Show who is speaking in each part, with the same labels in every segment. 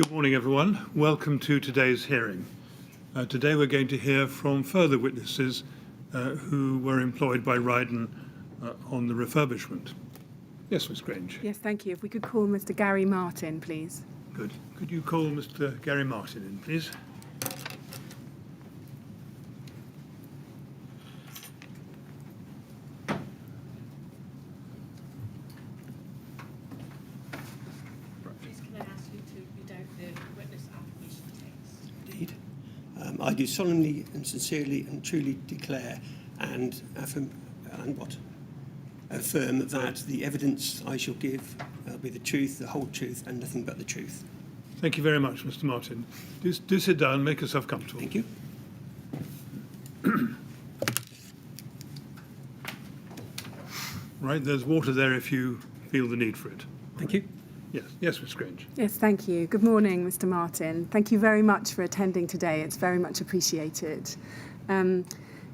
Speaker 1: Good morning, everyone. Welcome to today's hearing. Today we're going to hear from further witnesses who were employed by Rydon on the refurbishment. Yes, Ms. Grange.
Speaker 2: Yes, thank you. If we could call Mr. Gary Martin, please.
Speaker 1: Good. Could you call Mr. Gary Martin in, please?
Speaker 3: I do solemnly and sincerely and truly declare and affirm that the evidence I shall give will be the truth, the whole truth, and nothing but the truth.
Speaker 1: Thank you very much, Mr. Martin. Do sit down, make yourself comfortable.
Speaker 3: Thank you.
Speaker 1: Right, there's water there if you feel the need for it.
Speaker 3: Thank you.
Speaker 1: Yes, Ms. Grange.
Speaker 2: Yes, thank you. Good morning, Mr. Martin. Thank you very much for attending today. It's very much appreciated.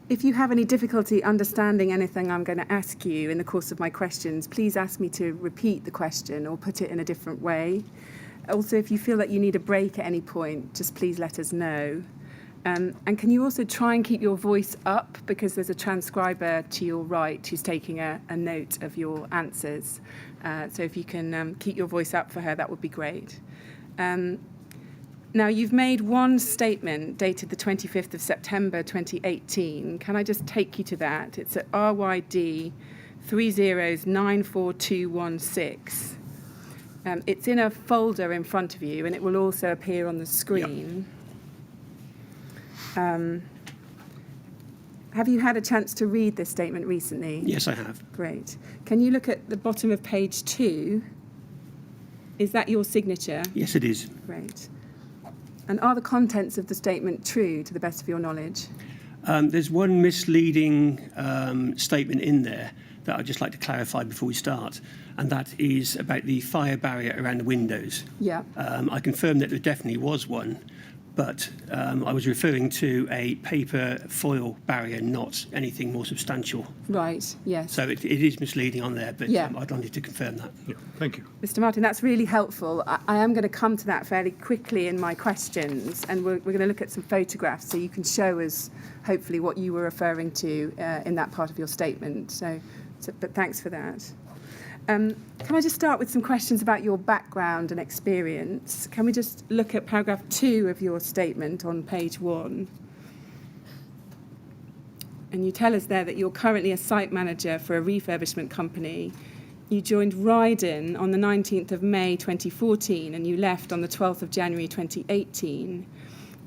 Speaker 2: If you have any difficulty understanding anything I'm going to ask you in the course of my questions, please ask me to repeat the question or put it in a different way. Also, if you feel that you need a break at any point, just please let us know. And can you also try and keep your voice up, because there's a transcriber to your right who's taking a note of your answers. So if you can keep your voice up for her, that would be great. Now, you've made one statement dated the 25th of September 2018. Can I just take you to that? It's at RYD 30942216. It's in a folder in front of you, and it will also appear on the screen. Yep. Have you had a chance to read this statement recently?
Speaker 3: Yes, I have.
Speaker 2: Great. Can you look at the bottom of page 2? Is that your signature?
Speaker 3: Yes, it is.
Speaker 2: Great. And are the contents of the statement true, to the best of your knowledge?
Speaker 3: There's one misleading statement in there that I'd just like to clarify before we start, and that is about the fire barrier around the windows.
Speaker 2: Yeah.
Speaker 3: I confirm that there definitely was one, but I was referring to a paper foil barrier, not anything more substantial.
Speaker 2: Right, yes.
Speaker 3: So it is misleading on there, but
Speaker 2: yeah.
Speaker 3: I'd wanted to confirm that.
Speaker 1: Yeah, thank you.
Speaker 2: Mr. Martin, that's really helpful. I am going to come to that fairly quickly in my questions, and we're going to look at some photographs so you can show us, hopefully, what you were referring to in that part of your statement. But thanks for that. Can I just start with some questions about your background and experience? Can we just look at paragraph 2 of your statement on page 1? And you tell us there that you're currently a site manager for a refurbishment company. You joined Rydon on the 19th of May 2014, and you left on the 12th of January 2018.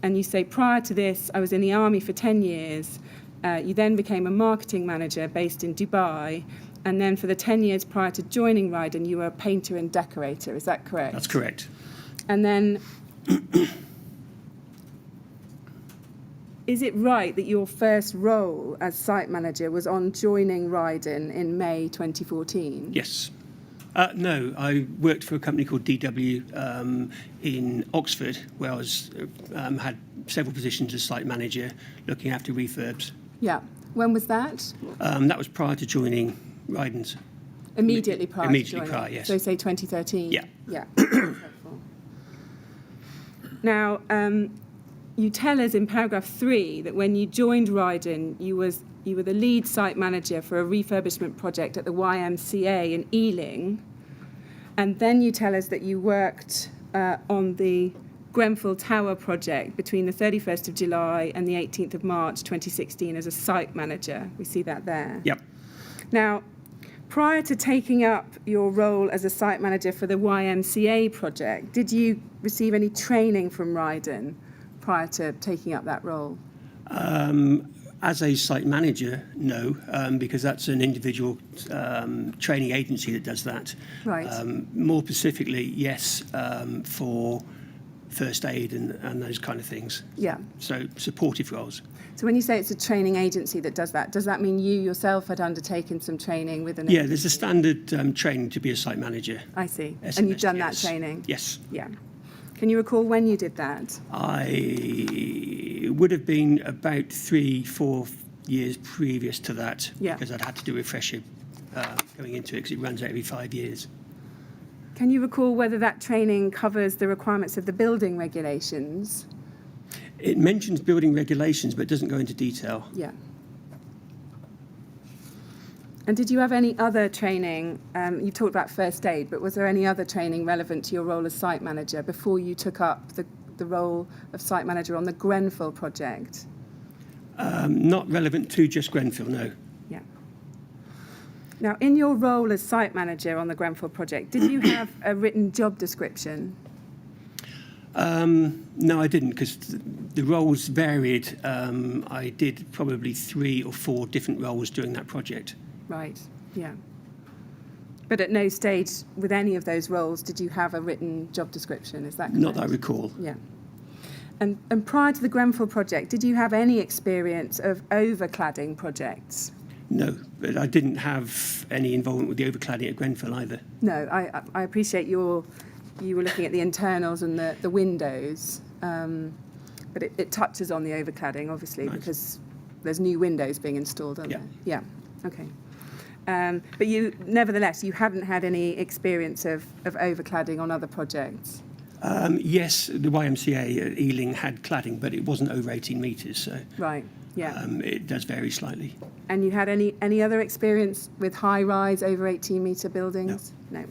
Speaker 2: And you say, prior to this, I was in the army for 10 years. You then became a marketing manager based in Dubai. And then for the 10 years prior to joining Rydon, you were a painter and decorator. Is that correct?
Speaker 3: That's correct.
Speaker 2: And then, is it right that your first role as site manager was on joining Rydon in May 2014?
Speaker 3: Yes. No, I worked for a company called DW in Oxford, where I was had several positions as site manager, looking after refurbs.
Speaker 2: Yeah. When was that?
Speaker 3: That was prior to joining Rydon's.
Speaker 2: Immediately prior.
Speaker 3: Immediately prior, yes.
Speaker 2: So say 2013.
Speaker 3: Yeah.
Speaker 2: Yeah. Now, you tell us in paragraph 3 that when you joined Rydon, you were the lead site manager for a refurbishment project at the YMCA in Ealing, and then you tell us that you worked on the Grenfell Tower project between the 31st of July and the 18th of March 2016 as a site manager. We see that there.
Speaker 3: Yep.
Speaker 2: Now, prior to taking up your role as a site manager for the YMCA project, did you receive any training from Rydon prior to taking up that role?
Speaker 3: As a site manager, no, because that's an individual training agency that does that.
Speaker 2: Right.
Speaker 3: More specifically, yes, for first aid and those kind of things.
Speaker 2: Yeah.
Speaker 3: So supportive roles.
Speaker 2: So when you say it's a training agency that does that mean you yourself had undertaken some training with an
Speaker 3: Yeah,
Speaker 2: agency?
Speaker 3: there's a standard training to be a site manager.
Speaker 2: I see. And you've done that
Speaker 3: SMSTS.
Speaker 2: training?
Speaker 3: Yes.
Speaker 2: Yeah. Can you recall when you did that?
Speaker 3: I would have been about 3-4 years previous to that,
Speaker 2: Yeah.
Speaker 3: because I'd had to do a refresher going into it, because it runs out every 5 years.
Speaker 2: Can you recall whether that training covers the requirements of the building regulations?
Speaker 3: It mentions building regulations, but it doesn't go into detail.
Speaker 2: Yeah. And did you have any other training? You talked about first aid, but was there any other training relevant to your role as site manager before you took up the role of site manager on the Grenfell project?
Speaker 3: Not relevant to just Grenfell, no.
Speaker 2: Yeah. Now, in your role as site manager on the Grenfell project, did you have a written job description?
Speaker 3: No, I didn't, because the roles varied. I did probably 3 or 4 different roles during that project.
Speaker 2: Right, yeah. But at no stage with any of those roles did you have a written job description, is that correct?
Speaker 3: Not that I recall.
Speaker 2: Yeah. And prior to the Grenfell project, did you have any experience of overcladding projects?
Speaker 3: No, but I didn't have any involvement with the overcladding at Grenfell either.
Speaker 2: No, I appreciate you were looking at the internals and the windows, but it touches on the overcladding, obviously,
Speaker 3: Right.
Speaker 2: because there's new windows being installed, aren't
Speaker 3: Yeah.
Speaker 2: there? Yeah, okay. But nevertheless, you hadn't had any experience of overcladding on other projects?
Speaker 3: Yes, the YMCA at Ealing had cladding, but it wasn't over 18 metres, so
Speaker 2: Right, yeah.
Speaker 3: it does vary slightly.
Speaker 2: And you had any other experience with high-rise over 18-metre buildings? No.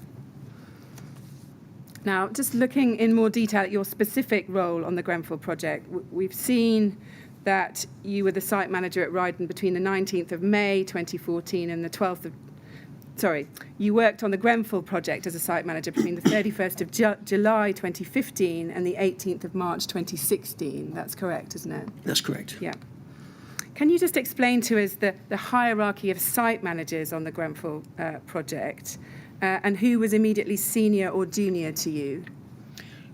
Speaker 2: Now, just looking in more detail at your specific role on the Grenfell project, we've seen that you were the site manager at Rydon between the 19th of May 2014 and the 12th of... Sorry, you worked on the Grenfell project as a site manager between the 31st of July 2015 and the 18th of March 2016. That's correct, isn't it?
Speaker 3: That's correct.
Speaker 2: Yeah. Can you just explain to us the hierarchy of site managers on the Grenfell project and who was immediately senior or junior to you?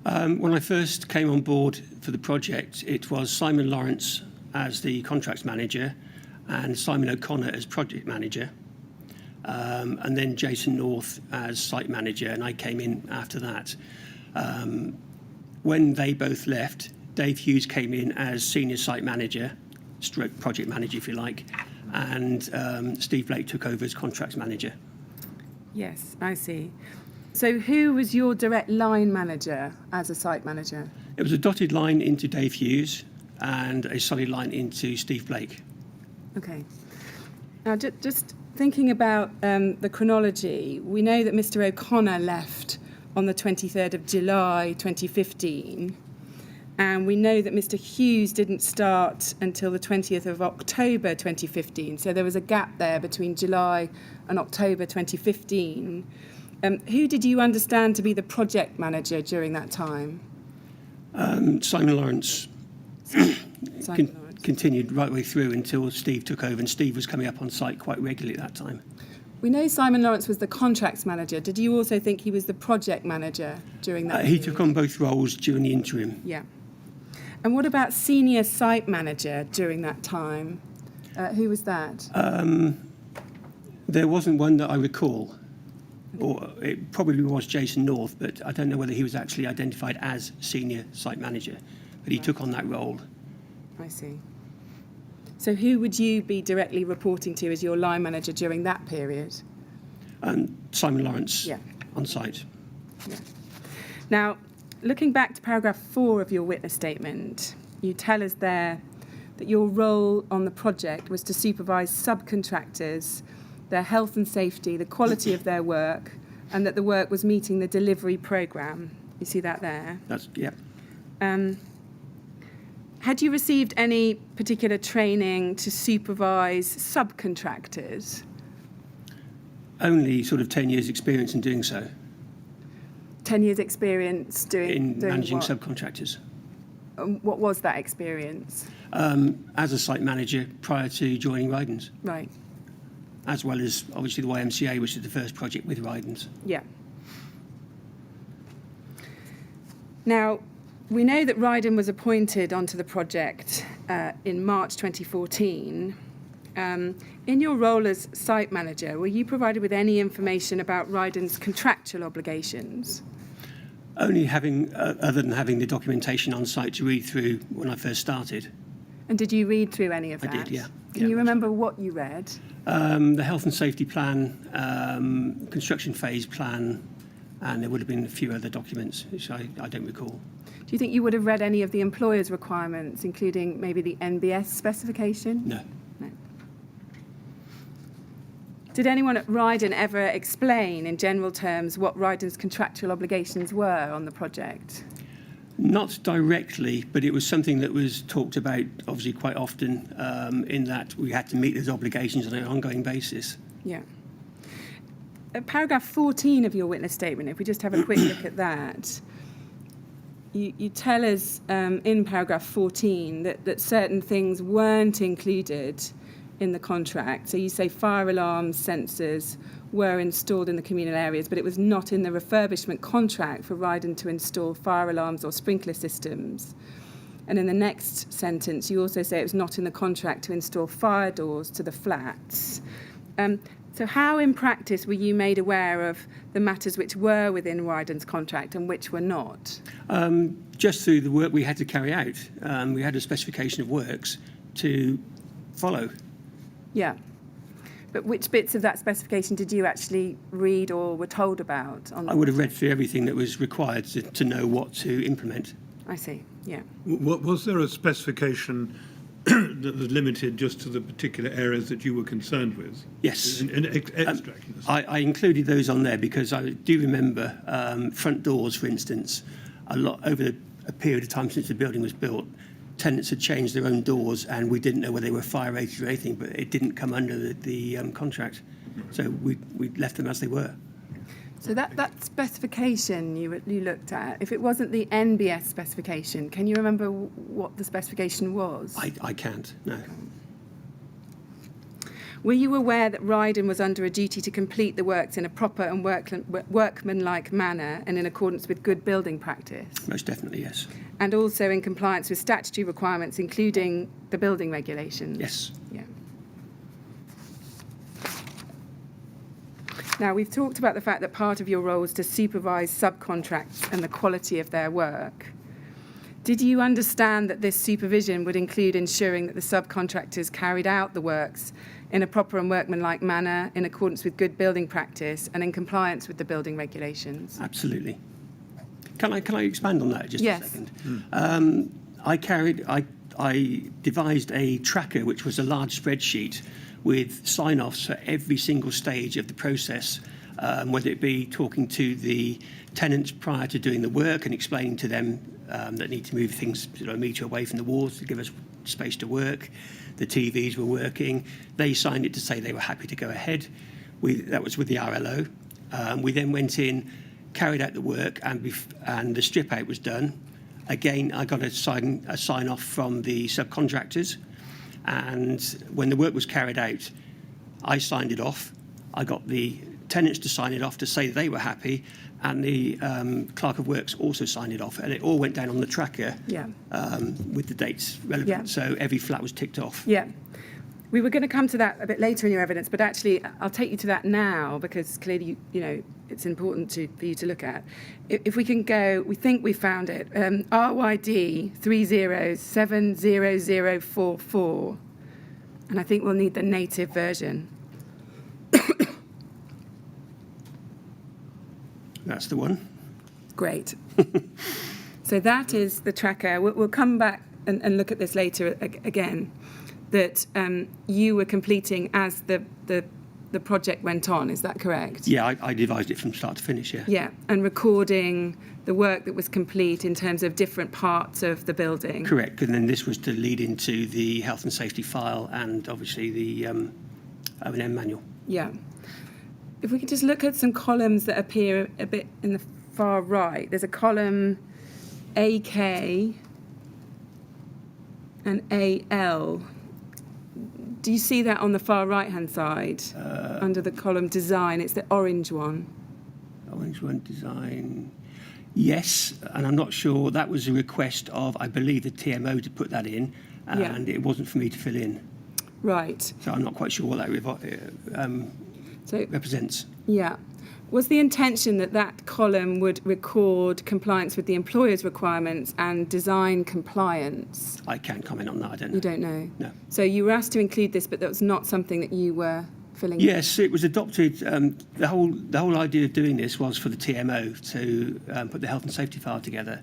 Speaker 3: When I first came on board for the project, it was Simon Lawrence as the contracts manager and Simon O'Connor as project manager, and then Jason North as site manager, and I came in after that. When they both left, Dave Hughes came in as senior site manager, stroke project manager if you like, and Steve Blake took over as contracts manager.
Speaker 2: Yes, I see. So who was your direct line manager as a site manager?
Speaker 3: It was a dotted line into Dave Hughes and a solid line into Steve Blake.
Speaker 2: Okay. Now, just thinking about the chronology, we know that Mr. O'Connor left on the 23rd of July 2015, and we know that Mr. Hughes didn't start until the 20th of October 2015, so there was a gap there between July and October 2015. Who did you understand to be the project manager during that time?
Speaker 3: Simon Lawrence continued right way through until Steve took over, and Steve was coming up on site quite regularly at that time.
Speaker 2: We know Simon Lawrence was the contracts manager. Did you also think he was the project manager during that
Speaker 3: He
Speaker 2: period?
Speaker 3: took on both roles during the interim.
Speaker 2: Yeah. And what about senior site manager during that time? Who was that?
Speaker 3: There wasn't one that I recall. Or it probably was Jason North, but I don't know whether he was actually identified as senior site manager. But he took on that role.
Speaker 2: I see. So who would you be directly reporting to as your line manager during that period?
Speaker 3: Simon Lawrence
Speaker 2: Yeah.
Speaker 3: on site.
Speaker 2: Yeah. Now, looking back to paragraph 4 of your witness statement, you tell us there that your role on the project was to supervise subcontractors, their health and safety, the quality of their work, and that the work was meeting the delivery programme. You see that there?
Speaker 3: That's, yeah.
Speaker 2: Had you received any particular training to supervise subcontractors?
Speaker 3: Only sort of 10 years experience in doing so,
Speaker 2: 10 years experience
Speaker 3: in
Speaker 2: doing
Speaker 3: managing
Speaker 2: what?
Speaker 3: subcontractors.
Speaker 2: What was that experience?
Speaker 3: As a site manager prior to joining Rydon's,
Speaker 2: Right.
Speaker 3: as well as obviously the YMCA, which is the first project with Rydon's.
Speaker 2: Yeah. Now, we know that Rydon was appointed onto the project in March 2014. In your role as site manager, were you provided with any information about Rydon's contractual obligations?
Speaker 3: Only having, other than having the documentation on site to read through when I first started.
Speaker 2: And did you read through any of
Speaker 3: I
Speaker 2: that?
Speaker 3: did, yeah.
Speaker 2: Can you remember what you read?
Speaker 3: The health and safety plan, construction phase plan, and there would have been a few other documents, which I don't recall.
Speaker 2: Do you think you would have read any of the employer's requirements, including maybe the NBS specification?
Speaker 3: No.
Speaker 2: No. Did anyone at Rydon ever explain in general terms what Rydon's contractual obligations were on the project?
Speaker 3: Not directly, but it was something that was talked about obviously quite often, in that we had to meet those obligations on an ongoing basis.
Speaker 2: Yeah. Paragraph 14 of your witness statement, if we just have a quick look at that, you tell us in paragraph 14 that certain things weren't included in the contract. So you say fire alarms, sensors were installed in the communal areas, but it was not in the refurbishment contract for Rydon to install fire alarms or sprinkler systems. And in the next sentence, you also say it was not in the contract to install fire doors to the flats. So how, in practice, were you made aware of the matters which were within Rydon's contract and which were not?
Speaker 3: Just through the work we had to carry out. We had a specification of works to follow.
Speaker 2: Yeah. But which bits of that specification did you actually read or were told about?
Speaker 3: I would have read through everything that was required to know what to implement.
Speaker 2: I see, yeah.
Speaker 1: Was there a specification that was limited just to the particular areas that you were concerned with?
Speaker 3: Yes.
Speaker 1: In extracting this?
Speaker 3: I included those on there because I do remember front doors, for instance, a lot over a period of time since the building was built. Tenants had changed their own doors, and we didn't know whether they were fire rated or anything, but it didn't come under the contract. So we left them as they were.
Speaker 2: So that specification you looked at, if it wasn't the NBS specification, can you remember what the specification was?
Speaker 3: I can't, no.
Speaker 2: Were you aware that Rydon was under a duty to complete the works in a proper and workmanlike manner and in accordance with good building practice?
Speaker 3: Most definitely, yes.
Speaker 2: And also in compliance with statutory requirements, including the building regulations?
Speaker 3: Yes.
Speaker 2: Yeah. Now, we've talked about the fact that part of your role was to supervise subcontracts and the quality of their work. Did you understand that this supervision would include ensuring that the subcontractors carried out the works in a proper and workmanlike manner, in accordance with good building practice and in compliance with the building regulations?
Speaker 3: Absolutely. Can I expand on that just
Speaker 2: Yes.
Speaker 3: a second? I devised a tracker, which was a large spreadsheet with sign-offs for every single stage of the process, whether it be talking to the tenants prior to doing the work and explaining to them that need to move things a metre away from the walls to give us space to work. The TVs were working. They signed it to say they were happy to go ahead. That was with the RLO. We then went in, carried out the work, and the strip out was done. Again, I got a sign off from the subcontractors, and when the work was carried out, I signed it off. I got the tenants to sign it off to say they were happy, and the clerk of works also signed it off, and it all went down on the tracker.
Speaker 2: Yeah.
Speaker 3: With the dates relevant.
Speaker 2: Yeah.
Speaker 3: So every flat was ticked off.
Speaker 2: Yeah. We were going to come to that a bit later in your evidence, but actually I'll take you to that now because clearly, it's important for you to look at. If we can go, we think we found it, RYD 3070044, and I think we'll need the native version.
Speaker 3: That's the one.
Speaker 2: Great. So that is the tracker. We'll come back and look at this later again, that you were completing as the project went on. Is that correct?
Speaker 3: Yeah, I devised it from start to finish, yeah.
Speaker 2: Yeah, and recording the work that was complete in terms of different parts of the building.
Speaker 3: Correct, and then this was to lead into the health and safety file and obviously the O&M manual.
Speaker 2: Yeah. If we could just look at some columns that appear a bit in the far right. There's a column AK and AL. Do you see that on the far right-hand side under the column design? It's the orange one.
Speaker 3: Orange one, design. Yes, and I'm not sure. That was a request of, I believe, the TMO to put that in, and it wasn't for me to fill in.
Speaker 2: Right.
Speaker 3: So I'm not quite sure what that represents.
Speaker 2: Yeah. Was the intention that column would record compliance with the employer's requirements and design compliance?
Speaker 3: I can't comment on that, I don't know.
Speaker 2: You don't know?
Speaker 3: No.
Speaker 2: So you were asked to include this, but that was not something that you were filling?
Speaker 3: Yes, it was adopted. The whole idea of doing this was for the TMO to put the health and safety file together,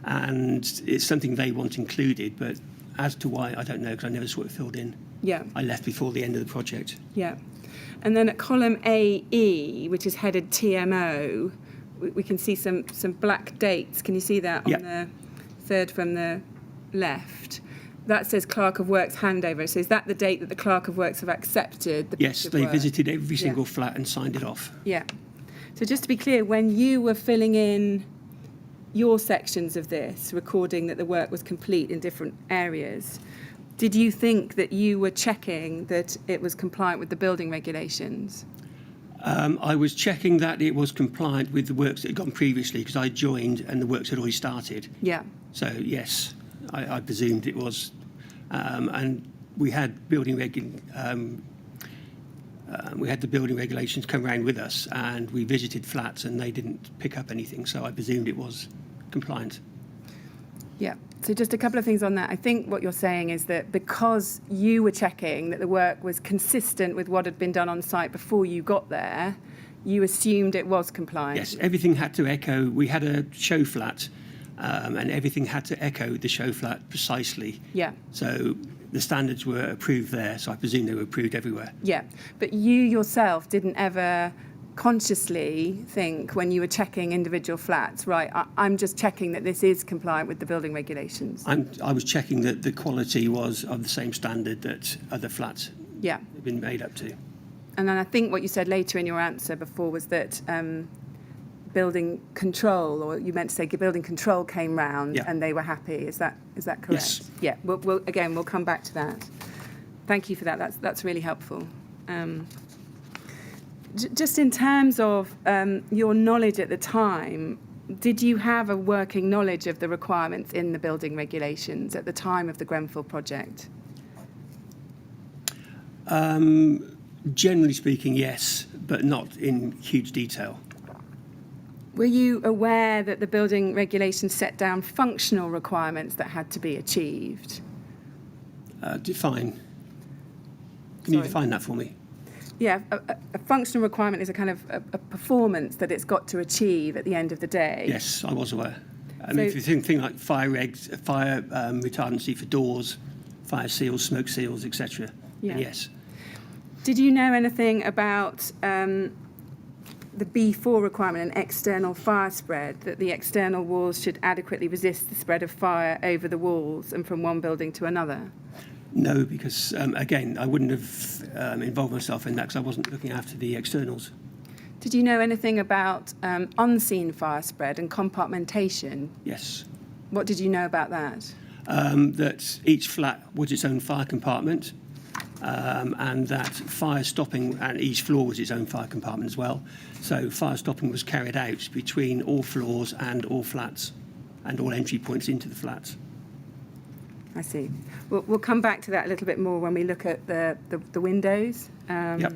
Speaker 3: and it's something they want included. But as to why, I don't know, because I never saw it filled in.
Speaker 2: Yeah.
Speaker 3: I left before the end of the project.
Speaker 2: Yeah. And then at column AE, which is headed TMO, we can see some black dates. Can you see that on the third from the left? That says Clerk of Works handover. So is that the date that the Clerk of Works have accepted the piece
Speaker 3: Yes,
Speaker 2: of
Speaker 3: they
Speaker 2: work?
Speaker 3: visited every single flat and signed it off.
Speaker 2: Yeah. So just to be clear, when you were filling in your sections of this, recording that the work was complete in different areas, did you think that you were checking that it was compliant with the building regulations?
Speaker 3: I was checking that it was compliant with the works that had gone previously, because I joined and the works had already started.
Speaker 2: Yeah.
Speaker 3: So yes, I presumed it was, and we had the building regulations come around with us, and we visited flats and they didn't pick up anything. So I presumed it was compliant.
Speaker 2: Yeah. So just a couple of things on that. I think what you're saying is that because you were checking that the work was consistent with what had been done on site before you got there, you assumed it was compliant.
Speaker 3: Yes, everything had to echo. We had a show flat, and everything had to echo the show flat precisely.
Speaker 2: Yeah.
Speaker 3: So the standards were approved there, so I presume they were approved everywhere.
Speaker 2: Yeah. But you yourself didn't ever consciously think when you were checking individual flats, right, I'm just checking that this is compliant with the building regulations.
Speaker 3: I was checking that the quality was of the same standard that other flats
Speaker 2: Yeah.
Speaker 3: have been made up to.
Speaker 2: And then I think what you said later in your answer before was that building control, or you meant to say building control came round and they were happy. Is that correct?
Speaker 3: Yes.
Speaker 2: Yeah. We'll come back to that. Thank you for that. That's really helpful. Just in terms of your knowledge at the time, did you have a working knowledge of the requirements in the building regulations at the time of the Grenfell project?
Speaker 3: Generally speaking, yes, but not in huge detail.
Speaker 2: Were you aware that the building regulations set down functional requirements that had to be achieved?
Speaker 3: Define. Can you define that for me?
Speaker 2: Yeah, a functional requirement is a kind of a performance that it's got to achieve at the end of the day.
Speaker 3: Yes, I was aware. I mean, if you think like fire retardancy for doors, fire seals, smoke seals, etc.
Speaker 2: Yeah.
Speaker 3: Yes.
Speaker 2: Did you know anything about the B4 requirement, an external fire spread, that the external walls should adequately resist the spread of fire over the walls and from one building to another?
Speaker 3: No, because, again, I wouldn't have involved myself in that because I wasn't looking after the externals.
Speaker 2: Did you know anything about unseen fire spread and compartmentation?
Speaker 3: Yes.
Speaker 2: What did you know about that?
Speaker 3: That each flat was its own fire compartment, and that fire stopping, and each floor was its own fire compartment as well. So fire stopping was carried out between all floors and all flats, and all entry points into the flats.
Speaker 2: I see. We'll come back to that a little bit more when we look at the windows.
Speaker 3: Yep.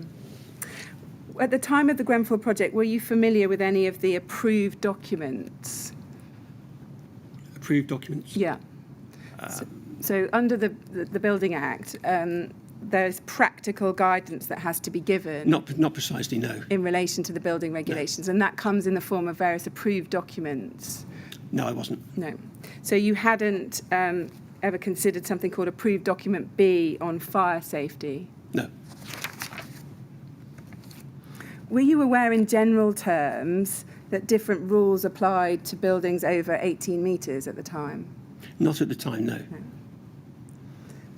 Speaker 2: At the time of the Grenfell project, were you familiar with any of the approved documents?
Speaker 3: Approved documents?
Speaker 2: Yeah. So under the Building Act, there's practical guidance that has to be given.
Speaker 3: Not precisely, no.
Speaker 2: In relation to the building regulations, and that comes in the form of various approved documents.
Speaker 3: No, I wasn't.
Speaker 2: No. So you hadn't ever considered something called Approved Document B on fire safety?
Speaker 3: No.
Speaker 2: Were you aware in general terms that different rules applied to buildings over 18 metres at the time?
Speaker 3: Not at the time, no.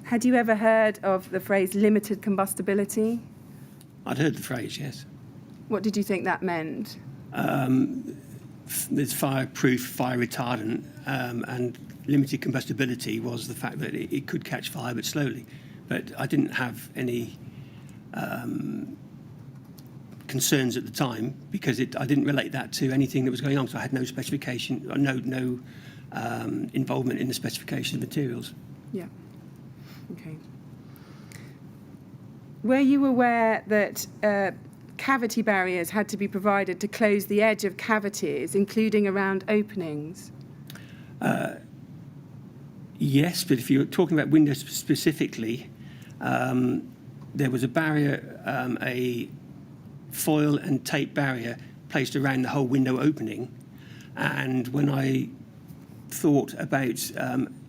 Speaker 2: Had you ever heard of the phrase limited combustibility?
Speaker 3: I'd heard the phrase, yes.
Speaker 2: What did you think that meant?
Speaker 3: There's fireproof, fire retardant, and limited combustibility was the fact that it could catch fire but slowly. But I didn't have any concerns at the time because I didn't relate that to anything that was going on. So I had no specification, or no involvement in the specification of materials.
Speaker 2: Yeah. Okay. Were you aware that cavity barriers had to be provided to close the edge of cavities, including around openings?
Speaker 3: Yes, but if you're talking about windows specifically, there was a barrier, a foil and tape barrier placed around the whole window opening. And when I thought about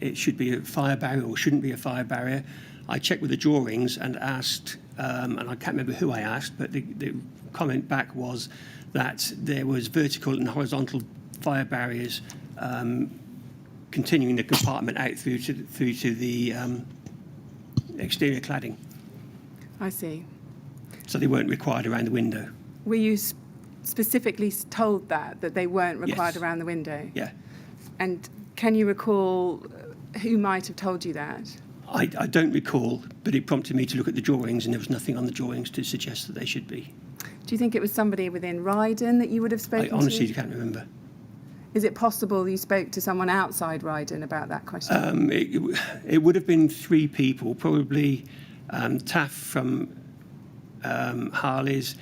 Speaker 3: it should be a fire barrier or shouldn't be a fire barrier, I checked with the drawings and asked, and I can't remember who I asked, but the comment back was that there was vertical and horizontal fire barriers continuing the compartment out through to the exterior cladding.
Speaker 2: I see.
Speaker 3: So they weren't required around the window.
Speaker 2: Were you specifically told that they weren't required
Speaker 3: Yes.
Speaker 2: around the window?
Speaker 3: Yeah.
Speaker 2: And can you recall who might have told you that?
Speaker 3: I don't recall, but it prompted me to look at the drawings, and there was nothing on the drawings to suggest that they should be.
Speaker 2: Do you think it was somebody within Rydon that you would have spoken
Speaker 3: I honestly
Speaker 2: to?
Speaker 3: can't remember.
Speaker 2: Is it possible you spoke to someone outside Rydon about that question?
Speaker 3: It would have been 3 people, probably Taff from Harley's.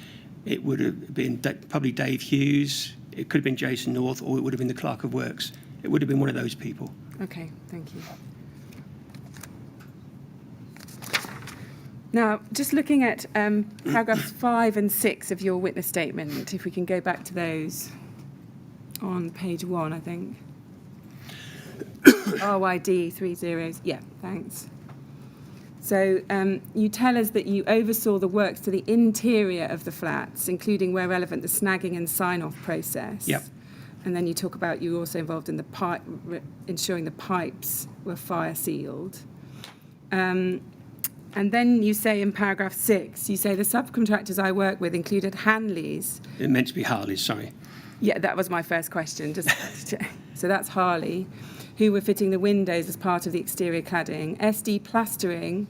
Speaker 3: It would have been probably Dave Hughes. It could have been Jason North, or it would have been the Clerk of Works. It would have been one of those people.
Speaker 2: Okay, thank you. Now, just looking at paragraphs 5 and 6 of your witness statement, if we can go back to those on page 1, I think. RYD 30, yeah, thanks. So you tell us that you oversaw the works to the interior of the flats, including where relevant the snagging and sign-off process.
Speaker 3: Yep.
Speaker 2: And then you talk about you were also involved in the ensuring the pipes were fire sealed. And then you say in paragraph 6, you say the subcontractors I work with included Hanleys.
Speaker 3: It meant to be Harley's, sorry.
Speaker 2: Yeah, that was my first question. So that's Harley, who were fitting the windows as part of the exterior cladding. SD Plastering,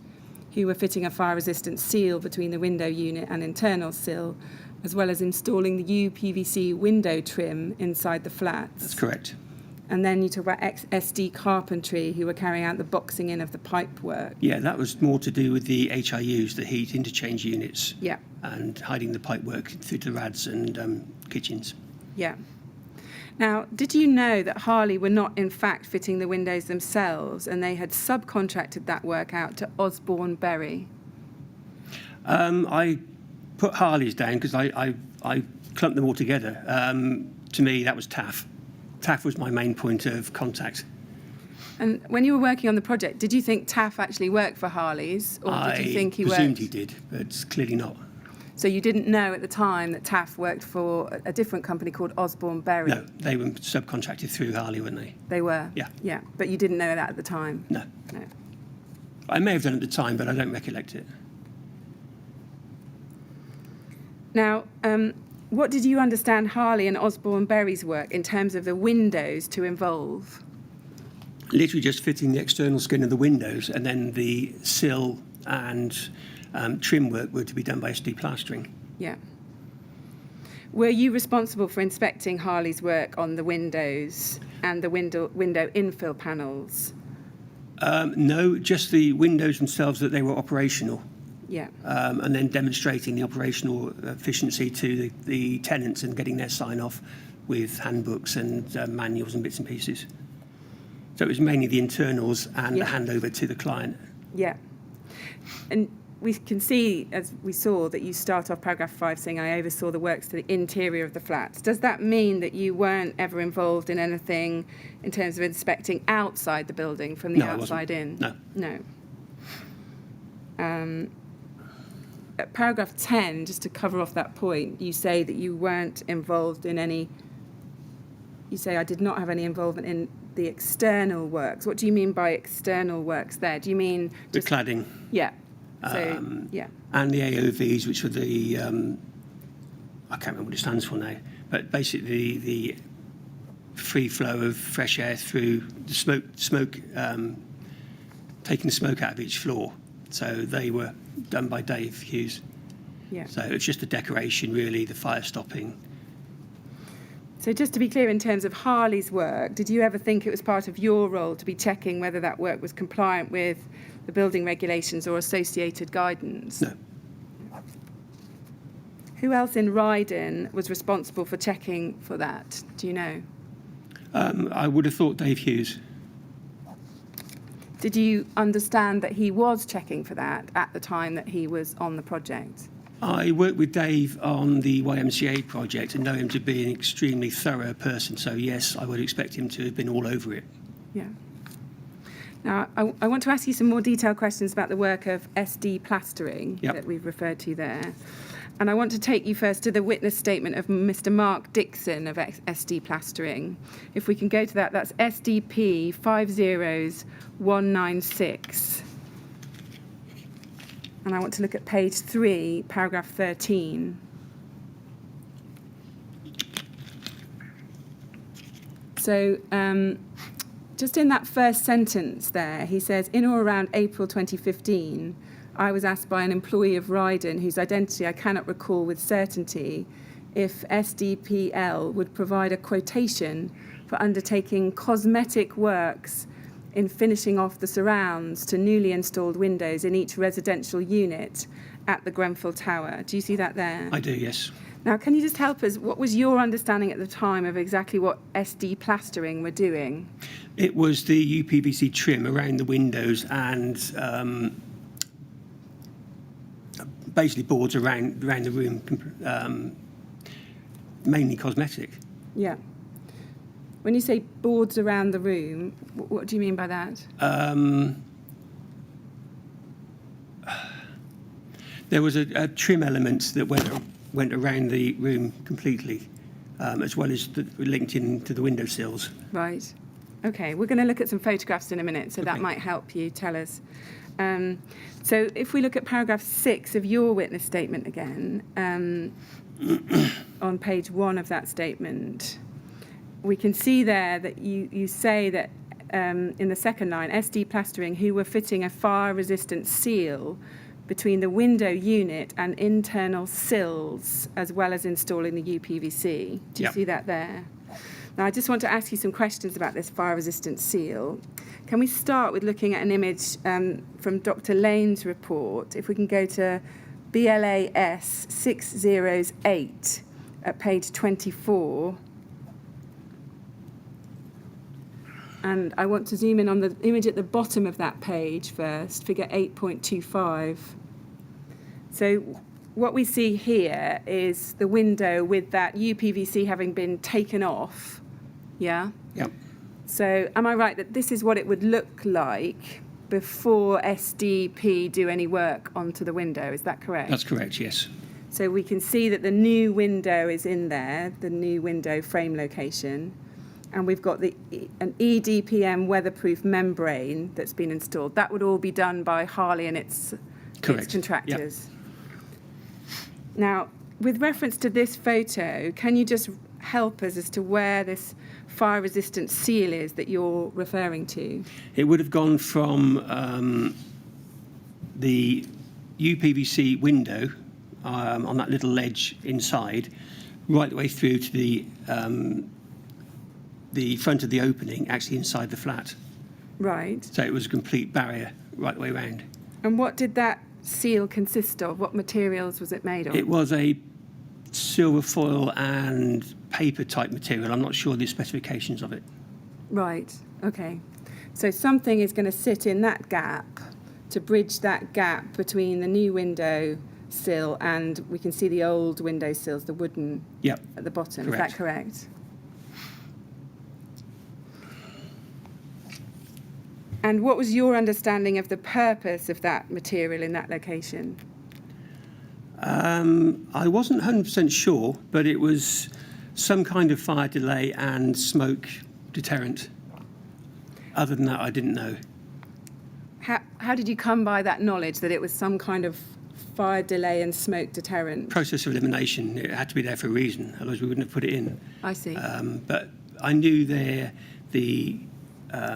Speaker 2: who were fitting a fire-resistant seal between the window unit and internal sill, as well as installing the UPVC window trim inside the flats.
Speaker 3: That's correct.
Speaker 2: And then you talk about SD Carpentry, who were carrying out the boxing in of the pipe work.
Speaker 3: Yeah, that was more to do with the HIUs, the heat interchange units.
Speaker 2: Yeah.
Speaker 3: And hiding the pipe work through to rads and kitchens.
Speaker 2: Yeah. Now, did you know that Harley were not in fact fitting the windows themselves, and they had subcontracted that work out to Osborne Berry?
Speaker 3: I put Harley's down because I clumped them all together. To me, that was Taff. Taff was my main point of contact.
Speaker 2: And when you were working on the project, did you think Taff actually worked for Harley's, or did you think he worked?
Speaker 3: I presumed he did, but clearly not.
Speaker 2: So you didn't know at the time that Taff worked for a different company called Osborne Berry?
Speaker 3: No, they were subcontracted through Harley, weren't they?
Speaker 2: They were?
Speaker 3: Yeah.
Speaker 2: Yeah, but you didn't know that at the time?
Speaker 3: No.
Speaker 2: No.
Speaker 3: I may have done at the time, but I don't recollect it.
Speaker 2: Now, what did you understand Harley and Osborne Berry's work in terms of the windows to involve?
Speaker 3: Literally just fitting the external skin of the windows, and then the sill and trim work were to be done by SD Plastering.
Speaker 2: Yeah. Were you responsible for inspecting Harley's work on the windows and the window infill panels?
Speaker 3: No, just the windows themselves, that they were operational.
Speaker 2: Yeah.
Speaker 3: And then demonstrating the operational efficiency to the tenants and getting their sign-off with handbooks and manuals and bits and pieces. So it was mainly the internals and the handover to the client.
Speaker 2: Yeah. And we can see, as we saw, that you start off paragraph 5 saying, I oversaw the works to the interior of the flats. Does that mean that you weren't ever involved in anything in terms of inspecting outside the building from the outside in?
Speaker 3: No.
Speaker 2: No. At paragraph 10, just to cover off that point, you say that you weren't involved in any... You say, I did not have any involvement in the external works. What do you mean by external works there? Do you mean...
Speaker 3: The cladding.
Speaker 2: Yeah. So, yeah.
Speaker 3: And the AOVs, which were the... I can't remember what it stands for now, but basically the free flow of fresh air through the smoke taking the smoke out of each floor. So they were done by Dave Hughes.
Speaker 2: Yeah.
Speaker 3: So it's just the decoration, really, the fire stopping.
Speaker 2: So just to be clear, in terms of Harley's work, did you ever think it was part of your role to be checking whether that work was compliant with the building regulations or associated guidance?
Speaker 3: No.
Speaker 2: Who else in Rydon was responsible for checking for that? Do you know?
Speaker 3: I would have thought Dave Hughes.
Speaker 2: Did you understand that he was checking for that at the time that he was on the project?
Speaker 3: I worked with Dave on the YMCA project and know him to be an extremely thorough person. So yes, I would expect him to have been all over it.
Speaker 2: Yeah. Now, I want to ask you some more detailed questions about the work of SD Plastering that we've referred to there. And I want to take you first to the witness statement of Mr. Mark Dixon of SD Plastering. If we can go to that, that's SDP 50196. And I want to look at page 3, paragraph 13. So just in that first sentence there, he says, in or around April 2015, I was asked by an employee of Rydon, whose identity I cannot recall with certainty, if SDPL would provide a quotation for undertaking cosmetic works in finishing off the surrounds to newly installed windows in each residential unit at the Grenfell Tower. Do you see that there?
Speaker 3: I do, yes.
Speaker 2: Now, can you just help us? What was your understanding at the time of exactly what SD Plastering were doing?
Speaker 3: It was the UPVC trim around the windows and basically boards around the room, mainly cosmetic.
Speaker 2: Yeah. When you say boards around the room, what do you mean by that?
Speaker 3: There was a trim element that went around the room completely, as well as linked into the windowsills.
Speaker 2: Right. Okay, we're going to look at some photographs in a minute, so that might help you tell us. So if we look at paragraph 6 of your witness statement again, on page 1 of that statement, we can see there that you say that in the second line, SD Plastering, who were fitting a fire-resistant seal between the window unit and internal sills, as well as installing the UPVC. Do you see that there? Now, I just want to ask you some questions about this fire-resistant seal. Can we start with looking at an image from Dr. Lane's report? If we can go to BLAS 608 at page 24. And I want to zoom in on the image at the bottom of that page first, figure 8.25. So what we see here is the window with that UPVC having been taken off. Yeah?
Speaker 3: Yep.
Speaker 2: So am I right that this is what it would look like before SDP do any work onto the window? Is that correct?
Speaker 3: That's correct, yes.
Speaker 2: So we can see that the new window is in there, the new window frame location. And we've got an EDPM weatherproof membrane that's been installed. That would all be done by Harley and its contractors. Yep. Now, with reference to this photo, can you just help us as to where this fire-resistant seal is that you're referring to?
Speaker 3: It would have gone from the UPVC window on that little ledge inside, right the way through to the front of the opening, actually inside the flat. Right. So it was a complete barrier right the way around.
Speaker 2: And what did that seal consist of? What materials was it made of?
Speaker 3: It was a silver foil and paper type material. I'm not sure the specifications of it.
Speaker 2: Right, okay. So something is going to sit in that gap to bridge that gap between the new window sill and we can see the old window sills, the wooden at the bottom.
Speaker 3: Correct.
Speaker 2: Is that correct? And what was your understanding of the purpose of that material in that location?
Speaker 3: I wasn't 100% sure, but it was some kind of fire delay and smoke deterrent. Other than that, I didn't know.
Speaker 2: How did you come by that knowledge that it was some kind of fire delay and smoke deterrent?
Speaker 3: Process of elimination. It had to be there for a reason, otherwise we wouldn't have put it in.
Speaker 2: I see.
Speaker 3: But I knew the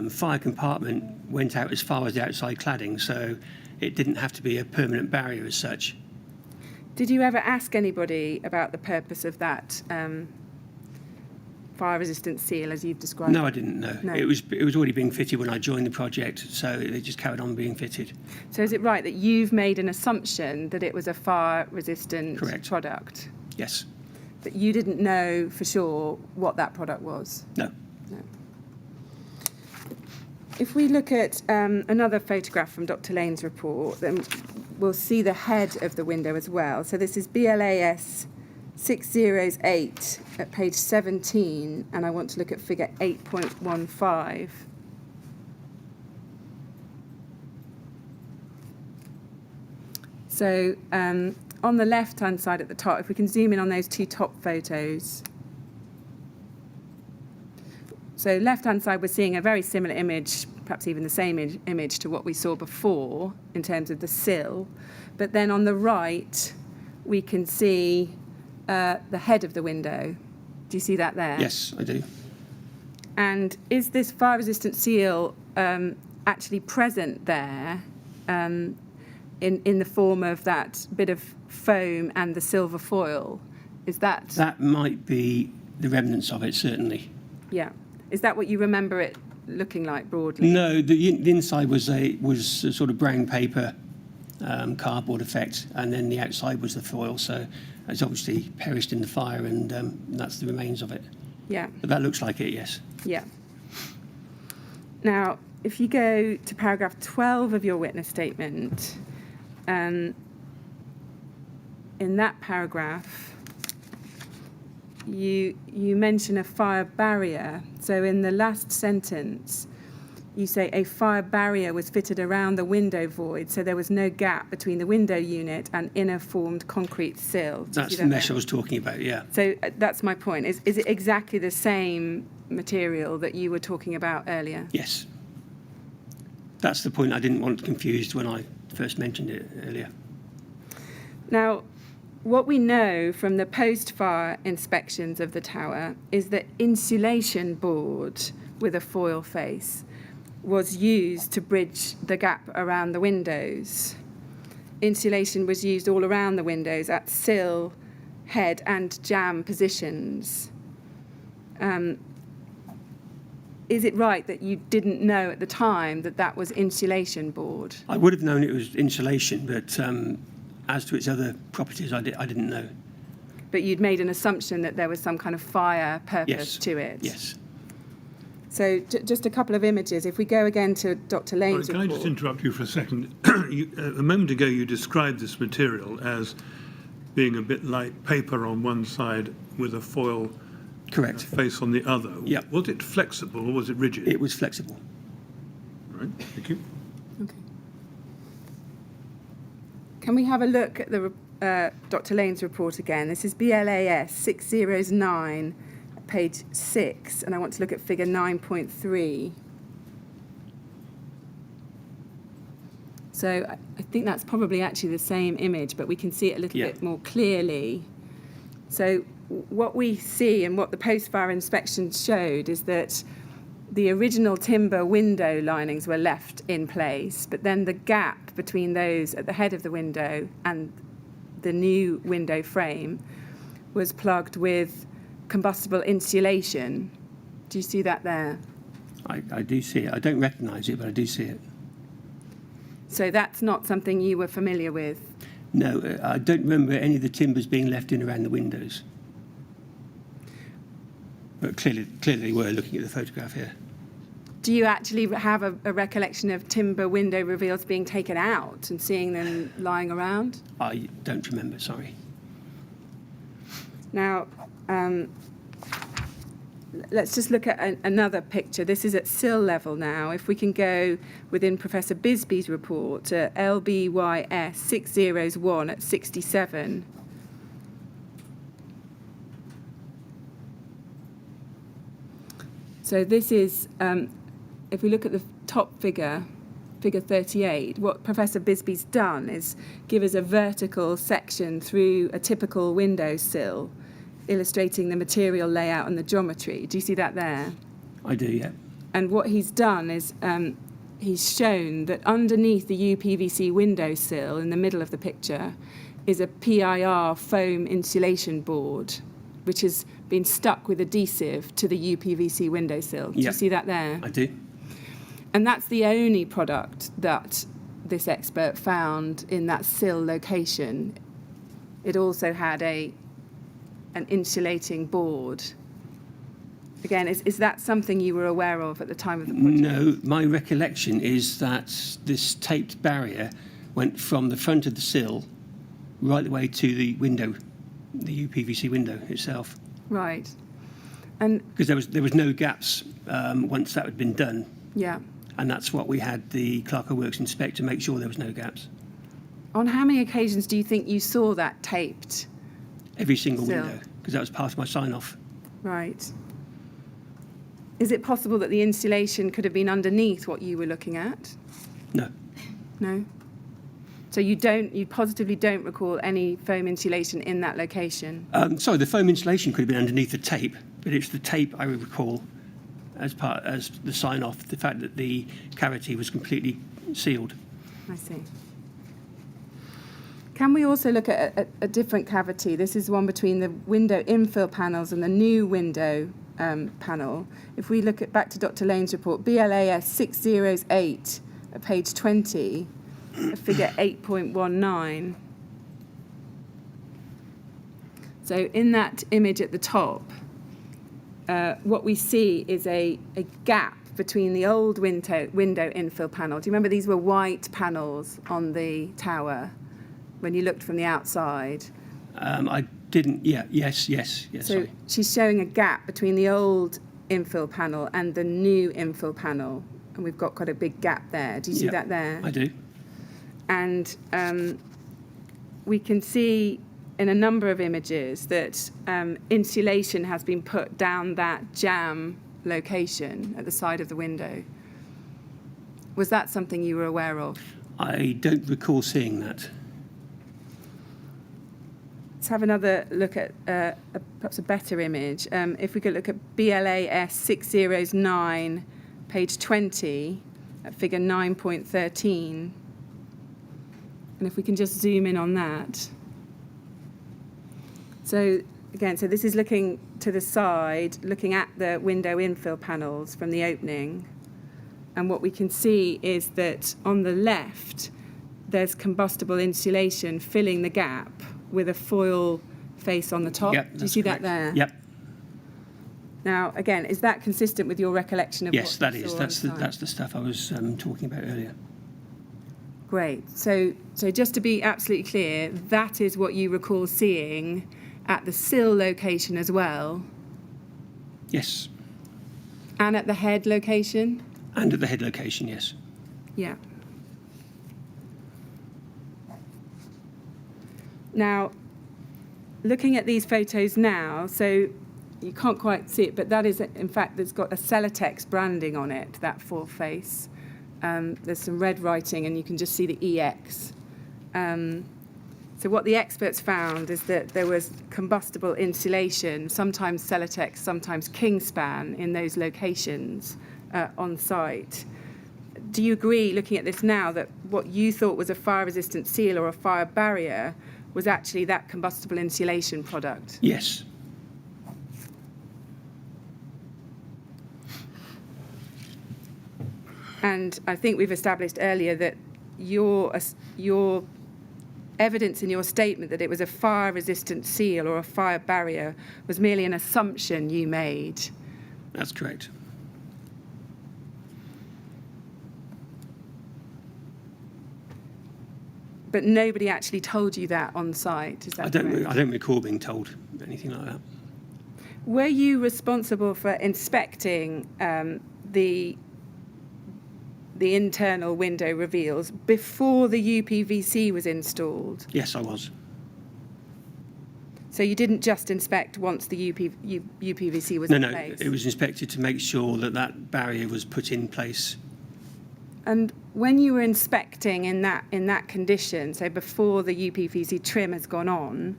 Speaker 3: fire compartment went out as far as the outside cladding, so it didn't have to be a permanent barrier as such.
Speaker 2: Did you ever ask anybody about the purpose of that fire-resistant seal as you've described?
Speaker 3: No, I didn't know. No. It was already being fitted when I joined the project, so they just carried on being fitted.
Speaker 2: So is it right that you've made an assumption that it was a fire-resistant product?
Speaker 3: Yes.
Speaker 2: But you didn't know for sure what that product was?
Speaker 3: No.
Speaker 2: if we look at another photograph from Dr. Lane's report, then we'll see the head of the window as well. So this is BLAS 608 at page 17, and I want to look at figure 8.15. So on the left-hand side at the top, if we can zoom in on those two top photos. So left-hand side, we're seeing a very similar image, perhaps even the same image to what we saw before in terms of the sill. But then on the right, we can see the head of the window. Do you see that there?
Speaker 3: Yes, I do.
Speaker 2: And is this fire-resistant seal actually present there in the form of that bit of foam and the silver foil? Is that...
Speaker 3: That might be the remnants of it, certainly.
Speaker 2: Yeah. Is that what you remember it looking like broadly?
Speaker 3: No, the inside was a sort of brown paper cardboard effect, and then the outside was the foil. So it's obviously perished in the fire, and that's the remains of it.
Speaker 2: Yeah.
Speaker 3: But that looks like it, yes.
Speaker 2: Yeah. Now, if you go to paragraph 12 of your witness statement, in that paragraph, you mention a fire barrier. So in the last sentence, you say a fire barrier was fitted around the window void, so there was no gap between the window unit and inner formed concrete sill.
Speaker 3: That's the mesh I was talking about, yeah.
Speaker 2: So that's my point. Is it exactly the same material that you were talking about earlier?
Speaker 3: Yes. That's the point I didn't want confused when I first mentioned it earlier.
Speaker 2: Now, what we know from the post-fire inspections of the tower is that insulation board with a foil face was used to bridge the gap around the windows. Insulation was used all around the windows at sill, head and jamb positions. Is it right that you didn't know at the time that that was insulation board?
Speaker 3: I would have known it was insulation, but as to its other properties, I didn't know.
Speaker 2: But you'd made an assumption that there was some kind of fire purpose
Speaker 3: Yes.
Speaker 2: to it?
Speaker 3: Yes.
Speaker 2: So just a couple of images. If we go again to Dr. Lane's
Speaker 1: Can I
Speaker 2: report.
Speaker 1: just interrupt you for a second? A moment ago, you described this material as being a bit like paper on one side with a foil
Speaker 3: Correct.
Speaker 1: face on the other.
Speaker 3: Yeah.
Speaker 1: Was it flexible or was it rigid?
Speaker 3: It was flexible.
Speaker 1: Right, thank you.
Speaker 2: Okay. Can we have a look at the Dr. Lane's report again? This is BLAS 609, page 6, and I want to look at figure 9.3. So I think that's probably actually the same image, but we can see it a little bit more clearly. So what we see and what the post-fire inspection showed is that the original timber window linings were left in place, but then the gap between those at the head of the window and the new window frame was plugged with combustible insulation. Do you see that there?
Speaker 3: I do see it. I don't recognise it, but I do see it.
Speaker 2: So that's not something you were familiar with?
Speaker 3: No, I don't remember any of the timbers being left in around the windows. But clearly they were, looking at the photograph here.
Speaker 2: Do you actually have a recollection of timber window reveals being taken out and seeing them lying around?
Speaker 3: I don't remember, sorry.
Speaker 2: Now, let's just look at another picture. This is at sill level now. If we can go within Professor Bisbee's report to LBYS 601 at 67. So this is, if we look at the top figure, figure 38, what Professor Bisbee's done is give us a vertical section through a typical windowsill, illustrating the material layout and the geometry. Do you see that there?
Speaker 3: I do, yeah.
Speaker 2: And what he's done is he's shown that underneath the UPVC windowsill in the middle of the picture is a PIR foam insulation board, which has been stuck with adhesive to the UPVC windowsill. Do you see that there?
Speaker 3: I do.
Speaker 2: And that's the only product that this expert found in that sill location. It also had an insulating board. Again, is that something you were aware of at the time of the project?
Speaker 3: No, my recollection is that this taped barrier went from the front of the sill right the way to the window, the UPVC window itself.
Speaker 2: Right. And
Speaker 3: Because there was no gaps once that had been done,
Speaker 2: yeah.
Speaker 3: and that's what we had the Clerk of Works inspect to make sure there was no gaps.
Speaker 2: On how many occasions do you think you saw that taped?
Speaker 3: Every single
Speaker 2: Sill.
Speaker 3: window, because that was part of my sign-off.
Speaker 2: Right. Is it possible that the insulation could have been underneath what you were looking at?
Speaker 3: No.
Speaker 2: No? So you positively don't recall any foam insulation in that location?
Speaker 3: Sorry, the foam insulation could have been underneath the tape, but it's the tape I would recall as the sign-off, the fact that the cavity was completely sealed.
Speaker 2: I see. Can we also look at a different cavity? This is the one between the window infill panels and the new window panel. If we look back to Dr. Lane's report, BLAS 608 at page 20, figure 8.19. So in that image at the top, what we see is a gap between the old window infill panel. Do you remember these were white panels on the tower when you looked from the outside?
Speaker 3: I didn't. Yeah. Yes.
Speaker 2: So
Speaker 3: Sorry.
Speaker 2: she's showing a gap between the old infill panel and the new infill panel, and we've got quite a big gap there. Do you see that there?
Speaker 3: I do.
Speaker 2: And we can see in a number of images that insulation has been put down that jamb location at the side of the window. Was that something you were aware of?
Speaker 3: I don't recall seeing that.
Speaker 2: Let's have another look at perhaps a better image. If we could look at BLAS 609, page 20, at figure 9.13. And if we can just zoom in on that. So again, so this is looking to the side, looking at the window infill panels from the opening. And what we can see is that on the left, there's combustible insulation filling the gap with a foil face on the top.
Speaker 3: Yep,
Speaker 2: Do you see
Speaker 3: correct.
Speaker 2: that there?
Speaker 3: Yep.
Speaker 2: Now, again, is that consistent with your recollection of
Speaker 3: Yes,
Speaker 2: what
Speaker 3: that
Speaker 2: you
Speaker 3: is.
Speaker 2: saw
Speaker 3: That's
Speaker 2: on site?
Speaker 3: that's the stuff I was talking about earlier.
Speaker 2: Great. So just to be absolutely clear, that is what you recall seeing at the sill location as well,
Speaker 3: Yes.
Speaker 2: and at the head location?
Speaker 3: And at the head location, yes.
Speaker 2: Yeah. Now, looking at these photos now, so you can't quite see it, but that is, in fact, there's got a Celotex branding on it, that fourth face. There's some red writing, and you can just see the EX. So what the experts found is that there was combustible insulation, sometimes Celotex, sometimes Kingspan, in those locations on site. Do you agree, looking at this now, that what you thought was a fire-resistant seal or a fire barrier was actually that combustible insulation product?
Speaker 3: Yes.
Speaker 2: And I think we've established earlier that your evidence in your statement that it was a fire-resistant seal or a fire barrier was merely an assumption you made.
Speaker 3: That's correct.
Speaker 2: But nobody actually told you that on site, is that correct?
Speaker 3: I don't recall being told anything like that.
Speaker 2: Were you responsible for inspecting the internal window reveals before the UPVC was installed?
Speaker 3: Yes, I was.
Speaker 2: So you didn't just inspect once the UPVC was in place?
Speaker 3: No, it was inspected to make sure that that barrier was put in place.
Speaker 2: And when you were inspecting in that condition, so before the UPVC trim has gone on,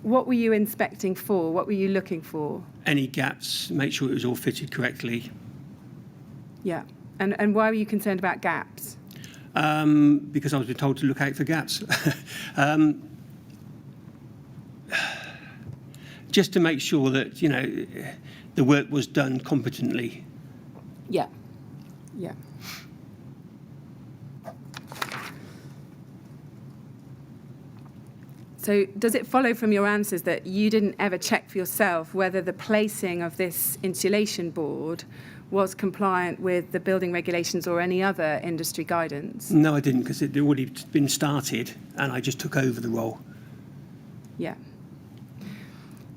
Speaker 2: what were you inspecting for? What were you looking for?
Speaker 3: Any gaps, make sure it was all fitted correctly.
Speaker 2: Yeah. And why were you concerned about gaps?
Speaker 3: Because I was told to look out for gaps. Just to make sure that, the work was done competently.
Speaker 2: Yeah. Yeah. So does it follow from your answers that you didn't ever check for yourself whether the placing of this insulation board was compliant with the building regulations or any other industry guidance?
Speaker 3: No, I didn't, because it had already been started and I just took over the role.
Speaker 2: Yeah.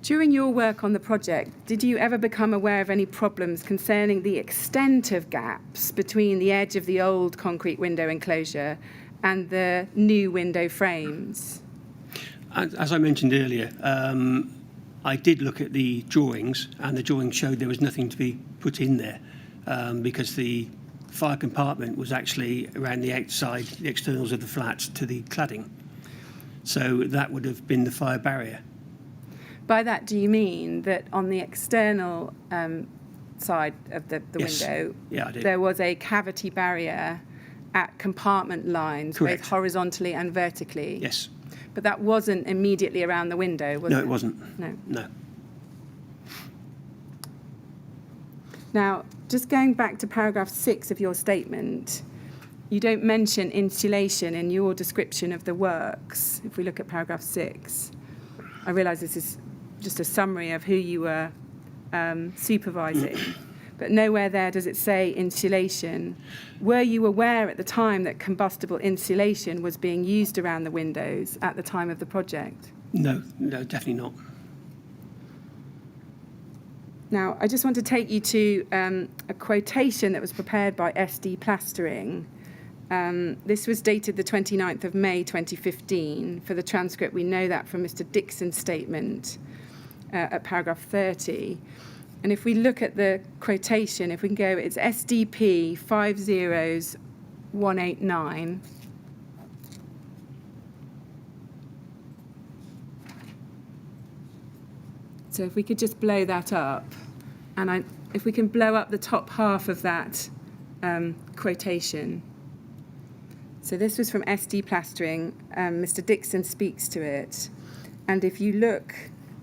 Speaker 2: During your work on the project, did you ever become aware of any problems concerning the extent of gaps between the edge of the old concrete window enclosure and the new window frames?
Speaker 3: As I mentioned earlier, I did look at the drawings, and the drawings showed there was nothing to be put in there because the fire compartment was actually around the outside, the externals of the flats to the cladding. So that would have been the fire barrier.
Speaker 2: By that, do you mean that on the external side of the
Speaker 3: Yes.
Speaker 2: window,
Speaker 3: Yeah, I did.
Speaker 2: there was a cavity barrier at compartment lines,
Speaker 3: Correct.
Speaker 2: both horizontally and vertically?
Speaker 3: Yes.
Speaker 2: But that wasn't immediately around the window, was it?
Speaker 3: No, it wasn't.
Speaker 2: No.
Speaker 3: No.
Speaker 2: Now, just going back to paragraph 6 of your statement, you don't mention insulation in your description of the works. If we look at paragraph 6, I realise this is just a summary of who you were supervising, but nowhere there does it say insulation. Were you aware at the time that combustible insulation was being used around the windows at the time of the project?
Speaker 3: No, definitely not.
Speaker 2: Now, I just want to take you to a quotation that was prepared by SD Plastering. This was dated the 29th of May 2015. For the transcript, we know that from Mr. Dixon's statement at paragraph 30. And if we look at the quotation, if we can go, it's SDP 50189. So if we could just blow that up, and if we can blow up the top half of that quotation. So this was from SD Plastering. Mr. Dixon speaks to it. And if you look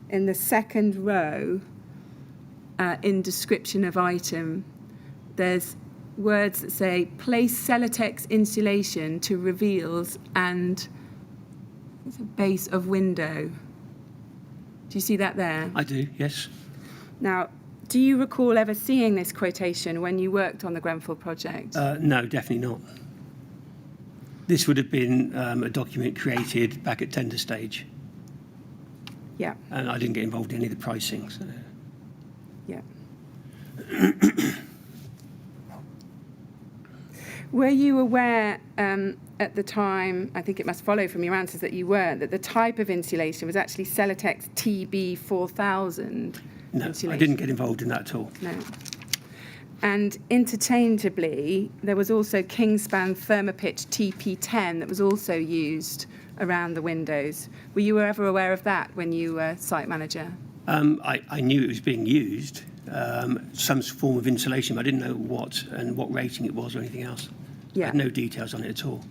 Speaker 2: in the second row, in description of item, there's words that say, place Celotex insulation to reveals and base of window. Do you see that there?
Speaker 3: I do, yes.
Speaker 2: Now, do you recall ever seeing this quotation when you worked on the Grenfell project?
Speaker 3: No, definitely not. This would have been a document created back at tender stage,
Speaker 2: Yeah,
Speaker 3: and I didn't get involved in any of the pricing. So.
Speaker 2: yeah. Were you aware at the time, I think it must follow from your answers that you weren't, that the type of insulation was actually Celotex TB4000
Speaker 3: No,
Speaker 2: insulation?
Speaker 3: I didn't get involved in that at all.
Speaker 2: No. And interchangeably, there was also Kingspan Thermopitch TP10 that was also used around the windows. Were you ever aware of that when you were site manager?
Speaker 3: I knew it was being used, some form of insulation, but I didn't know what and what rating it was or anything else. I
Speaker 2: Yeah.
Speaker 3: had no details on it at all.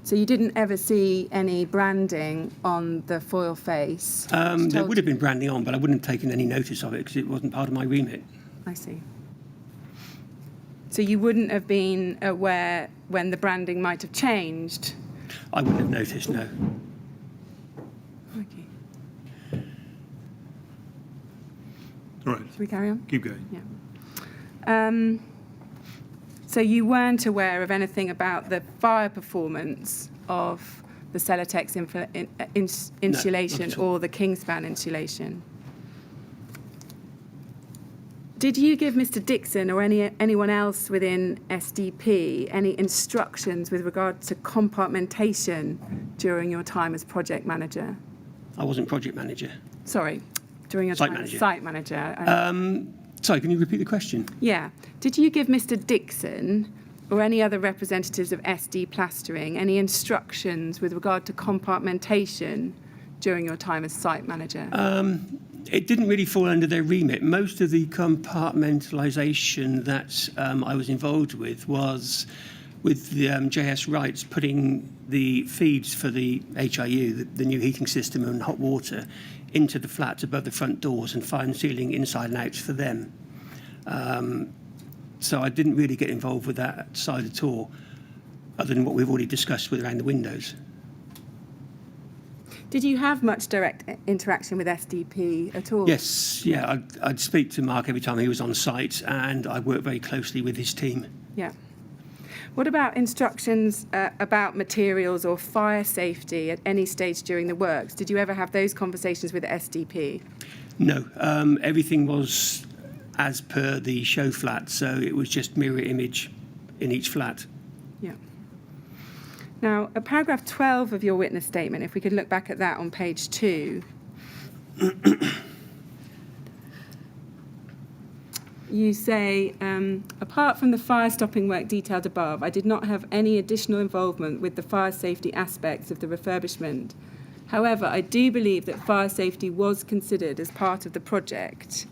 Speaker 2: So you didn't ever see any branding on the foil face?
Speaker 3: There would have been branding on, but I wouldn't have taken any notice of it because it wasn't part of my remit.
Speaker 2: I see. So you wouldn't have been aware when the branding might have changed?
Speaker 3: I wouldn't have noticed, no.
Speaker 2: Okay.
Speaker 1: All right,
Speaker 2: Should we carry on?
Speaker 1: keep going.
Speaker 2: Yeah. So you weren't aware of anything about the fire performance of the Celotex insulation
Speaker 3: not at all.
Speaker 2: or the Kingspan insulation? Did you give Mr. Dixon or anyone else within SDP any instructions with regard to compartmentation during your time as project manager?
Speaker 3: I wasn't project manager.
Speaker 2: Sorry, during your
Speaker 3: Site
Speaker 2: time
Speaker 3: manager.
Speaker 2: as site manager.
Speaker 3: Sorry, can you repeat the question?
Speaker 2: Yeah. Did you give Mr. Dixon or any other representatives of SD Plastering any instructions with regard to compartmentation during your time as site manager?
Speaker 3: It didn't really fall under their remit. Most of the compartmentalisation that I was involved with was with the JS Wrights putting the feeds for the HIU, the new heating system and hot water, into the flats above the front doors and fire and sealing inside and out for them. So I didn't really get involved with that side at all, other than what we've already discussed with around the windows.
Speaker 2: Did you have much direct interaction with SDP at all?
Speaker 3: Yes, yeah, I'd speak to Mark every time he was on site, and I worked very closely with his team.
Speaker 2: Yeah. What about instructions about materials or fire safety at any stage during the works? Did you ever have those conversations with SDP?
Speaker 3: No, everything was as per the show flat, so it was just mirror image in each flat.
Speaker 2: Yeah. Now, paragraph 12 of your witness statement, if we could look back at that on page 2. You say, apart from the fire stopping work detailed above, I did not have any additional involvement with the fire safety aspects of the refurbishment. However, I do believe that fire safety was considered as part of the project.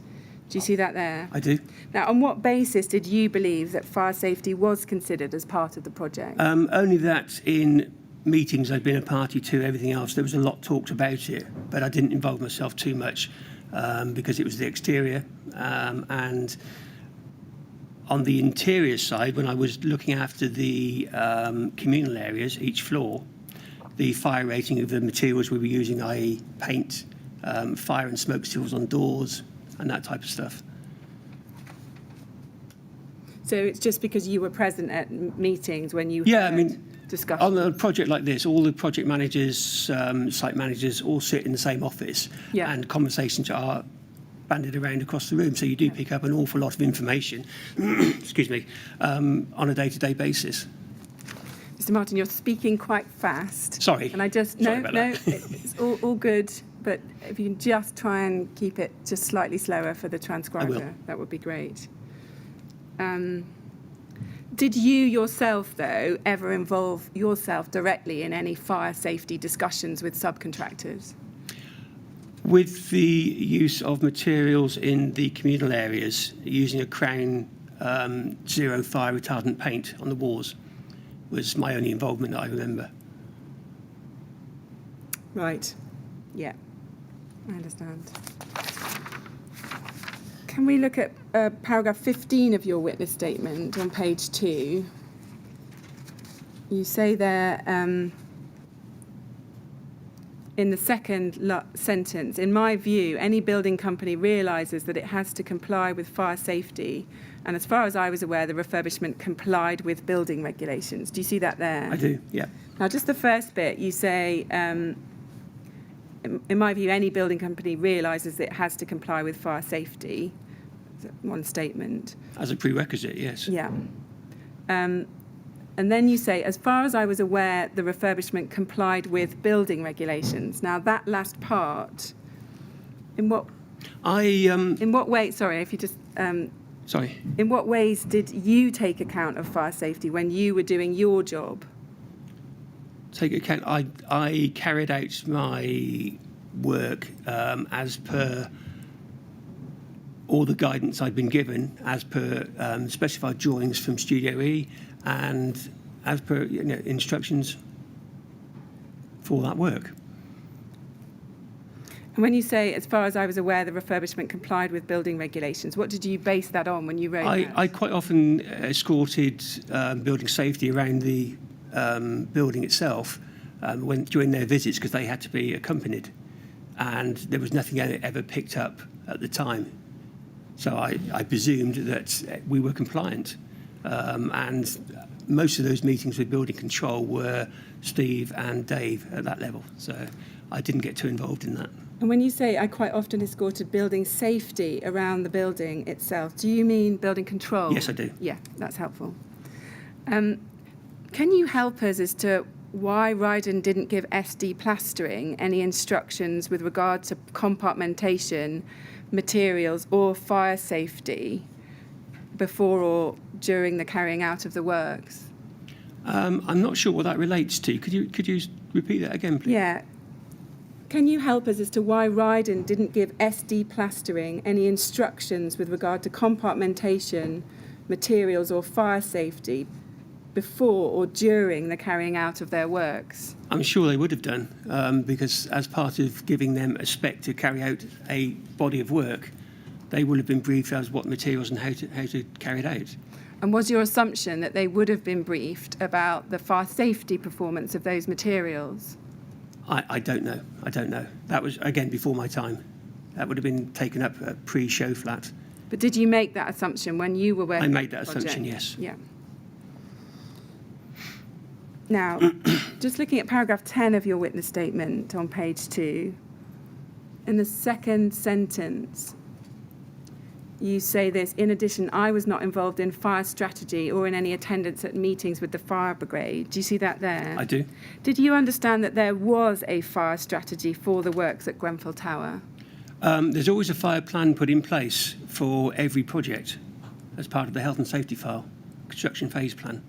Speaker 2: Do you see that there?
Speaker 3: I do.
Speaker 2: Now, on what basis did you believe that fire safety was considered as part of the project?
Speaker 3: Only that in meetings I'd been a party to, everything else, there was a lot talked about it, but I didn't involve myself too much because it was the exterior. And on the interior side, when I was looking after the communal areas, each floor, the fire rating of the materials we were using, i.e. paint, fire and smoke seals on doors, and that type of stuff.
Speaker 2: So it's just because you were present at meetings when you discussed
Speaker 3: on a project like this, all the project managers, site managers all sit in the same office, and conversations are banded around across the room, so you do pick up an awful lot of information excuse me, on a day-to-day basis.
Speaker 2: Mr. Martin, you're speaking quite fast.
Speaker 3: Sorry.
Speaker 2: And I just it's all good, but if you can just try and keep it just slightly slower for the transcriber, that would be great. Did you yourself, though, ever involve yourself directly in any fire safety discussions with subcontractors?
Speaker 3: With the use of materials in the communal areas, using a Crown Zero fire retardant paint on the walls was my only involvement that I remember.
Speaker 2: Right. Yeah, I understand. Can we look at paragraph 15 of your witness statement on page 2? You say there, in the second sentence, in my view, any building company realises that it has to comply with fire safety, and as far as I was aware, the refurbishment complied with building regulations. Do you see that there?
Speaker 3: I do, yeah.
Speaker 2: Now, just the first bit, you say, in my view, any building company realises that it has to comply with fire safety. One statement.
Speaker 3: As a prerequisite, yes.
Speaker 2: Yeah. And then you say, as far as I was aware, the refurbishment complied with building regulations. Now, that last part, in what way, sorry, if you just...
Speaker 3: Sorry.
Speaker 2: In what ways did you take account of fire safety when you were doing your job?
Speaker 3: Take account, I carried out my work as per all the guidance I'd been given, as per specified drawings from Studio E, and as per instructions for that work.
Speaker 2: And when you say, as far as I was aware, the refurbishment complied with building regulations, what did you base that on when you wrote that?
Speaker 3: I quite often escorted building safety around the building itself during their visits, because they had to be accompanied, and there was nothing ever picked up at the time. So I presumed that we were compliant, and most of those meetings with building control were Steve and Dave at that level, so I didn't get too involved in that.
Speaker 2: And when you say I quite often escorted building safety around the building itself, do you mean building control?
Speaker 3: Yes, I do.
Speaker 2: Yeah, that's helpful. Can you help us as to why Rydon didn't give SD plastering any instructions with regard to compartmentation, materials or fire safety before or during the carrying out of the works?
Speaker 3: I'm not sure what that relates to. Could you repeat that again, please?
Speaker 2: Yeah. Can you help us as to why Rydon didn't give SD plastering any instructions with regard to compartmentation, materials or fire safety before or during the carrying out of their works?
Speaker 3: I'm sure they would have done, because as part of giving them a spec to carry out a body of work, they would have been briefed as what materials and how to carry it out.
Speaker 2: And was your assumption that they would have been briefed about the fire safety performance of those materials?
Speaker 3: I don't know. I don't know. That was, again, before my time. That would have been taken up at pre-show flat.
Speaker 2: But did you make that assumption when you were working
Speaker 3: I
Speaker 2: on
Speaker 3: made
Speaker 2: the
Speaker 3: that
Speaker 2: project?
Speaker 3: assumption, yes.
Speaker 2: Yeah. Now, just looking at paragraph 10 of your witness statement on page 2, in the second sentence, you say this: in addition, I was not involved in fire strategy or in any attendance at meetings with the fire brigade. Do you see that there?
Speaker 3: I do.
Speaker 2: Did you understand that there was a fire strategy for the works at Grenfell Tower?
Speaker 3: There's always a fire plan put in place for every project as part of the health and safety file, construction phase plan.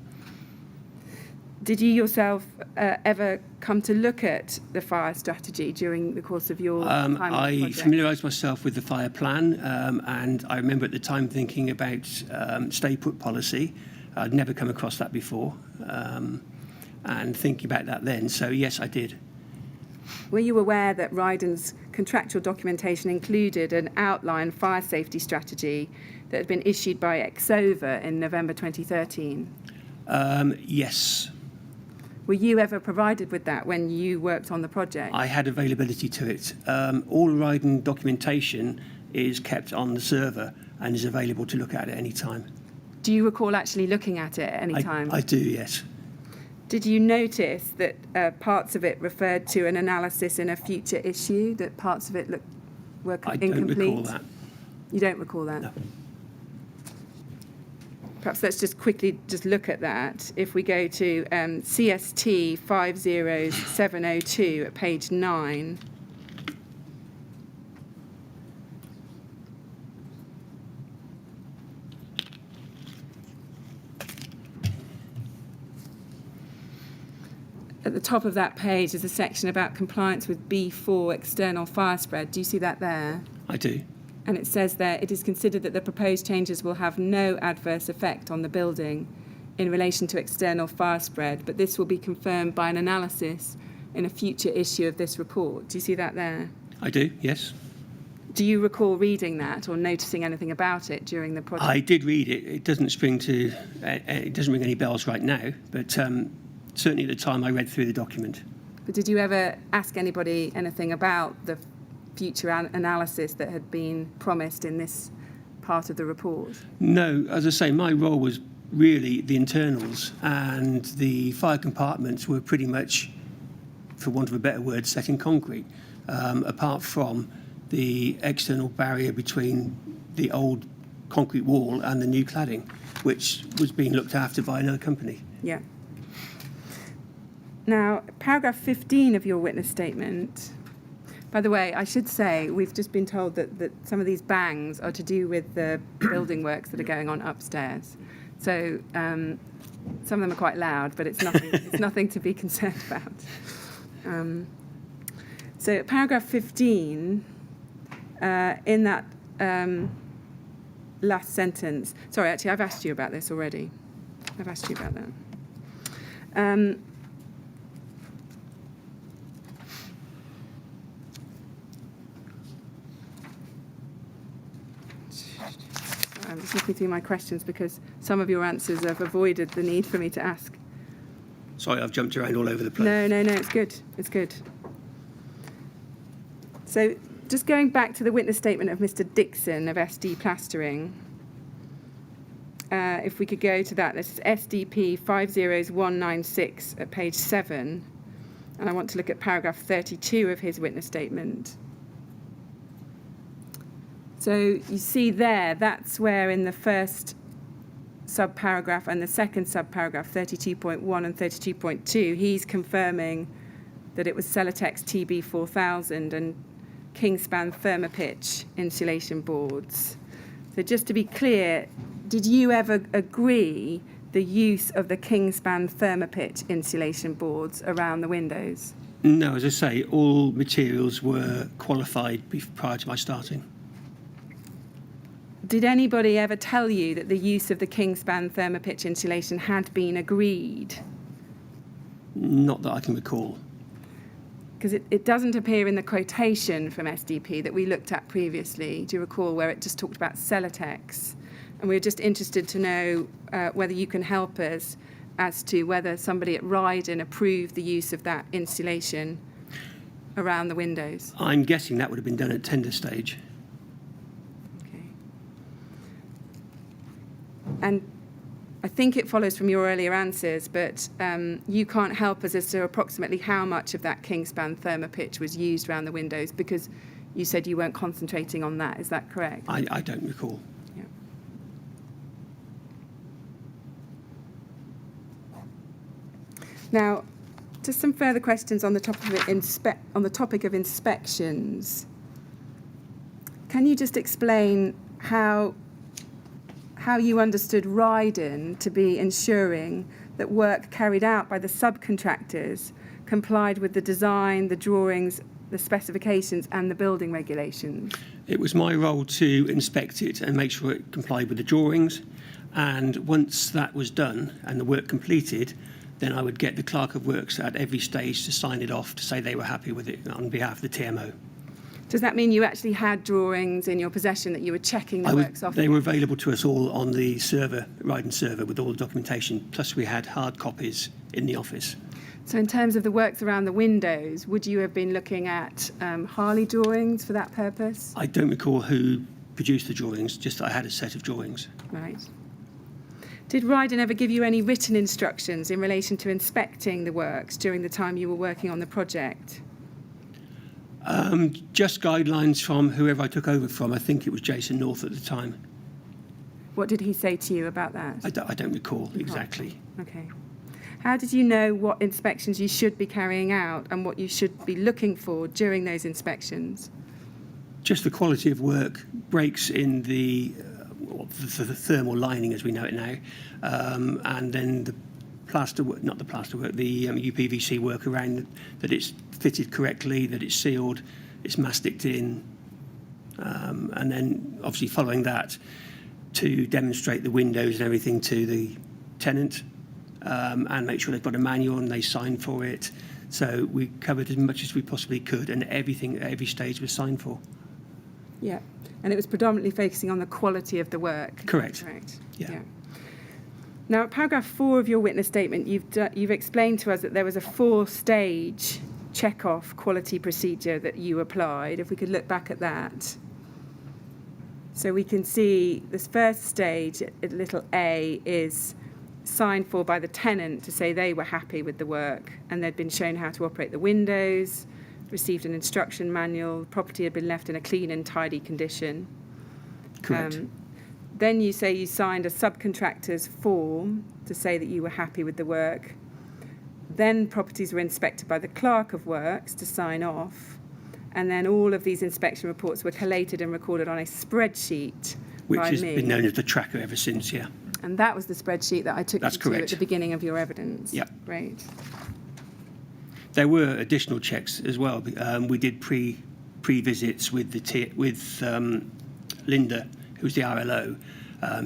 Speaker 2: Did you yourself ever come to look at the fire strategy during the course of your time on the
Speaker 3: I
Speaker 2: project?
Speaker 3: familiarised myself with the fire plan, and I remember at the time thinking about stay put policy. I'd never come across that before, and thinking about that then. So yes, I did.
Speaker 2: Were you aware that Rydon's contractual documentation included an outline fire safety strategy that had been issued by Exova in November 2013?
Speaker 3: Yes.
Speaker 2: Were you ever provided with that when you worked on the project?
Speaker 3: I had availability to it. All Rydon documentation is kept on the server and is available to look at any time.
Speaker 2: Do you recall actually looking at it at any time?
Speaker 3: I do, yes.
Speaker 2: Did you notice that parts of it referred to an analysis in a future issue, that parts of it were incomplete?
Speaker 3: I don't recall that.
Speaker 2: You don't recall that?
Speaker 3: No.
Speaker 2: Perhaps let's just quickly look at that. If we go to CST 50702 at page 9. At the top of that page is a section about compliance with B4 external fire spread. Do you see that there?
Speaker 3: I do.
Speaker 2: And it says there, it is considered that the proposed changes will have no adverse effect on the building in relation to external fire spread, but this will be confirmed by an analysis in a future issue of this report. Do you see that there?
Speaker 3: I do, yes.
Speaker 2: Do you recall reading that or noticing anything about it during the project?
Speaker 3: I did read it. It doesn't ring any bells right now, but certainly at the time I read through the document.
Speaker 2: But did you ever ask anybody anything about the future analysis that had been promised in this part of the report?
Speaker 3: No, as I say, my role was really the internals, and the fire compartments were pretty much, for want of a better word, set in concrete, apart from the external barrier between the old concrete wall and the new cladding, which was being looked after by another company.
Speaker 2: Yeah. Now, paragraph 15 of your witness statement. By the way, I should say, we've just been told that some of these bangs are to do with the building works that are going on upstairs. So some of them are quite loud, but it's nothing to be concerned about. So paragraph 15, in that last sentence, sorry, actually, I've asked you about this already. I've asked you about that. I'm just looking through my questions because some of your answers have avoided the need for me to ask.
Speaker 3: Sorry, I've jumped around all over the place.
Speaker 2: No, it's good. It's good. So just going back to the witness statement of Mr. Dixon of SD Plastering, if we could go to that, this is SDP 50196 at page 7, and I want to look at paragraph 32 of his witness statement. So you see there, that's where in the first subparagraph and the second subparagraph, 32.1 and 32.2, he's confirming that it was Celotex TB4000 and Kingspan Thermopitch insulation boards. So just to be clear, did you ever agree the use of the Kingspan Thermopitch insulation boards around the windows?
Speaker 3: No, as I say, all materials were qualified prior to my starting.
Speaker 2: Did anybody ever tell you that the use of the Kingspan Thermopitch insulation had been agreed?
Speaker 3: Not that I can recall.
Speaker 2: Because it doesn't appear in the quotation from SDP that we looked at previously. Do you recall where it just talked about Celotex? And we're just interested to know whether you can help us as to whether somebody at Rydon approved the use of that insulation. around the windows?
Speaker 3: I'm guessing that would have been done at tender stage.
Speaker 2: Okay. And I think it follows from your earlier answers, but you can't help us as to approximately how much of that Kingspan thermopitch was used around the windows, because you said you weren't concentrating on that. Is that correct?
Speaker 3: I don't recall.
Speaker 2: Yeah. Now, just some further questions on the topic of inspections. Can you just explain how you understood Rydon to be ensuring that work carried out by the subcontractors complied with the design, the drawings, the specifications and the building regulations?
Speaker 3: It was my role to inspect it and make sure it complied with the drawings. And once that was done and the work completed, then I would get the clerk of works at every stage to sign it off to say they were happy with it on behalf of the TMO.
Speaker 2: Does that mean you actually had drawings in your possession that you were checking the works off?
Speaker 3: They were available to us all on the server, Rydon server, with all the documentation. Plus we had hard copies in the office.
Speaker 2: So in terms of the works around the windows, would you have been looking at Harley drawings for that purpose?
Speaker 3: I don't recall who produced the drawings, just I had a set of drawings.
Speaker 2: Right. Did Rydon ever give you any written instructions in relation to inspecting the works during the time you were working on the project?
Speaker 3: Just guidelines from whoever I took over from. I think it was Jason North at the time.
Speaker 2: What did he say to you about that?
Speaker 3: I don't recall exactly.
Speaker 2: Okay. How did you know what inspections you should be carrying out and what you should be looking for during those inspections?
Speaker 3: Just the quality of work, breaks in the thermal lining as we know it now, and then the plasterwork, not the plasterwork, the UPVC work around, that it's fitted correctly, that it's sealed, it's masticed in, and then obviously following that to demonstrate the windows and everything to the tenant, and make sure they've got a manual and they sign for it. So we covered as much as we possibly could, and everything at every stage was signed for.
Speaker 2: Yeah, and it was predominantly focusing on the quality of the work.
Speaker 3: Correct.
Speaker 2: Correct.
Speaker 3: Yeah.
Speaker 2: Now, at paragraph 4 of your witness statement, you've explained to us that there was a 4-stage check-off quality procedure that you applied. If we could look back at that. So we can see this first stage, little a, is signed for by the tenant to say they were happy with the work and they'd been shown how to operate the windows, received an instruction manual, the property had been left in a clean and tidy condition.
Speaker 3: Correct.
Speaker 2: Then you say you signed a subcontractor's form to say that you were happy with the work. Then properties were inspected by the clerk of works to sign off. And then all of these inspection reports were collated and recorded on a spreadsheet
Speaker 3: Which
Speaker 2: by
Speaker 3: has
Speaker 2: me.
Speaker 3: been known as the tracker ever since, yeah.
Speaker 2: And that was the spreadsheet that I took
Speaker 3: That's
Speaker 2: you to at
Speaker 3: correct.
Speaker 2: the beginning of your evidence.
Speaker 3: Yeah.
Speaker 2: Great.
Speaker 3: There were additional checks as well. We did pre-visits with Linda, who was the RLO.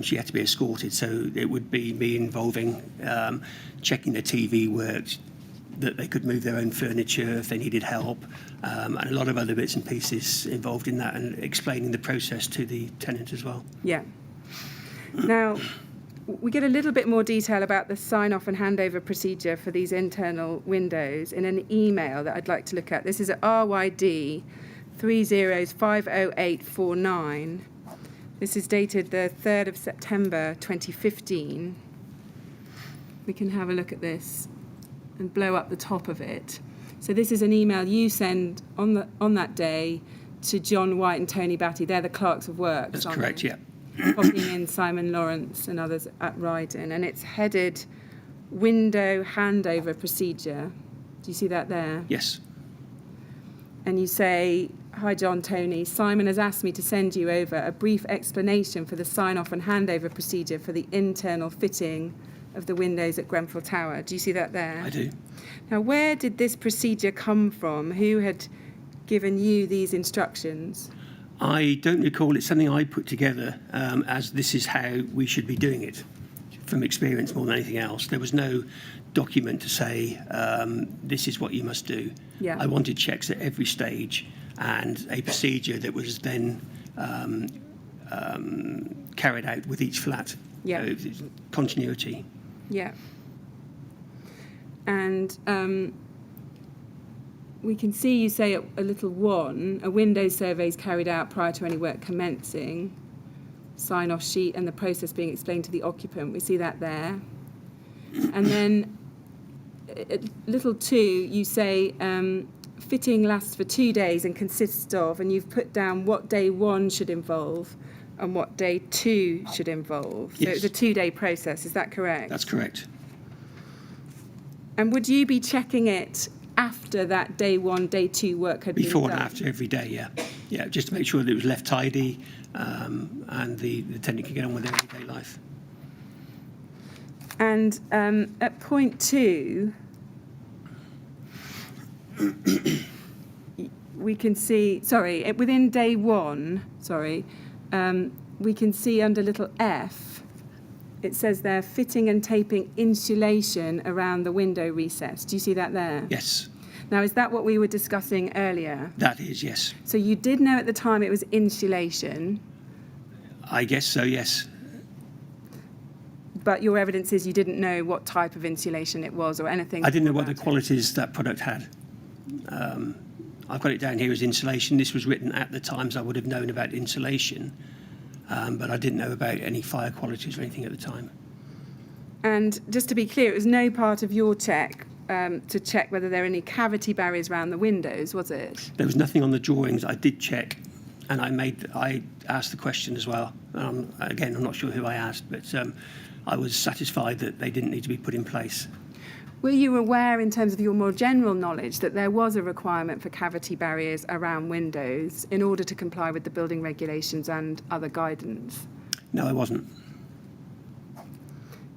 Speaker 3: She had to be escorted, so it would be me involving checking the TV worked, that they could move their own furniture if they needed help, and a lot of other bits and pieces involved in that, and explaining the process to the tenant as well.
Speaker 2: Yeah. Now, we get a little bit more detail about the sign-off and handover procedure for these internal windows in an email that I'd like to look at. This is at RYD 30050849. This is dated the 3rd of September 2015. We can have a look at this and blow up the top of it. So this is an email you send on that day to John White and Tony Batty. They're the clerks of works.
Speaker 3: That's
Speaker 2: aren't
Speaker 3: correct,
Speaker 2: they?
Speaker 3: yeah.
Speaker 2: Copying in Simon Lawrence and others at Rydon, and it's headed Window Handover Procedure. Do you see that there?
Speaker 3: Yes.
Speaker 2: And you say, "Hi John, Tony, Simon has asked me to send you over a brief explanation for the sign-off and handover procedure for the internal fitting of the windows at Grenfell Tower." Do you see that there?
Speaker 3: I do.
Speaker 2: Now, where did this procedure come from? Who had given you these instructions?
Speaker 3: I don't recall. It's something I put together as this is how we should be doing it, from experience more than anything else. There was no document to say this is what you must do.
Speaker 2: Yeah.
Speaker 3: I wanted checks at every stage and a procedure that was then carried out with each flat.
Speaker 2: Yeah.
Speaker 3: So continuity.
Speaker 2: Yeah. And we can see you say at a little 1, a window survey is carried out prior to any work commencing, sign-off sheet and the process being explained to the occupant. We see that there. And then at little 2, you say fitting lasts for 2 days and consists of, and you've put down what day 1 should involve and what day 2 should involve. So
Speaker 3: Yes.
Speaker 2: it's a 2-day process, is that correct?
Speaker 3: That's correct.
Speaker 2: And would you be checking it after that day 1, day 2 work had
Speaker 3: Before
Speaker 2: been
Speaker 3: and
Speaker 2: done?
Speaker 3: after every day, yeah. Yeah, just to make sure that it was left tidy and the tenant could get on with their everyday life.
Speaker 2: And at point 2, we can see, within day 1, we can see under little f, it says there, fitting and taping insulation around the window recess. Do you see that there?
Speaker 3: Yes,
Speaker 2: Now, is that what we were discussing earlier?
Speaker 3: that is, yes.
Speaker 2: So you did know at the time it was insulation,
Speaker 3: I guess so, yes.
Speaker 2: but your evidence is you didn't know what type of insulation it was or anything.
Speaker 3: I didn't know what the
Speaker 2: about it.
Speaker 3: qualities that product had. I've got it down here as insulation. This was written at the times I would have known about insulation, but I didn't know about any fire qualities or anything at the time.
Speaker 2: And just to be clear, it was no part of your check to check whether there are any cavity barriers around the windows, was it?
Speaker 3: There was nothing on the drawings. I did check, and I asked the question as well. Again, I'm not sure who I asked, but I was satisfied that they didn't need to be put in place.
Speaker 2: Were you aware, in terms of your more general knowledge, that there was a requirement for cavity barriers around windows in order to comply with the building regulations and other guidance?
Speaker 3: No, I wasn't.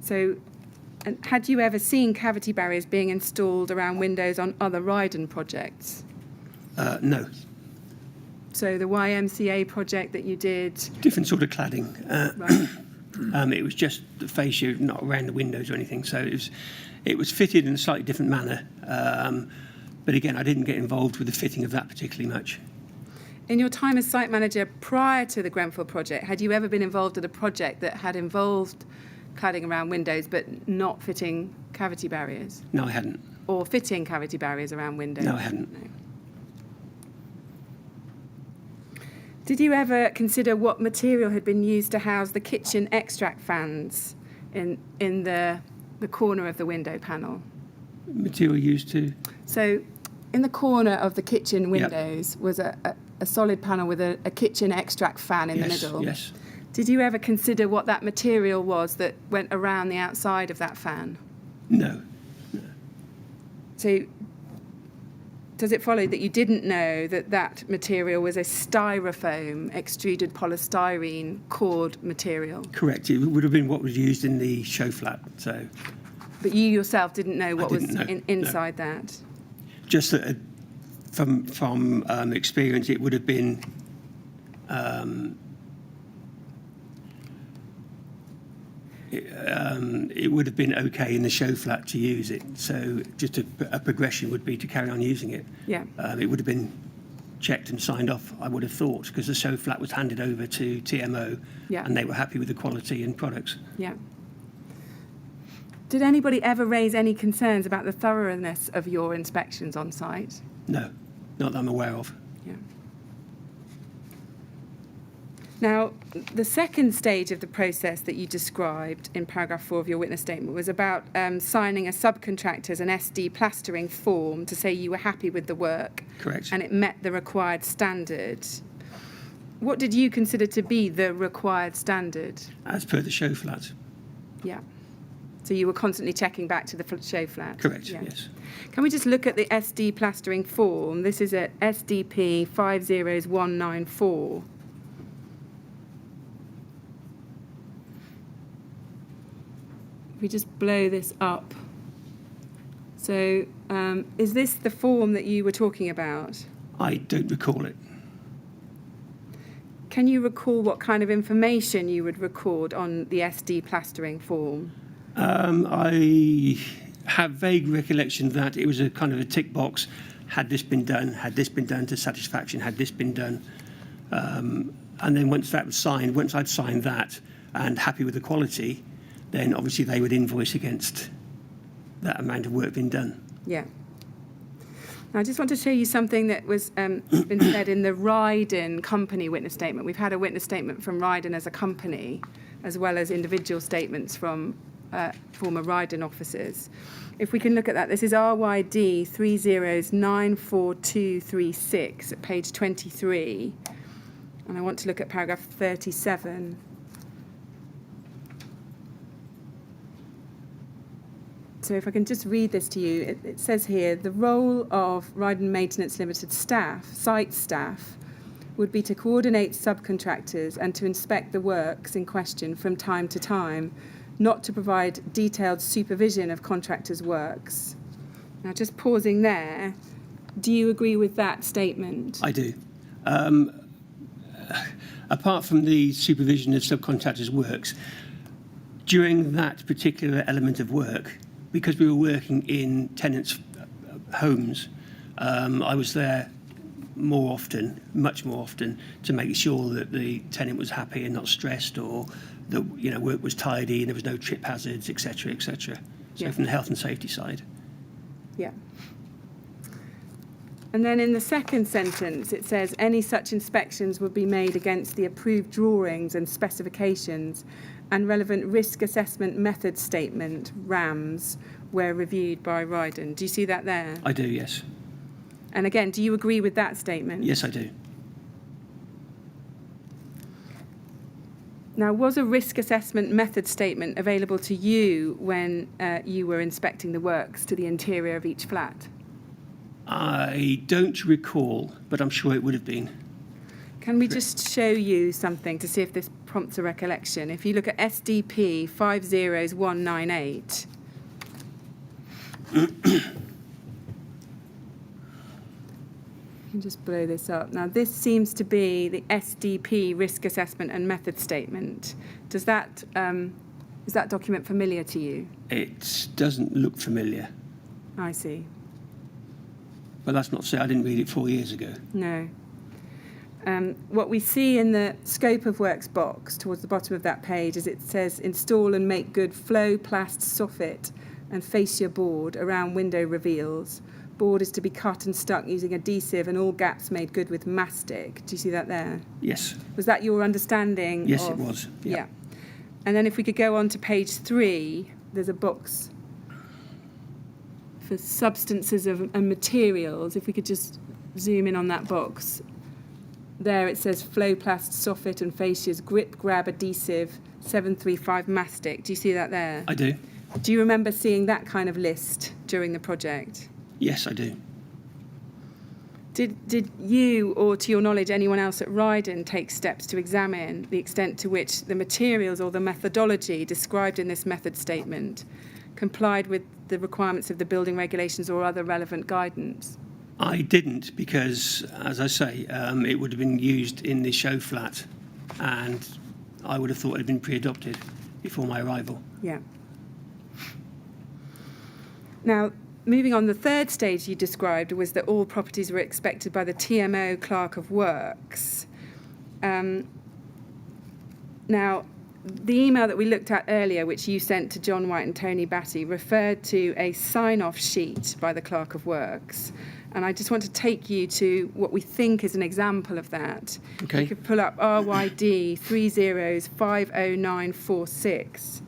Speaker 2: So, and had you ever seen cavity barriers being installed around windows on other Rydon projects?
Speaker 3: No.
Speaker 2: So the YMCA project that you did,
Speaker 3: Different sort of cladding.
Speaker 2: right.
Speaker 3: It was just the fascia, not around the windows or anything. So it was fitted in a slightly different manner. But again, I didn't get involved with the fitting of that particularly much.
Speaker 2: In your time as site manager prior to the Grenfell project, had you ever been involved in a project that had involved cladding around windows but not fitting cavity barriers?
Speaker 3: No, I hadn't.
Speaker 2: Or fitting cavity barriers around windows?
Speaker 3: No, I hadn't.
Speaker 2: No. Did you ever consider what material had been used to house the kitchen extract fans in the corner of the window panel?
Speaker 3: Material used to?
Speaker 2: So in the corner of the kitchen
Speaker 3: Yep.
Speaker 2: windows was a solid panel with a kitchen extract fan in the middle.
Speaker 3: Yes.
Speaker 2: Did you ever consider what that material was that went around the outside of that fan?
Speaker 3: No.
Speaker 2: So does it follow that you didn't know that that material was a styrofoam extruded polystyrene cord material?
Speaker 3: Correct. It would have been what was used in the show flat. So
Speaker 2: But you yourself didn't know what was
Speaker 3: didn't know,
Speaker 2: inside that?
Speaker 3: just that, from experience, it would have been it would have been okay in the show flat to use it. So just a progression would be to carry on using it.
Speaker 2: Yeah.
Speaker 3: It would have been checked and signed off, I would have thought, because the show flat was handed over to TMO,
Speaker 2: Yeah.
Speaker 3: and they were happy with the quality and products.
Speaker 2: Yeah. Did anybody ever raise any concerns about the thoroughness of your inspections on site?
Speaker 3: No, not that I'm aware of.
Speaker 2: Yeah. Now, the second stage of the process that you described in paragraph 4 of your witness statement was about signing a subcontractor's an SD plastering form to say you were happy with the work.
Speaker 3: Correct.
Speaker 2: And it met the required standard. What did you consider to be the required standard?
Speaker 3: As per the show flat.
Speaker 2: Yeah. So you were constantly checking back to the show flat?
Speaker 3: Correct,
Speaker 2: Yeah.
Speaker 3: yes.
Speaker 2: Can we just look at the SD plastering form? This is at SDP 50194. If we just blow this up. So is this the form that you were talking about?
Speaker 3: I don't recall it.
Speaker 2: Can you recall what kind of information you would record on the SD plastering form?
Speaker 3: I have vague recollection that it was a kind of a tick box. Had this been done? Had this been done to satisfaction? Had this been done? And then once that was signed, once I'd signed that and happy with the quality, then obviously they would invoice against that amount of work being done.
Speaker 2: Yeah. I just want to show you something that was been said in the Rydon company witness statement. We've had a witness statement from Rydon as a company, as well as individual statements from former Rydon officers. If we can look at that, this is RYD 30094236 at page 23. And I want to look at paragraph 37. So if I can just read this to you, it says here, the role of Rydon Maintenance Limited staff, site staff, would be to coordinate subcontractors and to inspect the works in question from time to time, not to provide detailed supervision of contractors' works. Now, just pausing there, do you agree with that statement?
Speaker 3: I do. Apart from the supervision of subcontractors' works, during that particular element of work, because we were working in tenants' homes, I was there more often, much more often, to make sure that the tenant was happy and not stressed, or that work was tidy and there was no trip hazards, etc., etc. So
Speaker 2: Yeah.
Speaker 3: from the health and safety side.
Speaker 2: Yeah. And then in the second sentence, it says any such inspections would be made against the approved drawings and specifications and relevant risk assessment method statement, RAMS, were reviewed by Rydon. Do you see that there?
Speaker 3: I do, yes.
Speaker 2: And again, do you agree with that statement?
Speaker 3: Yes, I do.
Speaker 2: Now, was a risk assessment method statement available to you when you were inspecting the works to the interior of each flat?
Speaker 3: I don't recall, but I'm sure it would have been.
Speaker 2: Can we just show you something to see if this prompts a recollection? If you look at SDP 50198. You can just blow this up. Now, this seems to be the SDP risk assessment and method statement. Does that is that document familiar to you?
Speaker 3: It doesn't look familiar,
Speaker 2: I see.
Speaker 3: but that's not to say I didn't read it 4 years ago.
Speaker 2: No. What we see in the scope of works box towards the bottom of that page is it says install and make good flow plast soffit and fascia board around window reveals. Board is to be cut and stuck using adhesive and all gaps made good with mastic. Do you see that there?
Speaker 3: Yes.
Speaker 2: Was that your understanding?
Speaker 3: Yes,
Speaker 2: of,
Speaker 3: it was.
Speaker 2: Yeah. And then if we could go on to page 3, there's a box for substances and materials. If we could just zoom in on that box. There it says Flowplast, Soffit and Fascias, Grip Grab Adhesive, 735 Mastic. Do you see that there?
Speaker 3: I do.
Speaker 2: Do you remember seeing that kind of list during the project?
Speaker 3: Yes, I do.
Speaker 2: Did you, or to your knowledge, anyone else at Rydon take steps to examine the extent to which the materials or the methodology described in this method statement complied with the requirements of the building regulations or other relevant guidance?
Speaker 3: I didn't because, as I say, it would have been used in the show flat, and I would have thought it had been pre-adopted before my arrival.
Speaker 2: Yeah. Now, moving on, the third stage you described was that all properties were expected by the TMO Clerk of Works. Now, the email that we looked at earlier, which you sent to John White and Tony Batty, referred to a sign-off sheet by the Clerk of Works. And I just want to take you to what we think is an example of that.
Speaker 3: Okay.
Speaker 2: You could pull up RYD 30050946.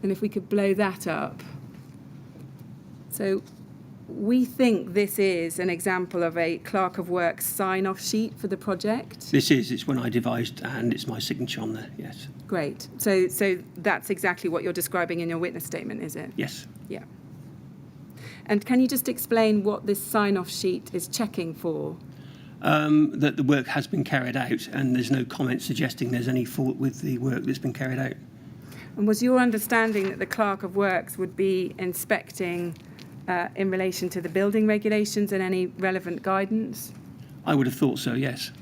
Speaker 2: And if we could blow that up. So we think this is an example of a Clerk of Works sign-off sheet for the project.
Speaker 3: It's when I devised, and it's my signature on there, yes.
Speaker 2: Great. So that's exactly what you're describing in your witness statement, is it?
Speaker 3: Yes.
Speaker 2: Yeah. And can you just explain what this sign-off sheet is checking for?
Speaker 3: That the work has been carried out, and there's no comment suggesting there's any fault with the work that's been carried out.
Speaker 2: And was your understanding that the Clerk of Works would be inspecting in relation to the building regulations and any relevant guidance?
Speaker 3: I would have thought so, yes,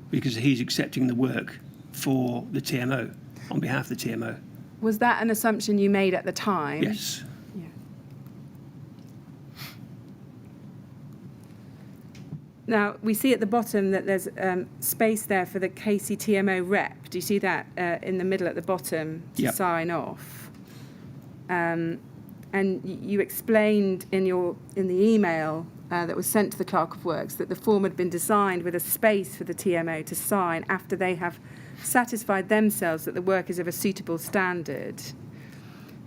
Speaker 3: because he's accepting the work for the TMO, on behalf of the TMO.
Speaker 2: Was that an assumption you made at the time?
Speaker 3: Yes.
Speaker 2: Yeah. Now, we see at the bottom that there's space there for the KCTMO rep. Do you see that in the middle at the bottom to
Speaker 3: Yep.
Speaker 2: sign off? And you explained in the email that was sent to the Clerk of Works that the form had been designed with a space for the TMO to sign after they have satisfied themselves that the work is of a suitable standard.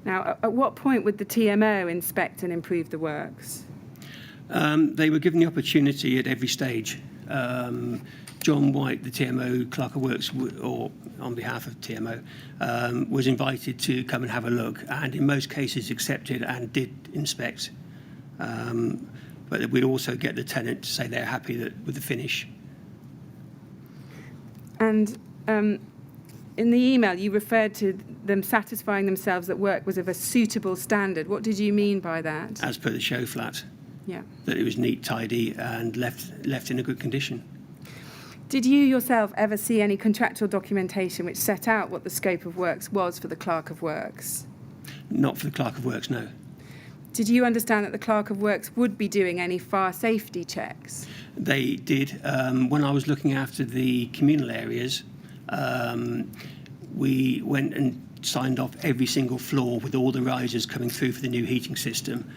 Speaker 2: Now, at what point would the TMO inspect and improve the works?
Speaker 3: They were given the opportunity at every stage. John White, the TMO Clerk of Works, or on behalf of TMO, was invited to come and have a look, and in most cases accepted and did inspect. But we'd also get the tenant to say they're happy with the finish.
Speaker 2: And in the email, you referred to them satisfying themselves that work was of a suitable standard. What did you mean by that?
Speaker 3: As per the show flat.
Speaker 2: Yeah.
Speaker 3: That it was neat, tidy, and left in a good condition.
Speaker 2: Did you yourself ever see any contractual documentation which set out what the scope of works was for the Clerk of Works?
Speaker 3: Not for the Clerk of Works, no.
Speaker 2: Did you understand that the Clerk of Works would be doing any fire safety checks?
Speaker 3: They did. When I was looking after the communal areas, we went and signed off every single floor with all the risers coming through for the new heating system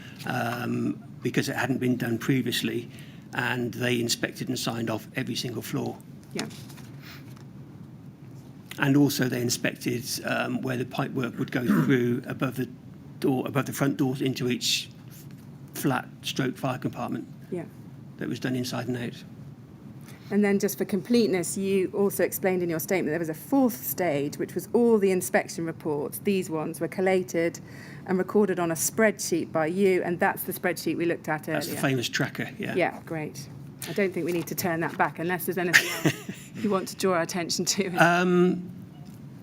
Speaker 3: because it hadn't been done previously, and they inspected and signed off every single floor.
Speaker 2: Yeah.
Speaker 3: And also they inspected where the pipework would go through above the front doors into each flat stroke fire compartment.
Speaker 2: Yeah.
Speaker 3: That was done inside and out.
Speaker 2: And then just for completeness, you also explained in your statement there was a fourth stage, which was all the inspection reports. These ones were collated and recorded on a spreadsheet by you, and that's the spreadsheet we looked at earlier.
Speaker 3: That's the famous tracker, yeah.
Speaker 2: Yeah, great. I don't think we need to turn that back unless there's anything else you want to draw our attention to.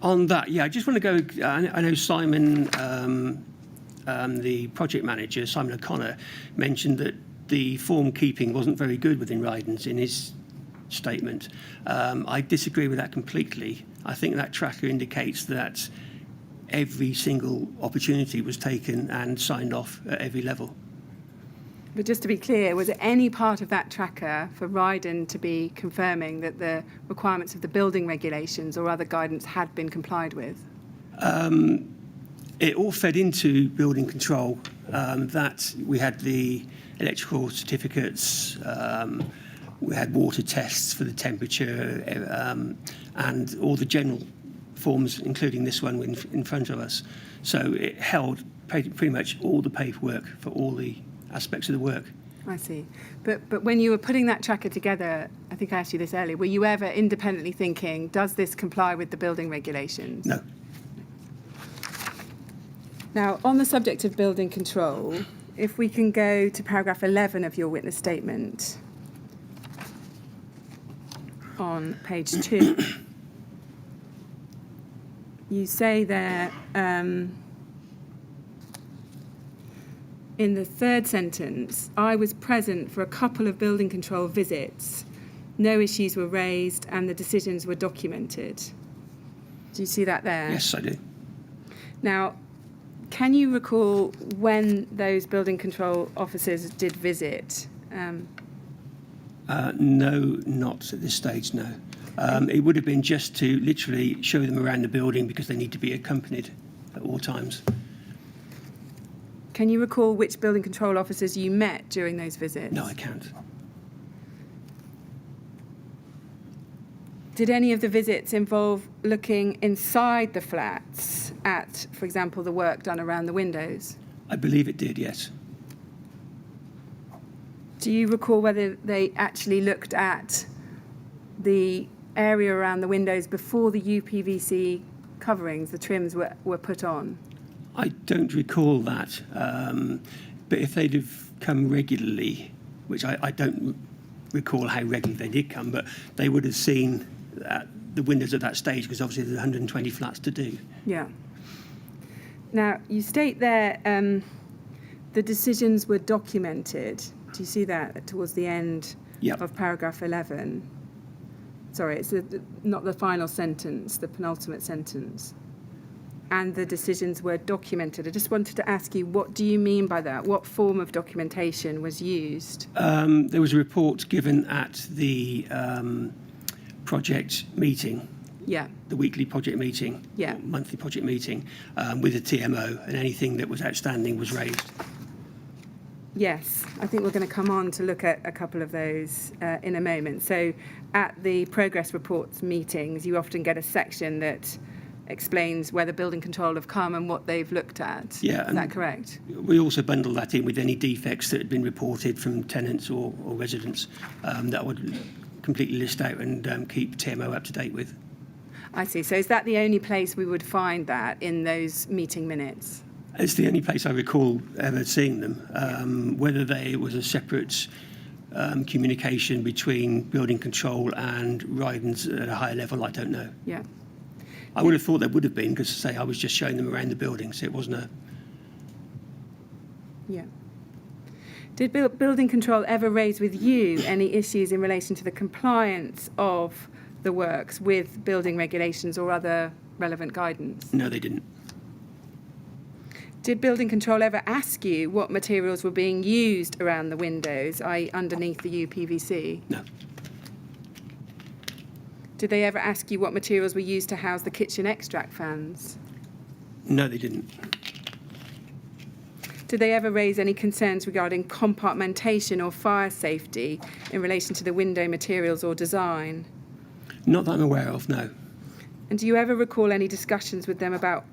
Speaker 3: On that, yeah, I just want to go, I know Simon, the project manager, Simon O'Connor, mentioned that the form keeping wasn't very good within Rydon's in his statement. I disagree with that completely. I think that tracker indicates that every single opportunity was taken and signed off at every level.
Speaker 2: But just to be clear, was it any part of that tracker for Rydon to be confirming that the requirements of the building regulations or other guidance had been complied with?
Speaker 3: It all fed into building control, that we had the electrical certificates, we had water tests for the temperature, and all the general forms, including this one in front of us. So it held pretty much all the paperwork for all the aspects of the work.
Speaker 2: I see. But when you were putting that tracker together, I think I asked you this earlier, were you ever independently thinking, does this comply with the building regulations?
Speaker 3: No.
Speaker 2: Now, on the subject of building control, if we can go to paragraph 11 of your witness statement on page 2. You say there, in the third sentence, I was present for a couple of building control visits. No issues were raised and the decisions were documented. Do you see that there?
Speaker 3: Yes, I do.
Speaker 2: Now, can you recall when those building control officers did visit?
Speaker 3: No, not at this stage, no. It would have been just to literally show them around the building because they need to be accompanied at all times.
Speaker 2: Can you recall which building control officers you met during those visits?
Speaker 3: No, I can't.
Speaker 2: Did any of the visits involve looking inside the flats at, for example, the work done around the windows?
Speaker 3: I believe it did, yes.
Speaker 2: Do you recall whether they actually looked at the area around the windows before the UPVC coverings, the trims, were put on?
Speaker 3: I don't recall that, but if they'd have come regularly, which I don't recall how regularly they did come, but they would have seen the windows at that stage because obviously there's 120 flats to do.
Speaker 2: Yeah. Now, you state there the decisions were documented. Do you see that towards the end of paragraph 11? Sorry, it's not the final sentence, the penultimate sentence. And the decisions were documented. I just wanted to ask you, what do you mean by that? What form of documentation was used?
Speaker 3: There was a report given at the project meeting
Speaker 2: Yeah.
Speaker 3: the weekly project meeting,
Speaker 2: Yeah.
Speaker 3: or monthly project meeting, with the TMO, and anything that was outstanding was raised.
Speaker 2: Yes, I think we're going to come on to look at a couple of those in a moment. So at the progress reports meetings, you often get a section that explains whether building control have come and what they've looked at.
Speaker 3: Yeah,
Speaker 2: Is that correct?
Speaker 3: We also bundle that in with any defects that had been reported from tenants or residents that would completely list out and keep TMO up to date with.
Speaker 2: I see. So is that the only place we would find that in those meeting minutes?
Speaker 3: It's the only place I recall ever seeing them. Whether it was a separate communication between building control and Rydon's at a higher level, I don't know.
Speaker 2: Yeah.
Speaker 3: I would have thought there would have been, because say I was just showing them around the building, so it wasn't a.
Speaker 2: Yeah. Did building control ever raise with you any issues in relation to the compliance of the works with building regulations or other relevant guidance?
Speaker 3: No, they didn't.
Speaker 2: Did building control ever ask you what materials were being used around the windows, i.e. underneath the UPVC?
Speaker 3: No.
Speaker 2: Did they ever ask you what materials were used to house the kitchen extract fans?
Speaker 3: No, they didn't.
Speaker 2: Did they ever raise any concerns regarding compartmentation or fire safety in relation to the window materials or design?
Speaker 3: Not that I'm aware of, no.
Speaker 2: And do you ever recall any discussions with them about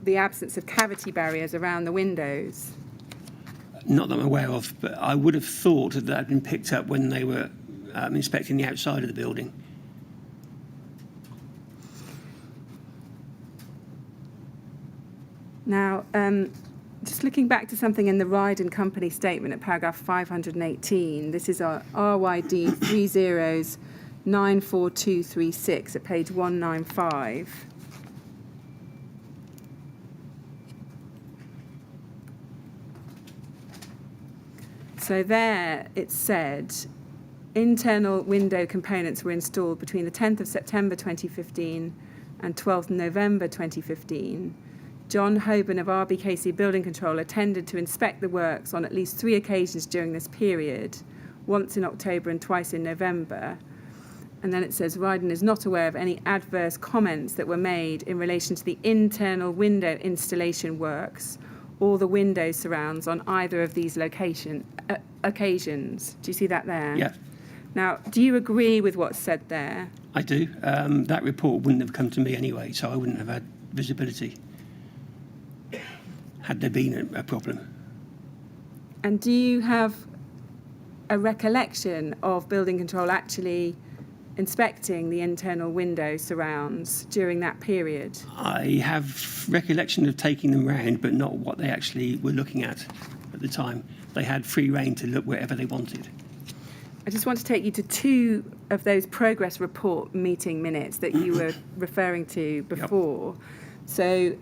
Speaker 2: the absence of cavity barriers around the windows?
Speaker 3: Not that I'm aware of, but I would have thought that had been picked up when they were inspecting the outside of the building.
Speaker 2: Now, just looking back to something in the Rydon Company statement at paragraph 518, this is our RYD 30/94236 at page 195. So there it said, internal window components were installed between the 10th of September 2015 and 12th November 2015. John Hoban of RBKC Building Control attended to inspect the works on at least 3 occasions during this period, once in October and twice in November. And then it says, Rydon is not aware of any adverse comments that were made in relation to the internal window installation works or the window surrounds on either of these occasions. Do you see that there?
Speaker 3: Yeah,
Speaker 2: Now, do you agree with what's said there?
Speaker 3: I do. That report wouldn't have come to me anyway, so I wouldn't have had visibility had there been a problem.
Speaker 2: And do you have a recollection of building control actually inspecting the internal window surrounds during that period?
Speaker 3: I have recollection of taking them round, but not what they actually were looking at the time. They had free rein to look wherever they wanted.
Speaker 2: I just want to take you to 2 of those progress report meeting minutes that you were referring to before. Yep. So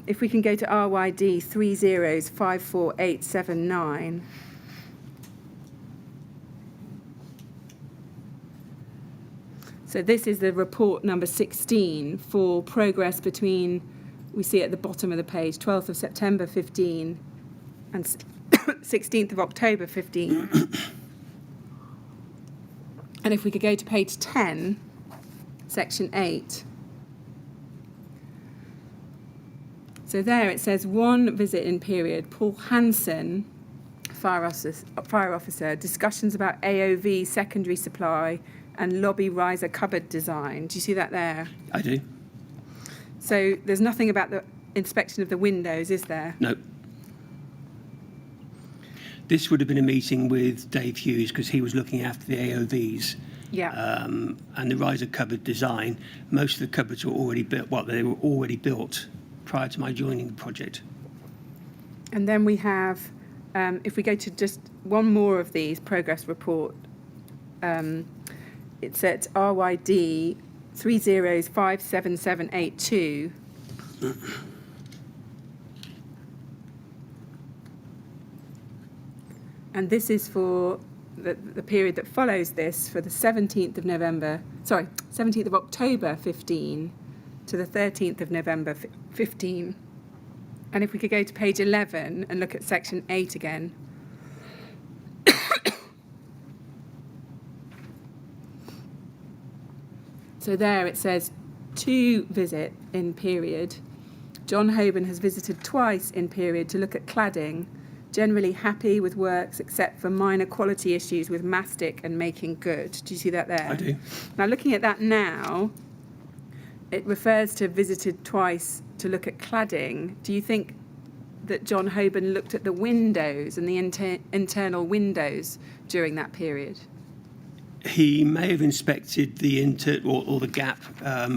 Speaker 2: if we can go to RYD 30/54879. So this is the report number 16 for progress between, we see at the bottom of the page, 12th of September 15 and 16th of October 15. And if we could go to page 10, section 8. So there it says, 1 visit in period, Paul Hansen, fire officer, discussions about AOV secondary supply and lobby riser cupboard design. Do you see that there?
Speaker 3: I do.
Speaker 2: So there's nothing about the inspection of the windows, is there?
Speaker 3: No. This would have been a meeting with Dave Hughes because he was looking after the AOVs.
Speaker 2: Yeah.
Speaker 3: And the riser cupboard design. Most of the cupboards were already built. Well, they were already built prior to my joining the project.
Speaker 2: And then we have, if we go to just one more of these progress report, it's at RYD 30/57782. And this is for the period that follows this, for the 17th of October 15 to the 13th of November 15. And if we could go to page 11 and look at section 8 again. So there it says to visit in period. John Hoban has visited twice in period to look at cladding, generally happy with works except for minor quality issues with mastic and making good. Do you see that there?
Speaker 3: I do.
Speaker 2: Now, looking at that now, it refers to visited twice to look at cladding. Do you think that John Hoban looked at the windows and the internal windows during that period?
Speaker 3: He may have inspected the or the gap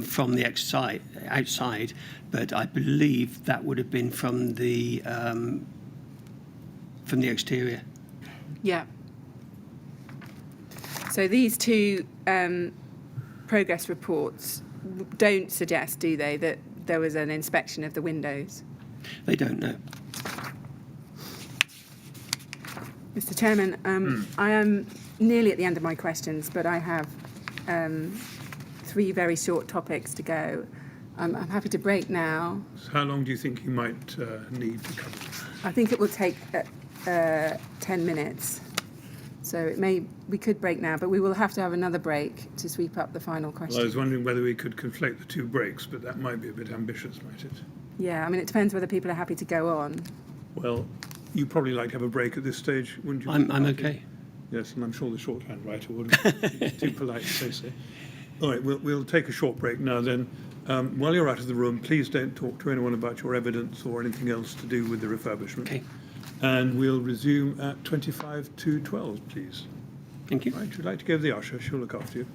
Speaker 3: from the outside, but I believe that would have been from the exterior.
Speaker 2: Yeah. So these two progress reports don't suggest, do they, that there was an inspection of the windows?
Speaker 3: They don't know.
Speaker 2: Mr. Chairman, I am nearly at the end of my questions, but I have 3 very short topics to go. I'm happy to break now.
Speaker 1: So how long do you think you might need to cover?
Speaker 2: I think it will take 10 minutes. So we could break now, but we will have to have another break to sweep up the final question.
Speaker 1: Well, I was wondering whether we could conflate the 2 breaks, but that might be a bit ambitious, might it?
Speaker 2: Yeah, I mean, it depends whether people are happy to go on.
Speaker 1: Well, you'd probably like to have a break at this stage, wouldn't you?
Speaker 3: I'm okay.
Speaker 1: Yes, and I'm sure the shorthand writer wouldn't be too polite to say so. All right, we'll take a short break now then. While you're out of the room, please don't talk to anyone about your evidence or anything else to do with the refurbishment.
Speaker 3: Okay.
Speaker 1: And we'll resume at 25 to 12, please.
Speaker 3: Thank you.
Speaker 1: Right, would you like to give the usher? She'll look after you.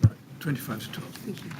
Speaker 1: Right, 25 to 12.
Speaker 2: Thank you.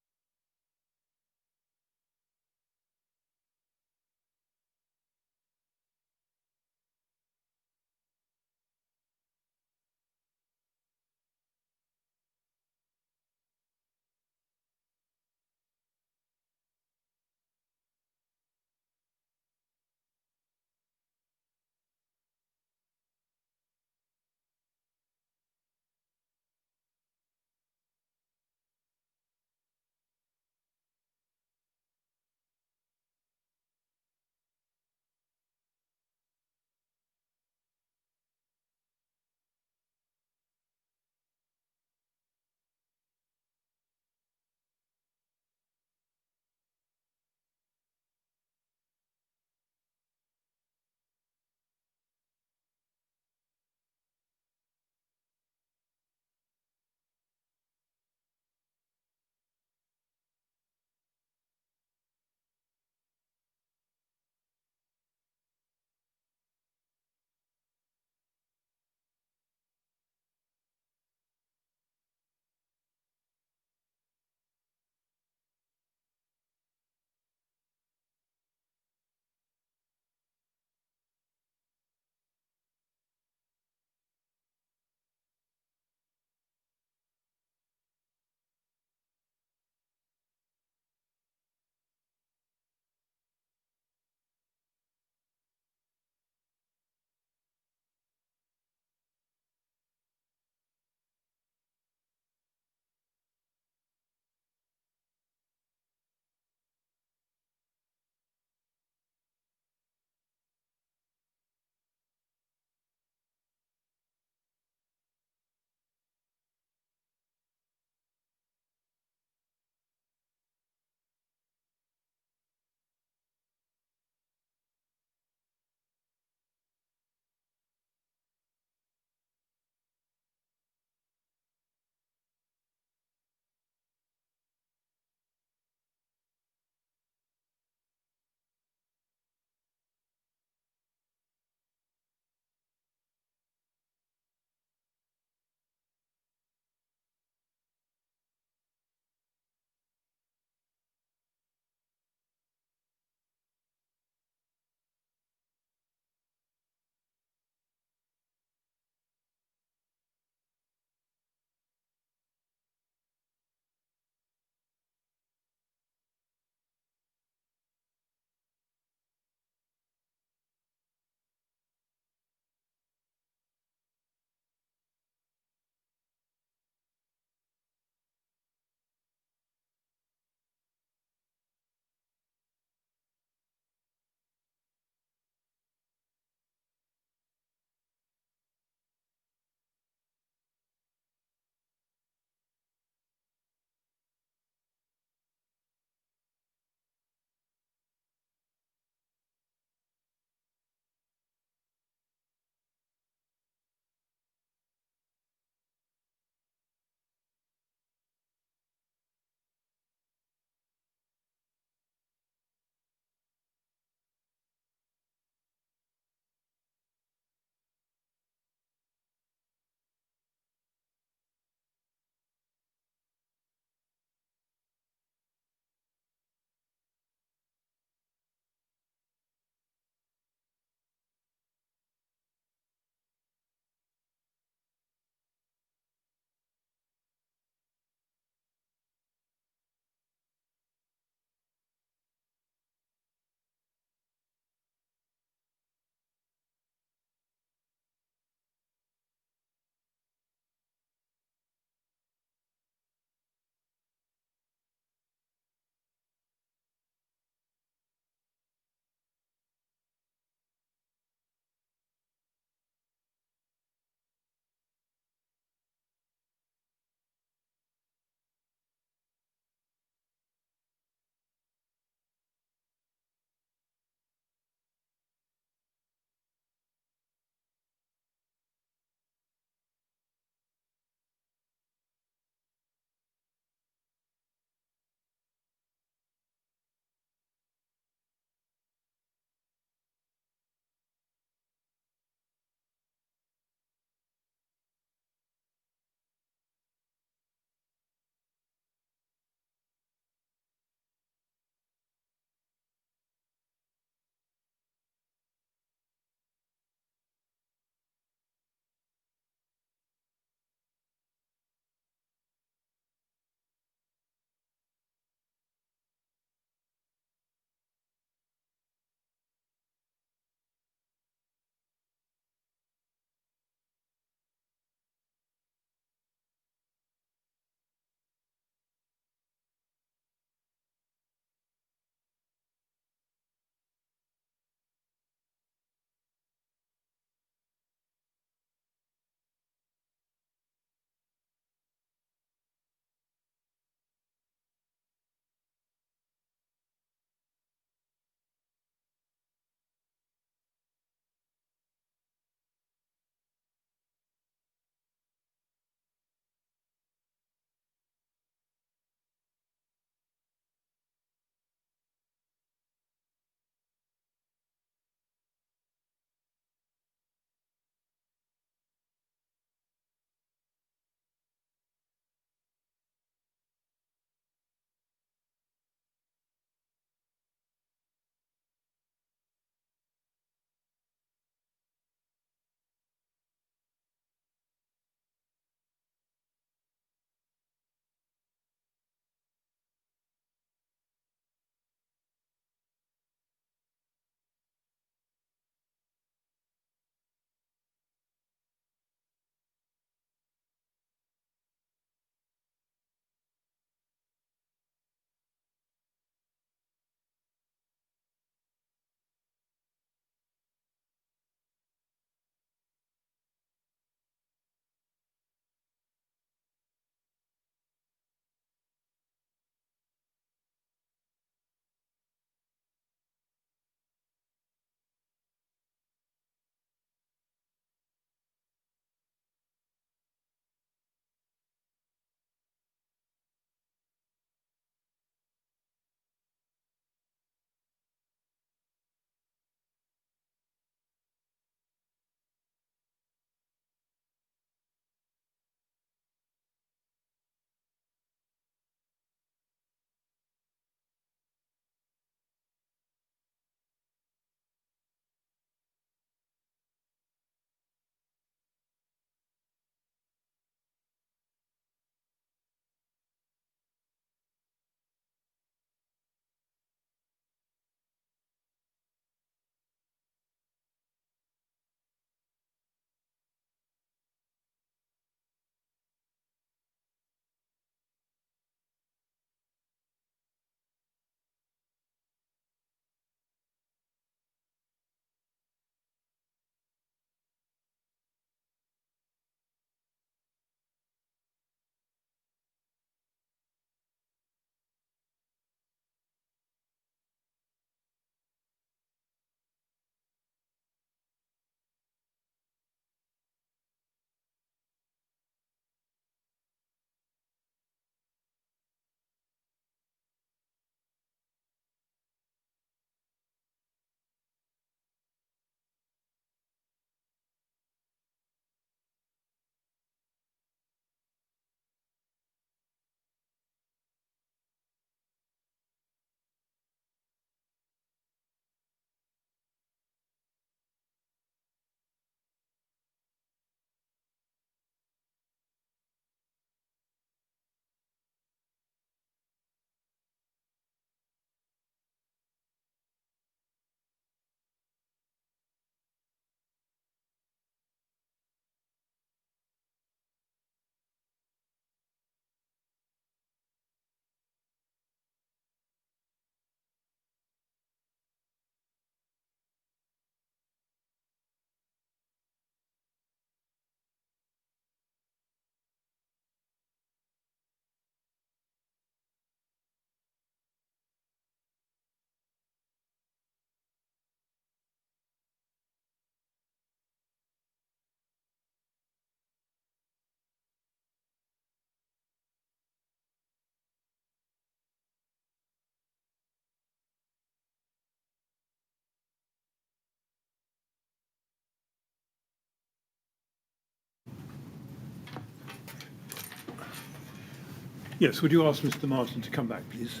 Speaker 1: Yes, would you ask Mr. Martin to come back, please?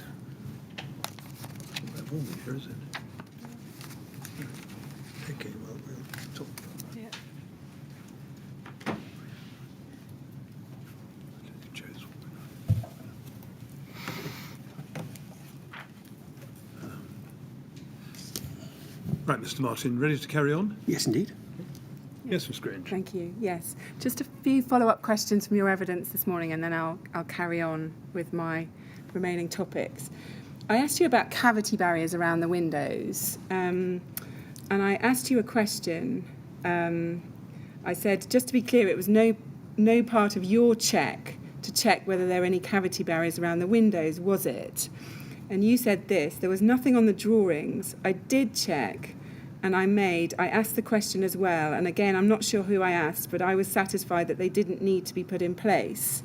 Speaker 1: Not that warm in here, is it? Okay, well, we'll talk about that.
Speaker 2: Yeah.
Speaker 1: Joe's Right, Mr. Martin, ready to carry on?
Speaker 3: Yes, indeed.
Speaker 1: Yes, Ms. Grange.
Speaker 2: Thank you. Yes. Just a few follow-up questions from your evidence this morning, and then I'll carry on with my remaining topics. I asked you about cavity barriers around the windows, and I asked you a question. I said, just to be clear, it was no part of your check to check whether there were any cavity barriers around the windows, was it? And you said this: there was nothing on the drawings. I did check. And I asked the question as well, and again, I'm not sure who I asked, but I was satisfied that they didn't need to be put in place.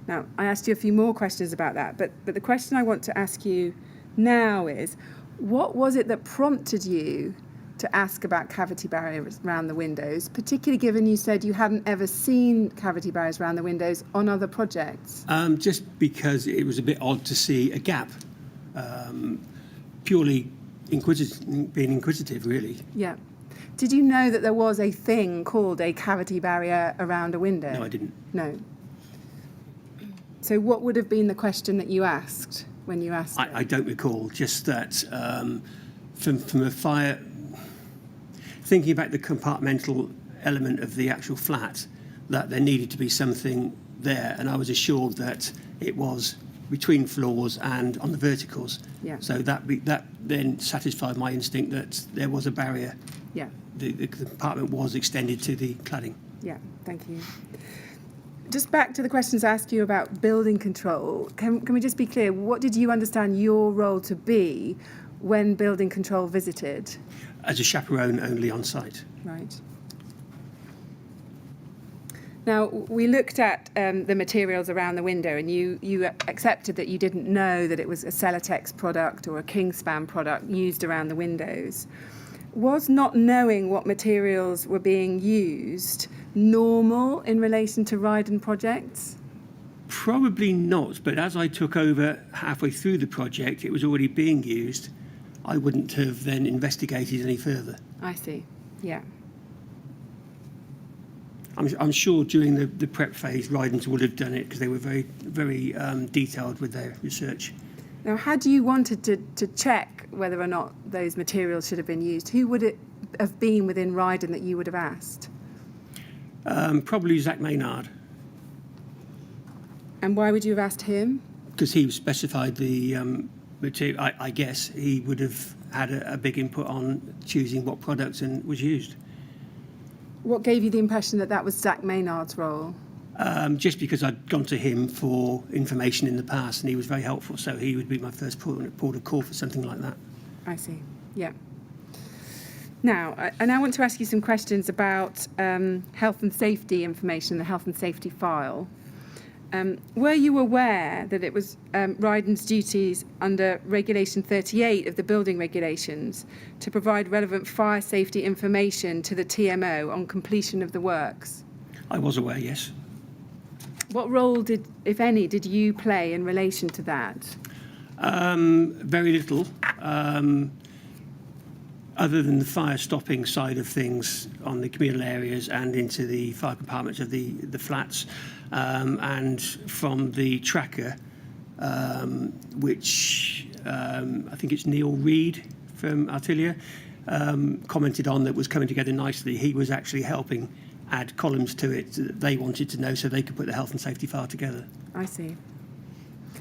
Speaker 2: Now, I asked you a few more questions about that, but the question I want to ask you now is, what was it that prompted you to ask about cavity barriers around the windows, particularly given you said you hadn't ever seen cavity barriers around the windows on other projects?
Speaker 3: Just because it was a bit odd to see a gap, purely being inquisitive, really.
Speaker 2: Yeah. Did you know that there was a thing called a cavity barrier around a window?
Speaker 3: No, I didn't.
Speaker 2: No. So what would have been the question that you asked when you asked it?
Speaker 3: I don't recall, just that from a fire, thinking about the compartmental element of the actual flat, that there needed to be something there, and I was assured that it was between floors and on the verticals.
Speaker 2: Yeah.
Speaker 3: So that then satisfied my instinct that there was a barrier.
Speaker 2: Yeah.
Speaker 3: The compartment was extended to the cladding.
Speaker 2: Yeah, thank you. Just back to the questions I asked you about building control. Can we just be clear, what did you understand your role to be when building control visited?
Speaker 3: As a chaperone only on site.
Speaker 2: Right. Now, we looked at the materials around the window, and you accepted that you didn't know that it was a Celotex product or a Kingspan product used around the windows. Was not knowing what materials were being used normal in relation to Rydon projects?
Speaker 3: Probably not, but as I took over halfway through the project, it was already being used. I wouldn't have then investigated any further.
Speaker 2: I see, yeah.
Speaker 3: I'm sure during the prep phase, Rydons would have done it because they were very, very detailed with their research.
Speaker 2: Now, had you wanted to check whether or not those materials should have been used, who would it have been within Rydon that you would have asked?
Speaker 3: Probably Zach Maynard.
Speaker 2: And why would you have asked him?
Speaker 3: Because he specified the material. I guess he would have had a big input on choosing what products and was used.
Speaker 2: What gave you the impression that that was Zach Maynard's role?
Speaker 3: Just because I'd gone to him for information in the past and he was very helpful, so he would be my first port of call for something like that.
Speaker 2: I see, yeah. Now, I now want to ask you some questions about health and safety information, the health and safety file. Were you aware that it was Rydon's duties under Regulation 38 of the building regulations to provide relevant fire safety information to the TMO on completion of the works?
Speaker 3: I was aware, yes.
Speaker 2: What role, if any, did you play in relation to that?
Speaker 3: Very little, other than the fire stopping side of things on the communal areas and into the fire compartments of the flats. And from the tracker, which I think it's Neil Reed from Artilia, commented on that was coming together nicely. He was actually helping add columns to it that they wanted to know so they could put the health and safety file together.
Speaker 2: I see.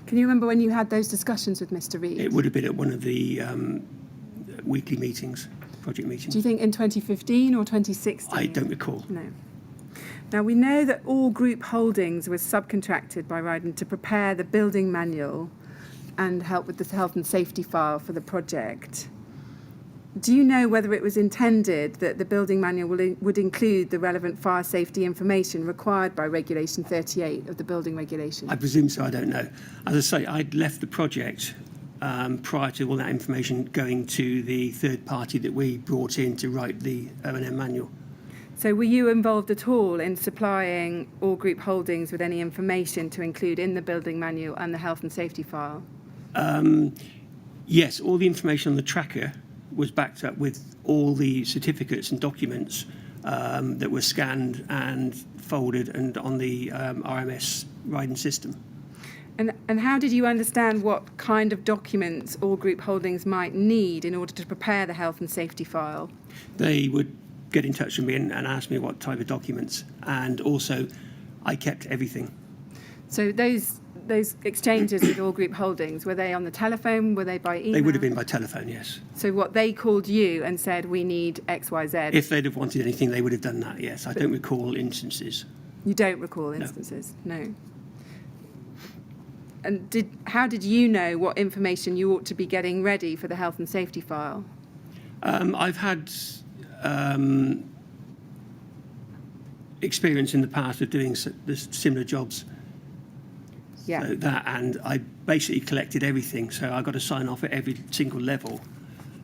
Speaker 2: Can you remember when you had those discussions with Mr. Reed?
Speaker 3: It would have been at one of the weekly meetings, project meetings.
Speaker 2: Do you think in 2015 or 2016?
Speaker 3: I don't recall.
Speaker 2: No. Now, we know that all group holdings was subcontracted by Rydon to prepare the building manual and help with the health and safety file for the project. Do you know whether it was intended that the building manual would include the relevant fire safety information required by Regulation 38 of the building regulations?
Speaker 3: I presume so, I don't know. As I say, I'd left the project prior to all that information going to the third party that we brought in to write the O&M manual.
Speaker 2: So were you involved at all in supplying All Group Holdings with any information to include in the building manual and the health and safety file?
Speaker 3: Yes, all the information on the tracker was backed up with all the certificates and documents that were scanned and folded and on the RMS Rydon system.
Speaker 2: And how did you understand what kind of documents All Group Holdings might need in order to prepare the health and safety file?
Speaker 3: They would get in touch with me and ask me what type of documents, and also I kept everything.
Speaker 2: So those exchanges with All Group Holdings, were they on the telephone? Were they by email?
Speaker 3: They would have been by telephone, yes.
Speaker 2: So what, they called you and said, we need X, Y, Z?
Speaker 3: If they'd have wanted anything, they would have done that, yes. I don't recall instances.
Speaker 2: You don't recall instances? No. And how did you know what information you ought to be getting ready for the health and safety file?
Speaker 3: I've had experience in the past of doing similar jobs.
Speaker 2: Yeah.
Speaker 3: So that, and I basically collected everything, so I got to sign off at every single level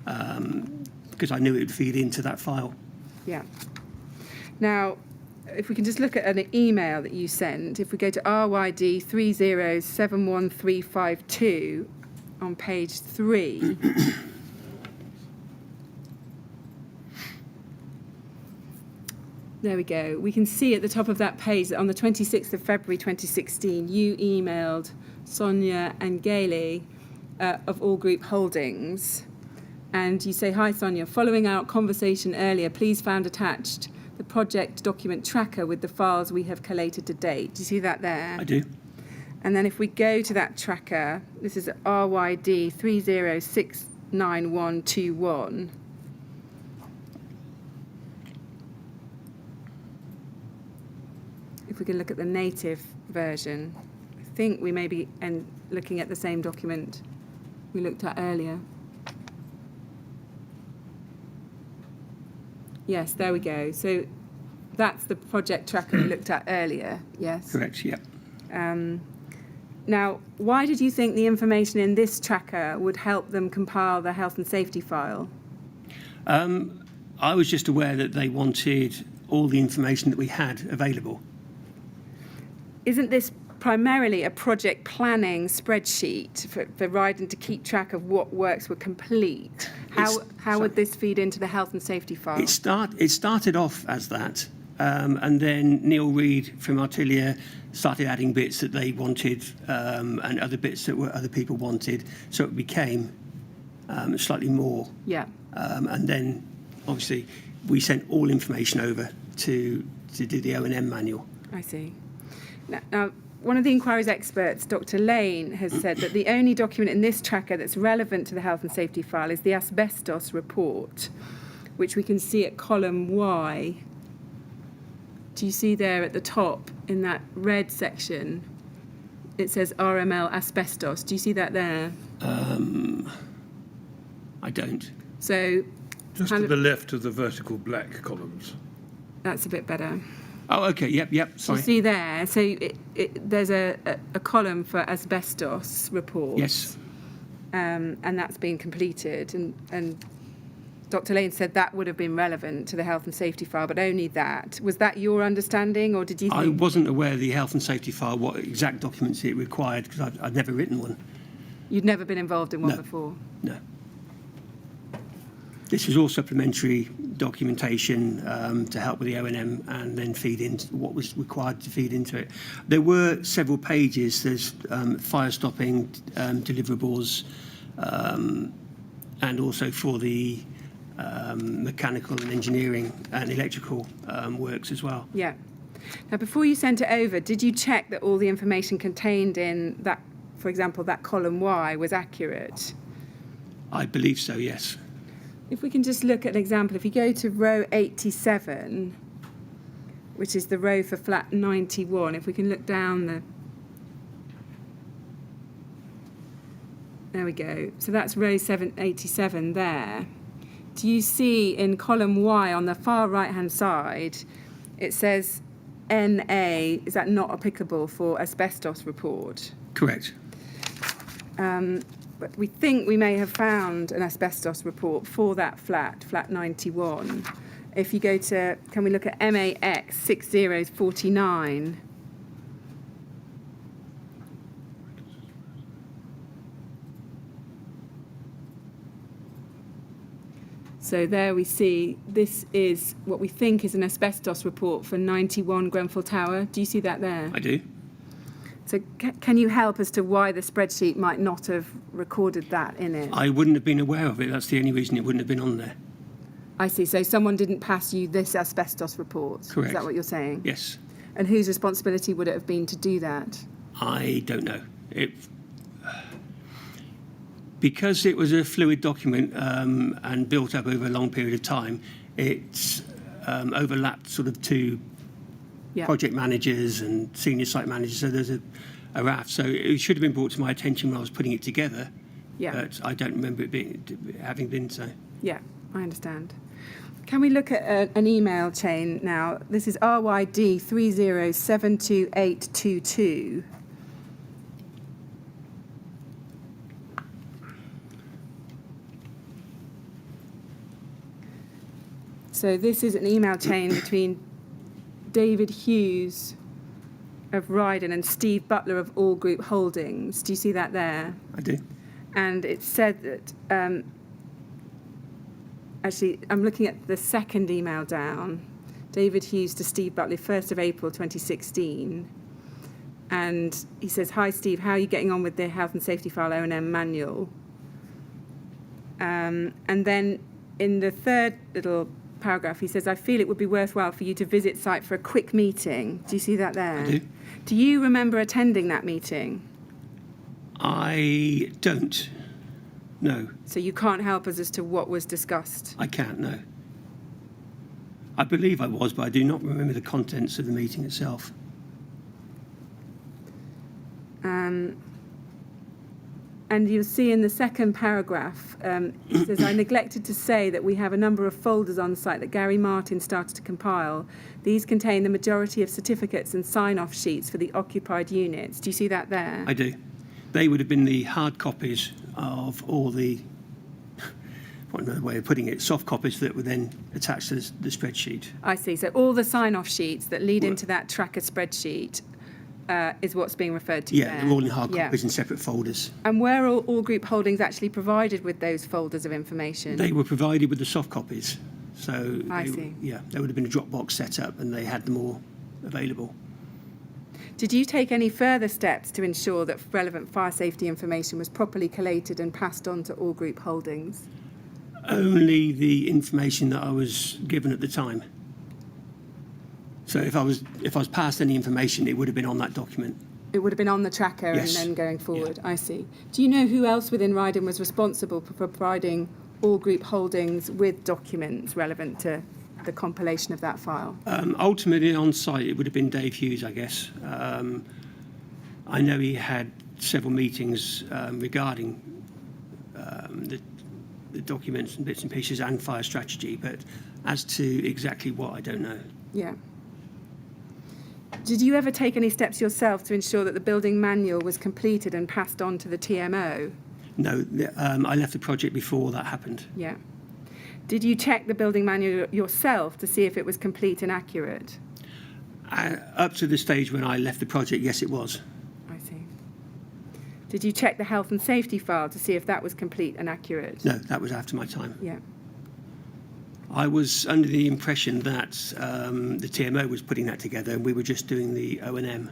Speaker 3: because I knew it would feed into that file.
Speaker 2: Yeah. Now, if we can just look at an email that you sent, if we go to RYD 3071352 on page 3. There we go. We can see at the top of that page that on the 26th of February 2016, you emailed Sonia and Gailey of All Group Holdings. And you say, hi, Sonia, following our conversation earlier, please find attached the project document tracker with the files we have collated to date. Do you see that there?
Speaker 3: I do.
Speaker 2: And then if we go to that tracker, this is RYD 3069121. If we can look at the native version, I think we may be looking at the same document we looked at earlier. Yes, there we go. So that's the project tracker we looked at earlier, yes?
Speaker 3: Correct, yeah.
Speaker 2: Now, why did you think the information in this tracker would help them compile the health and safety file?
Speaker 3: I was just aware that they wanted all the information that we had available.
Speaker 2: Isn't this primarily a project planning spreadsheet for Rydon to keep track of what works were complete? How would this feed into the health and safety file?
Speaker 3: It started off as that, and then Neil Reed from Artilia started adding bits that they wanted and other bits that other people wanted, so it became slightly more.
Speaker 2: Yeah.
Speaker 3: And then, obviously, we sent all information over to do the O&M manual.
Speaker 2: I see. Now, one of the inquiry's experts, Dr. Lane, has said that the only document in this tracker that's relevant to the health and safety file is the asbestos report, which we can see at column Y. Do you see there at the top in that red section? It says RML asbestos. Do you see that there?
Speaker 3: I don't.
Speaker 2: So,
Speaker 1: just to the left of the vertical black columns.
Speaker 2: That's a bit better.
Speaker 3: Oh, okay, yep, sorry.
Speaker 2: You see there, so there's a column for asbestos report.
Speaker 3: Yes.
Speaker 2: And that's been completed. And Dr. Lane said that would have been relevant to the health and safety file, but only that. Was that your understanding, or did you think...
Speaker 3: I wasn't aware of the health and safety file, what exact documents it required, because I'd never written one.
Speaker 2: You'd never been involved in one before?
Speaker 3: No. This was all supplementary documentation to help with the O&M and then feed into what was required to feed into it. There were several pages. There's fire stopping deliverables and also for the mechanical and engineering and electrical works as well.
Speaker 2: Yeah. Now, before you sent it over, did you check that all the information contained in that, for example, that column Y was accurate?
Speaker 3: I believe so, yes.
Speaker 2: If we can just look at an example, if you go to row 87, which is the row for flat 91, if we can look down there we go. So that's row 87 there. Do you see in column Y on the far right-hand side, it says NA, is that not applicable for asbestos report?
Speaker 3: Correct.
Speaker 2: But we think we may have found an asbestos report for that flat 91. if you go to, can we look at MAX 6049? So there we see, this is what we think is an asbestos report for 91 Grenfell Tower. Do you see that there?
Speaker 3: I do.
Speaker 2: So can you help as to why the spreadsheet might not have recorded that in it?
Speaker 3: I wouldn't have been aware of it. That's the only reason it wouldn't have been on there.
Speaker 2: I see. So someone didn't pass you this asbestos report?
Speaker 3: Correct.
Speaker 2: Is that what you're saying?
Speaker 3: Yes.
Speaker 2: And whose responsibility would it have been to do that?
Speaker 3: I don't know. Because it was a fluid document and built up over a long period of time, it's overlapped sort of two project managers and senior site managers, so there's a raft. So it should have been brought to my attention when I was putting it together, but I don't remember it having been so.
Speaker 2: Yeah, I understand. Can we look at an email chain now? This is RYD 3072822. So this is an email chain between David Hughes of Rydon and Steve Butler of All Group Holdings. Do you see that there?
Speaker 3: I do.
Speaker 2: And it said that, actually, I'm looking at the second email down. David Hughes to Steve Butler, 1st of April 2016. And he says, "Hi Steve, how are you getting on with the health and safety file O&M manual?" And then in the third little paragraph, he says, "I feel it would be worthwhile for you to visit site for a quick meeting." Do you see that there?
Speaker 3: I do.
Speaker 2: Do you remember attending that meeting?
Speaker 3: I don't. No.
Speaker 2: So you can't help us as to what was discussed?
Speaker 3: I can't, no. I believe I was, but I do not remember the contents of the meeting itself.
Speaker 2: And you'll see in the second paragraph, it says, "I neglected to say that we have a number of folders on site that Gary Martin started to compile. These contain the majority of certificates and sign-off sheets for the occupied units." Do you see that there?
Speaker 3: I do. They would have been the hard copies of all the, what another way of putting it, soft copies that were then attached to the spreadsheet.
Speaker 2: I see. So all the sign-off sheets that lead into that tracker spreadsheet is what's being referred to there.
Speaker 3: Yeah, they're all in hard copies in separate folders.
Speaker 2: And were all Group Holdings actually provided with those folders of information?
Speaker 3: They were provided with the soft copies. So
Speaker 2: I see.
Speaker 3: Yeah, there would have been a Dropbox set up and they had them all available.
Speaker 2: Did you take any further steps to ensure that relevant fire safety information was properly collated and passed on to All Group Holdings?
Speaker 3: Only the information that I was given at the time. So if I was passed any information, it would have been on that document.
Speaker 2: It would have been on the tracker
Speaker 3: Yes.
Speaker 2: and then going forward.
Speaker 3: Yeah.
Speaker 2: I see. Do you know who else within Rydon was responsible for providing All Group Holdings with documents relevant to the compilation of that file?
Speaker 3: Ultimately, on site, it would have been Dave Hughes, I guess. I know he had several meetings regarding the documents and bits and pieces and fire strategy, but as to exactly what, I don't know.
Speaker 2: Yeah. Did you ever take any steps yourself to ensure that the building manual was completed and passed on to the TMO?
Speaker 3: No, I left the project before that happened.
Speaker 2: Yeah. Did you check the building manual yourself to see if it was complete and accurate?
Speaker 3: Up to the stage when I left the project, yes, it was.
Speaker 2: I see. Did you check the health and safety file to see if that was complete and accurate?
Speaker 3: No, that was after my time.
Speaker 2: Yeah.
Speaker 3: I was under the impression that the TMO was putting that together and we were just doing the O&M.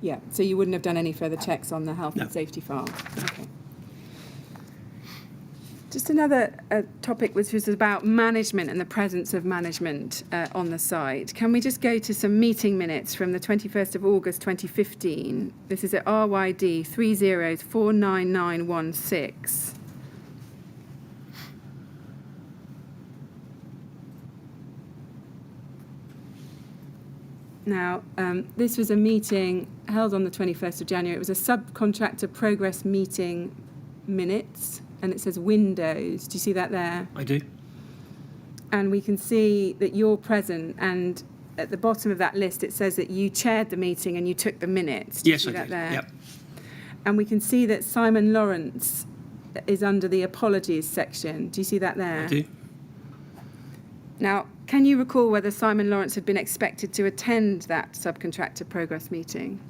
Speaker 2: Yeah, so you wouldn't have done any further checks on the health
Speaker 3: No.
Speaker 2: and safety file? Okay. Just another topic which was about management and the presence of management on the site. Can we just go to some meeting minutes from the 21st of August 2015? This is at RYD 3049916. Now, this was a meeting held on the 21st of January. It was a subcontractor progress meeting minutes, and it says Windows. Do you see that there?
Speaker 3: I do.
Speaker 2: And we can see that you're present, and at the bottom of that list it says that you chaired the meeting and you took the minutes. Do you
Speaker 3: Yes,
Speaker 2: see
Speaker 3: I
Speaker 2: that
Speaker 3: did.
Speaker 2: there?
Speaker 3: Yep.
Speaker 2: And we can see that Simon Lawrence is under the apologies section. Do you see that there?
Speaker 3: I do.
Speaker 2: Now, Can you recall whether Simon Lawrence had been expected to attend that subcontractor progress meeting?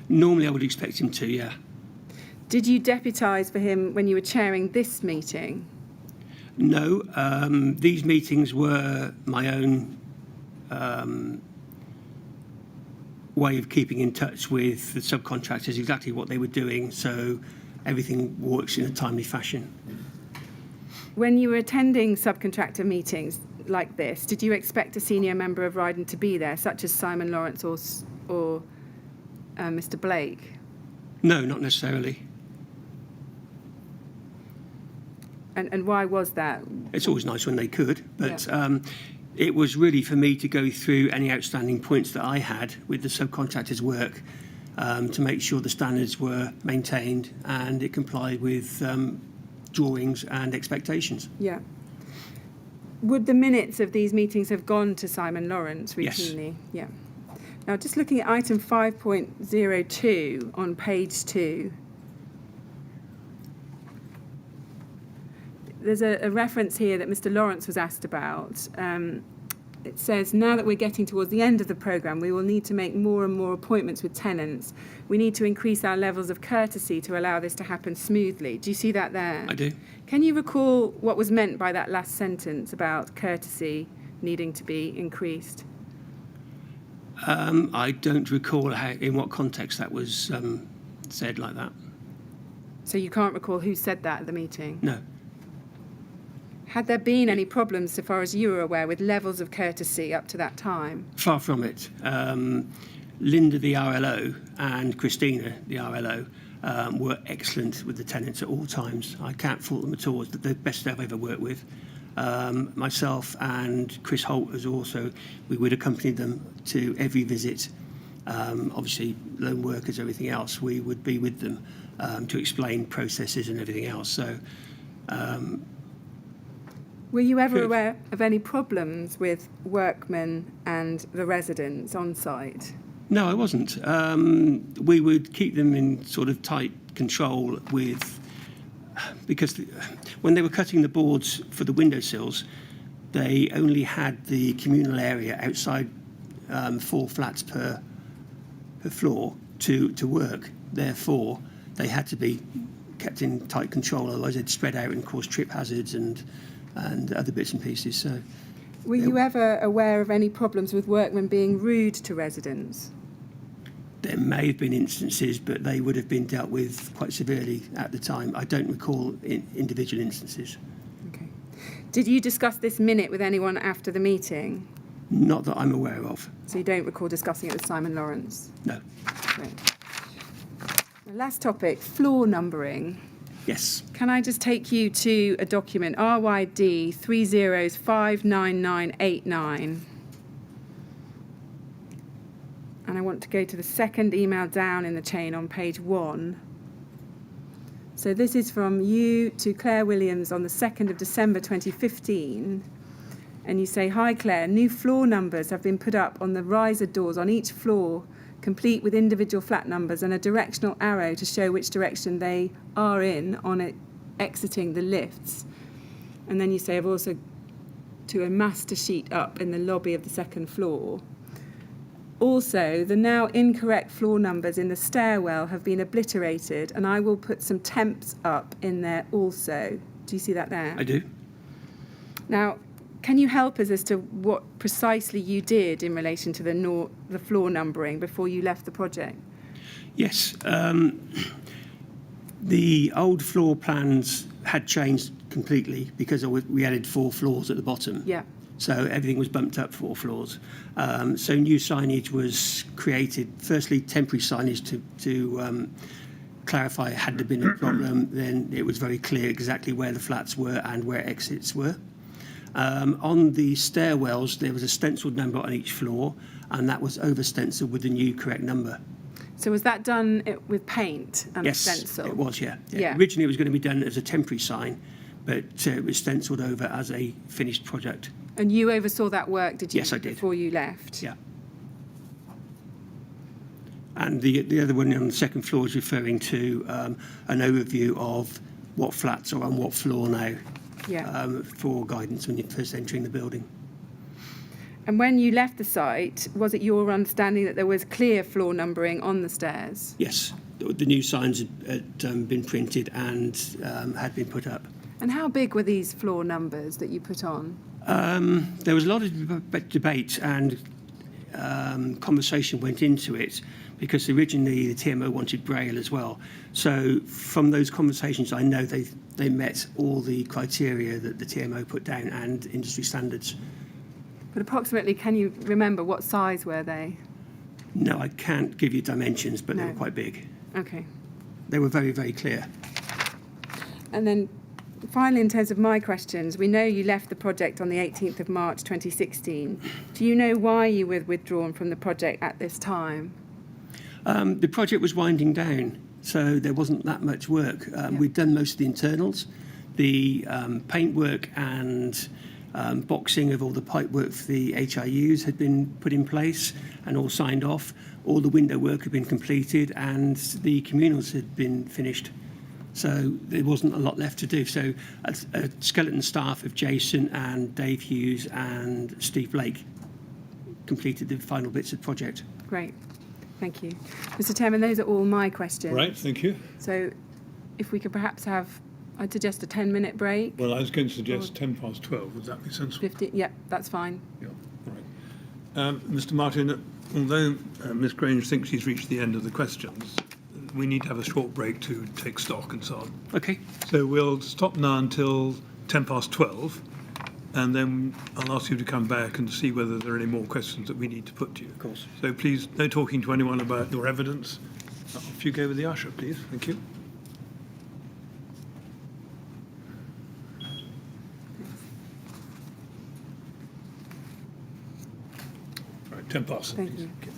Speaker 3: Normally I would expect him to, yeah.
Speaker 2: Did you deputise for him when you were chairing this meeting?
Speaker 3: No, these meetings were my own way of keeping in touch with the subcontractors, exactly what they were doing, so everything works in a timely fashion.
Speaker 2: When you were attending subcontractor meetings like this, did you expect a senior member of Rydon to be there, such as Simon Lawrence or Mr. Blake?
Speaker 3: No, not necessarily.
Speaker 2: And why was that?
Speaker 3: It's always nice when they could, but it was really for me to go through any outstanding points that I had with the subcontractors' work to make sure the standards were maintained and it complied with drawings and expectations.
Speaker 2: Yeah. Would the minutes of these meetings have gone to Simon Lawrence routinely? Yes. Yeah. Now, just looking at item 5.02 on page 2, there's a reference here that Mr. Lawrence was asked about. It says, now that we're getting towards the end of the programme, we will need to make more and more appointments with tenants. We need to increase our levels of courtesy to allow this to happen smoothly. Do you see that there?
Speaker 3: I do.
Speaker 2: Can you recall what was meant by that last sentence about courtesy needing to be increased?
Speaker 3: I don't recall in what context that was said like that.
Speaker 2: So you can't recall who said that at the meeting?
Speaker 3: No.
Speaker 2: Had there been any problems, so far as you were aware, with levels of courtesy up to that time?
Speaker 3: Far from it. Linda, the RLO, and Christina, the RLO, were excellent with the tenants at all times. I can't fault them at all. It's the best I've ever worked with. Myself and Chris Holt as also, we would accompany them to every visit. Obviously, loan workers, everything else, we would be with them to explain processes and everything else. So.
Speaker 2: Were you ever aware of any problems with workmen and the residents on site?
Speaker 3: No, I wasn't. We would keep them in sort of tight control because when they were cutting the boards for the windowsills, they only had the communal area outside 4 flats per floor to work. Therefore, they had to be kept in tight control, otherwise they'd spread out and cause trip hazards and other bits and pieces. So,
Speaker 2: were you ever aware of any problems with workmen being rude to residents?
Speaker 3: There may have been instances, but they would have been dealt with quite severely at the time. I don't recall individual instances.
Speaker 2: Okay. Did you discuss this minute with anyone after the meeting?
Speaker 3: Not that I'm aware of.
Speaker 2: So you don't recall discussing it with Simon Lawrence?
Speaker 3: No.
Speaker 2: Great. The last topic, floor numbering.
Speaker 3: Yes.
Speaker 2: Can I just take you to a document, RYD 30059989. And I want to go to the second email down in the chain on page 1. So this is from you to Claire Williams on the 2nd of December 2015. And you say, hi Claire, new floor numbers have been put up on the riser doors on each floor, complete with individual flat numbers and a directional arrow to show which direction they are in on it, exiting the lifts. And then you say, I've also to a master sheet up in the lobby of the second floor. Also, the now incorrect floor numbers in the stairwell have been obliterated, and I will put some temps up in there also. Do you see that there?
Speaker 3: I do.
Speaker 2: Now, can you help us as to what precisely you did in relation to the floor numbering before you left the project?
Speaker 3: Yes. The old floor plans had changed completely because we added 4 floors at the bottom.
Speaker 2: Yeah.
Speaker 3: So everything was bumped up 4 floors. So new signage was created. Firstly, temporary signage to clarify had there been a problem, then it was very clear exactly where the flats were and where exits were. On the stairwells, there was a stenciled number on each floor, and that was over-stenciled with the new correct number.
Speaker 2: So was that done with paint and
Speaker 3: Yes,
Speaker 2: stencil?
Speaker 3: it was, yeah.
Speaker 2: Yeah.
Speaker 3: Originally, it was going to be done as a temporary sign, but it was stenciled over as a finished project.
Speaker 2: And you oversaw that work, did you?
Speaker 3: Yes, I did.
Speaker 2: Before you left?
Speaker 3: Yeah. And the other one on the second floor is referring to an overview of what flats are on what floor now.
Speaker 2: Yeah.
Speaker 3: For guidance when you're first entering the building.
Speaker 2: And when you left the site, was it your understanding that there was clear floor numbering on the stairs?
Speaker 3: Yes, the new signs had been printed and had been put up.
Speaker 2: And how big were these floor numbers that you put on?
Speaker 3: There was a lot of debate and conversation went into it because originally the TMO wanted Braille as well. So from those conversations, I know they met all the criteria that the TMO put down and industry standards.
Speaker 2: But approximately, can you remember what size were they?
Speaker 3: No, I can't give you dimensions, but they
Speaker 2: No.
Speaker 3: were quite big.
Speaker 2: Okay.
Speaker 3: They were very, very clear.
Speaker 2: And then finally, in terms of my questions, we know you left the project on the 18th of March 2016. Do you know why you were withdrawn from the project at this time?
Speaker 3: The project was winding down, so there wasn't that much work. We'd done most of the internals. The paintwork and boxing of all the pipework for the HIUs had been put in place and all signed off. All the window work had been completed and the communals had been finished. So there wasn't a lot left to do. So a skeleton staff of Jason and Dave Hughes and Steve Blake completed the final bits of the project.
Speaker 2: Great. Thank you. Mr. Chairman, those are all my questions.
Speaker 1: Right, thank you.
Speaker 2: So if we could perhaps have, I'd suggest a 10-minute break.
Speaker 1: Well, I was going to suggest 12:10. Would that be sensible?
Speaker 2: 50, yeah, that's fine.
Speaker 1: Yeah, all right. Mr. Martin, although Ms. Grange thinks she's reached the end of the questions, we need to have a short break to take stock and so on.
Speaker 3: Okay.
Speaker 1: So we'll stop now until 12:10, and then I'll ask you to come back and see whether there are any more questions that we need to put to you.
Speaker 3: Of course.
Speaker 1: So please, no talking to anyone about your evidence. Off you go with the usher, please. Thank you. All right, 10 past.
Speaker 2: Thank
Speaker 1: please.
Speaker 2: you.
Speaker 1: Okay.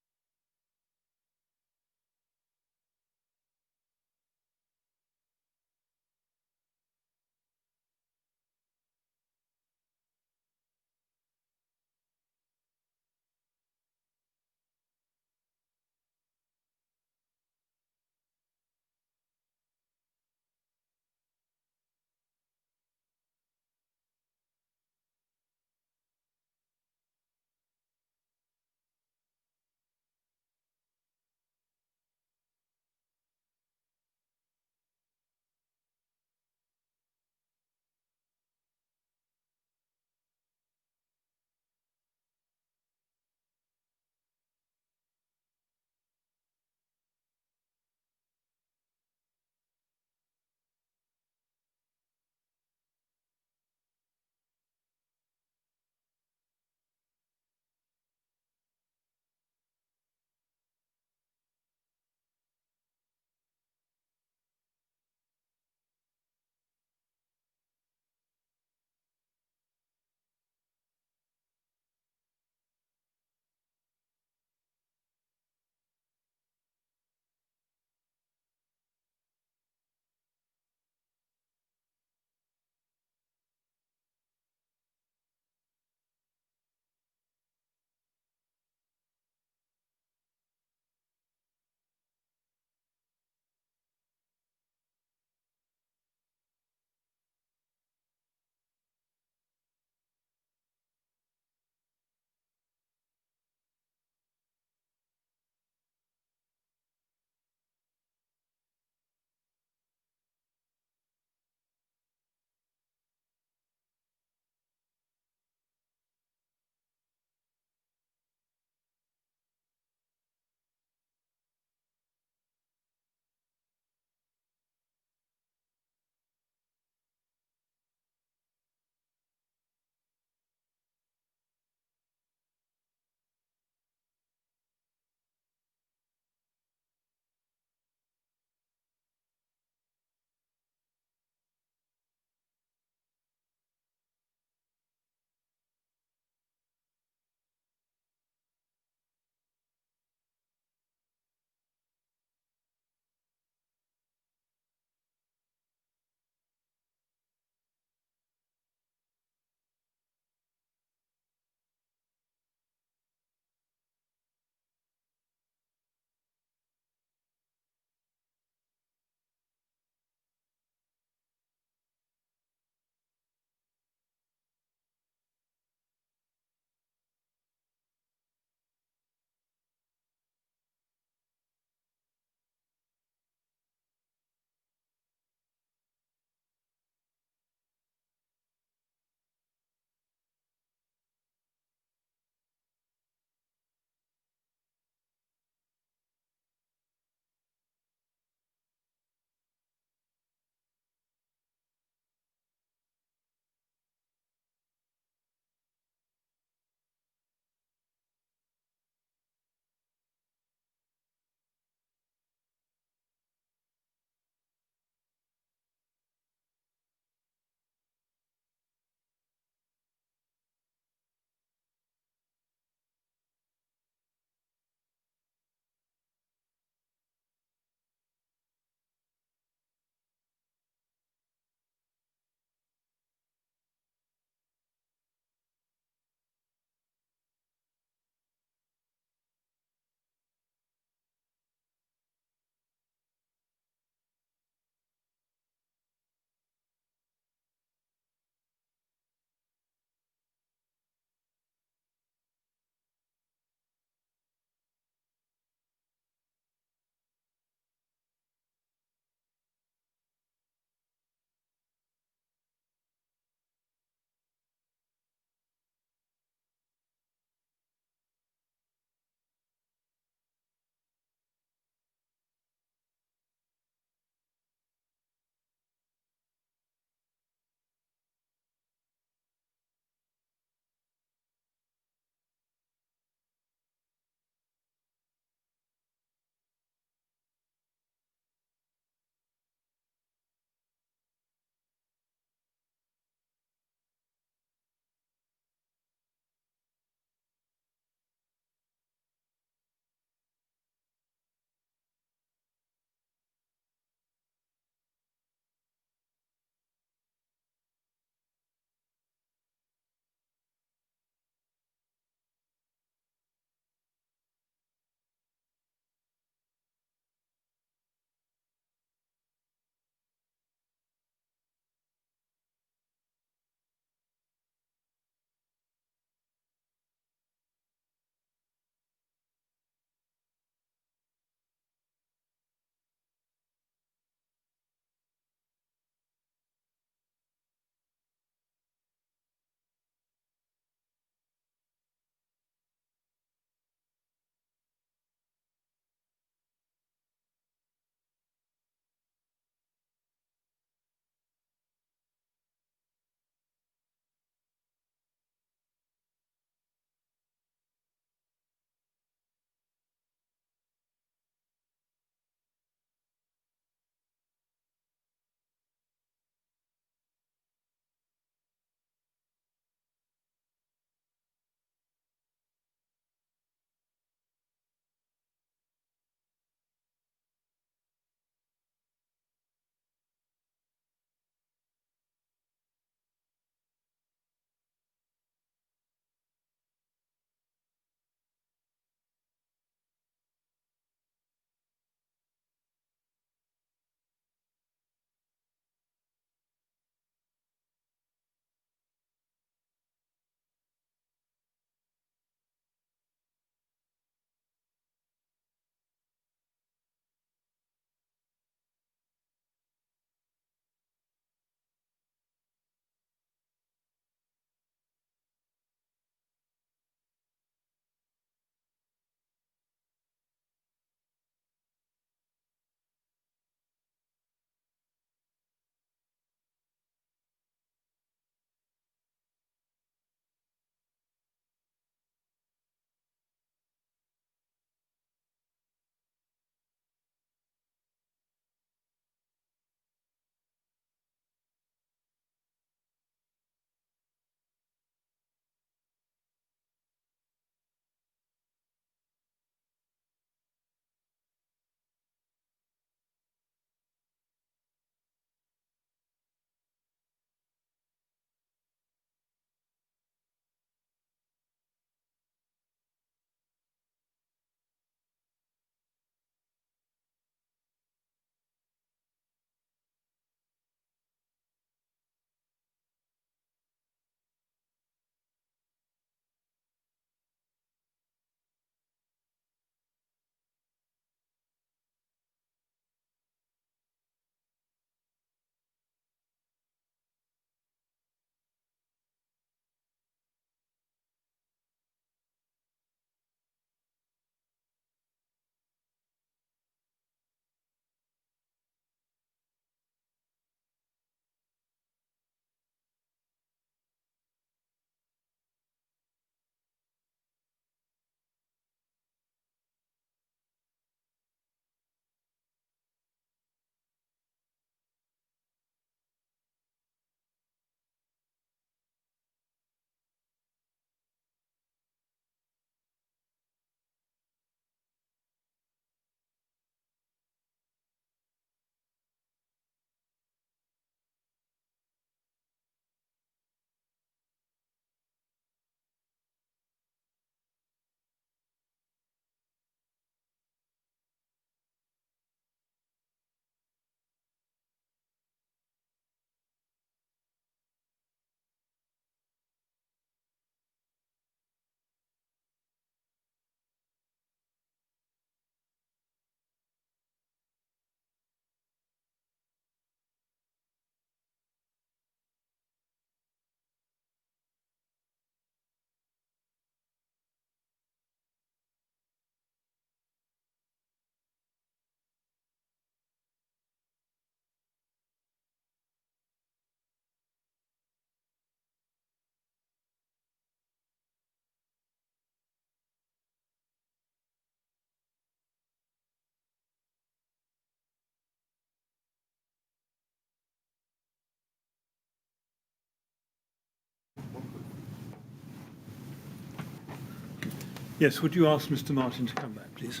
Speaker 1: Yes, would you ask Mr. Martin to come back, please?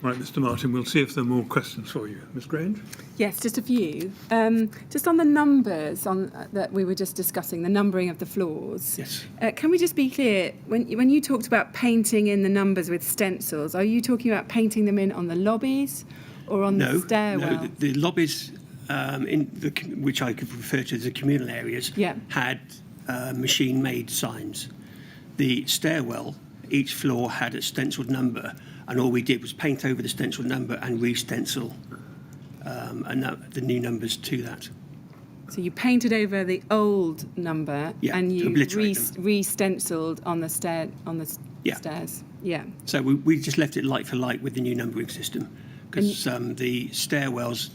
Speaker 1: Right, Mr. Martin, we'll see if there are more questions for you. Ms. Grange?
Speaker 2: Yes, just a few. Just on the numbers that we were just discussing, the numbering of the floors.
Speaker 3: Yes.
Speaker 2: Can we just be clear, when you talked about painting in the numbers with stencils, are you talking about painting them in on the lobbies or on the stairwell?
Speaker 3: No, the lobbies, which I could refer to as the communal areas,
Speaker 2: Yeah.
Speaker 3: had machine-made signs. The stairwell, each floor had a stenciled number, and all we did was paint over the stenciled number and re-stencil the new numbers to that.
Speaker 2: So you painted over the old number and you re-stenciled on the stairs. Yeah.
Speaker 3: So we just left it like for like with the new numbering system, because the stairwells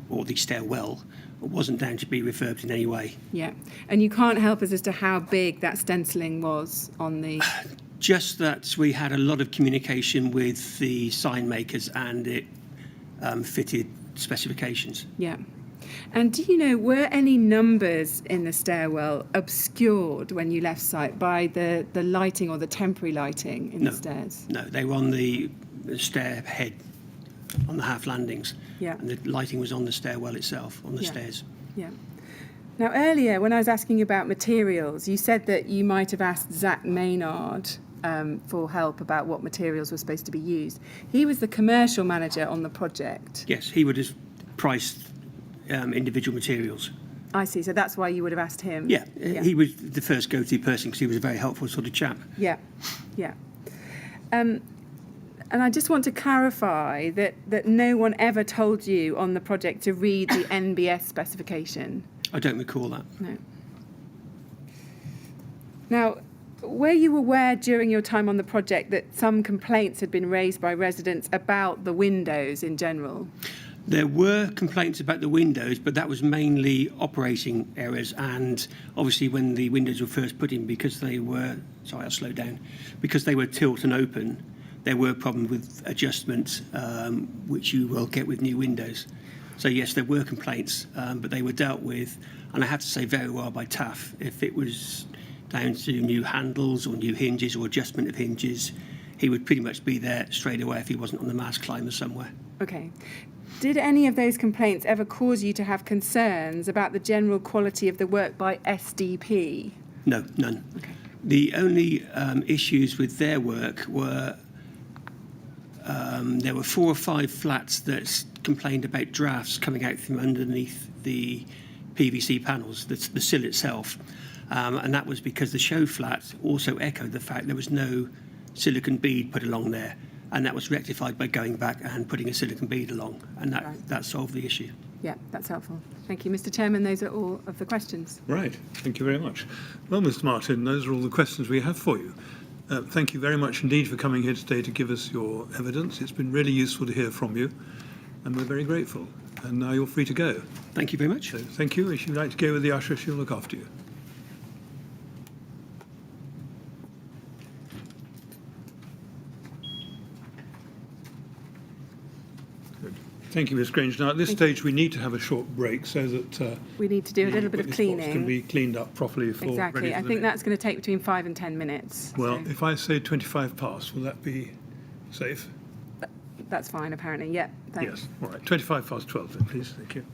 Speaker 3: or the stairwell wasn't down to be refurbed in any way.
Speaker 2: Yeah. And you can't help us as to how big that stenciling was on the...
Speaker 3: Just that we had a lot of communication with the sign makers, and it fitted specifications.
Speaker 2: Yeah. And do you know, were any numbers in the stairwell obscured when you left site by the lighting or the temporary lighting in the stairs?
Speaker 3: No, they were on the stair head, on the half landings.
Speaker 2: Yeah.
Speaker 3: And the lighting was on the stairwell itself, on the stairs.
Speaker 2: Yeah. Now, earlier, when I was asking about materials, you said that you might have asked Zach Maynard for help about what materials were supposed to be used. He was the commercial manager on the project.
Speaker 3: Yes, he would have priced individual materials.
Speaker 2: I see. So that's why you would have asked him.
Speaker 3: Yeah, he was the first go-to person because he was a very helpful sort of chap.
Speaker 2: Yeah, yeah. And I just want to clarify that no one ever told you on the project to read the NBS specification.
Speaker 3: I don't recall that.
Speaker 2: No. Now, were you aware during your time on the project that some complaints had been raised by residents about the windows in general?
Speaker 3: There were complaints about the windows, but that was mainly operating errors, and obviously when the windows were first put in, because they were, sorry, I'll slow down, because they were tilt and open, there were problems with adjustment, which you will get with new windows. So yes, there were complaints, but they were dealt with, and I have to say very well by TAF. If it was down to new handles or new hinges or adjustment of hinges, he would pretty much be there straight away if he wasn't on the mast climber somewhere.
Speaker 2: Okay. Did any of those complaints ever cause you to have concerns about the general quality of the work by SDP?
Speaker 3: No, none.
Speaker 2: Okay.
Speaker 3: The only issues with their work were there were 4 or 5 flats that complained about drafts coming out from underneath the PVC panels, the sill itself. And that was because the show flat also echoed the fact there was no silicon bead put along there. And that was rectified by going back and putting a silicon bead along. And that solved the issue.
Speaker 2: Yeah, that's helpful. Thank you, Mr. Chairman. Those are all of the questions.
Speaker 1: Right. Thank you very much. Well, Mr. Martin, those are all the questions we have for you. Thank you very much indeed for coming here today to give us your evidence. It's been really useful to hear from you, and we're very grateful. And now you're free to go.
Speaker 3: Thank you very much.
Speaker 1: So, thank you. If you'd like to go with the usher, she'll look after you. Good. Thank you, Ms. Grange. Now, at this stage, we need to have a short break so that
Speaker 2: we need to do a little bit of
Speaker 1: witness box
Speaker 2: cleaning.
Speaker 1: can be cleaned up properly for
Speaker 2: Exactly.
Speaker 1: ready for
Speaker 2: I
Speaker 1: the
Speaker 2: think
Speaker 1: next.
Speaker 2: that's going to take between 5 and 10 minutes.
Speaker 1: Well,
Speaker 2: so
Speaker 1: if I say 25 past, will that be safe?
Speaker 2: that's fine, apparently. Yeah, thanks.
Speaker 1: Yes. All right. 25 past 12 then, please. Thank you.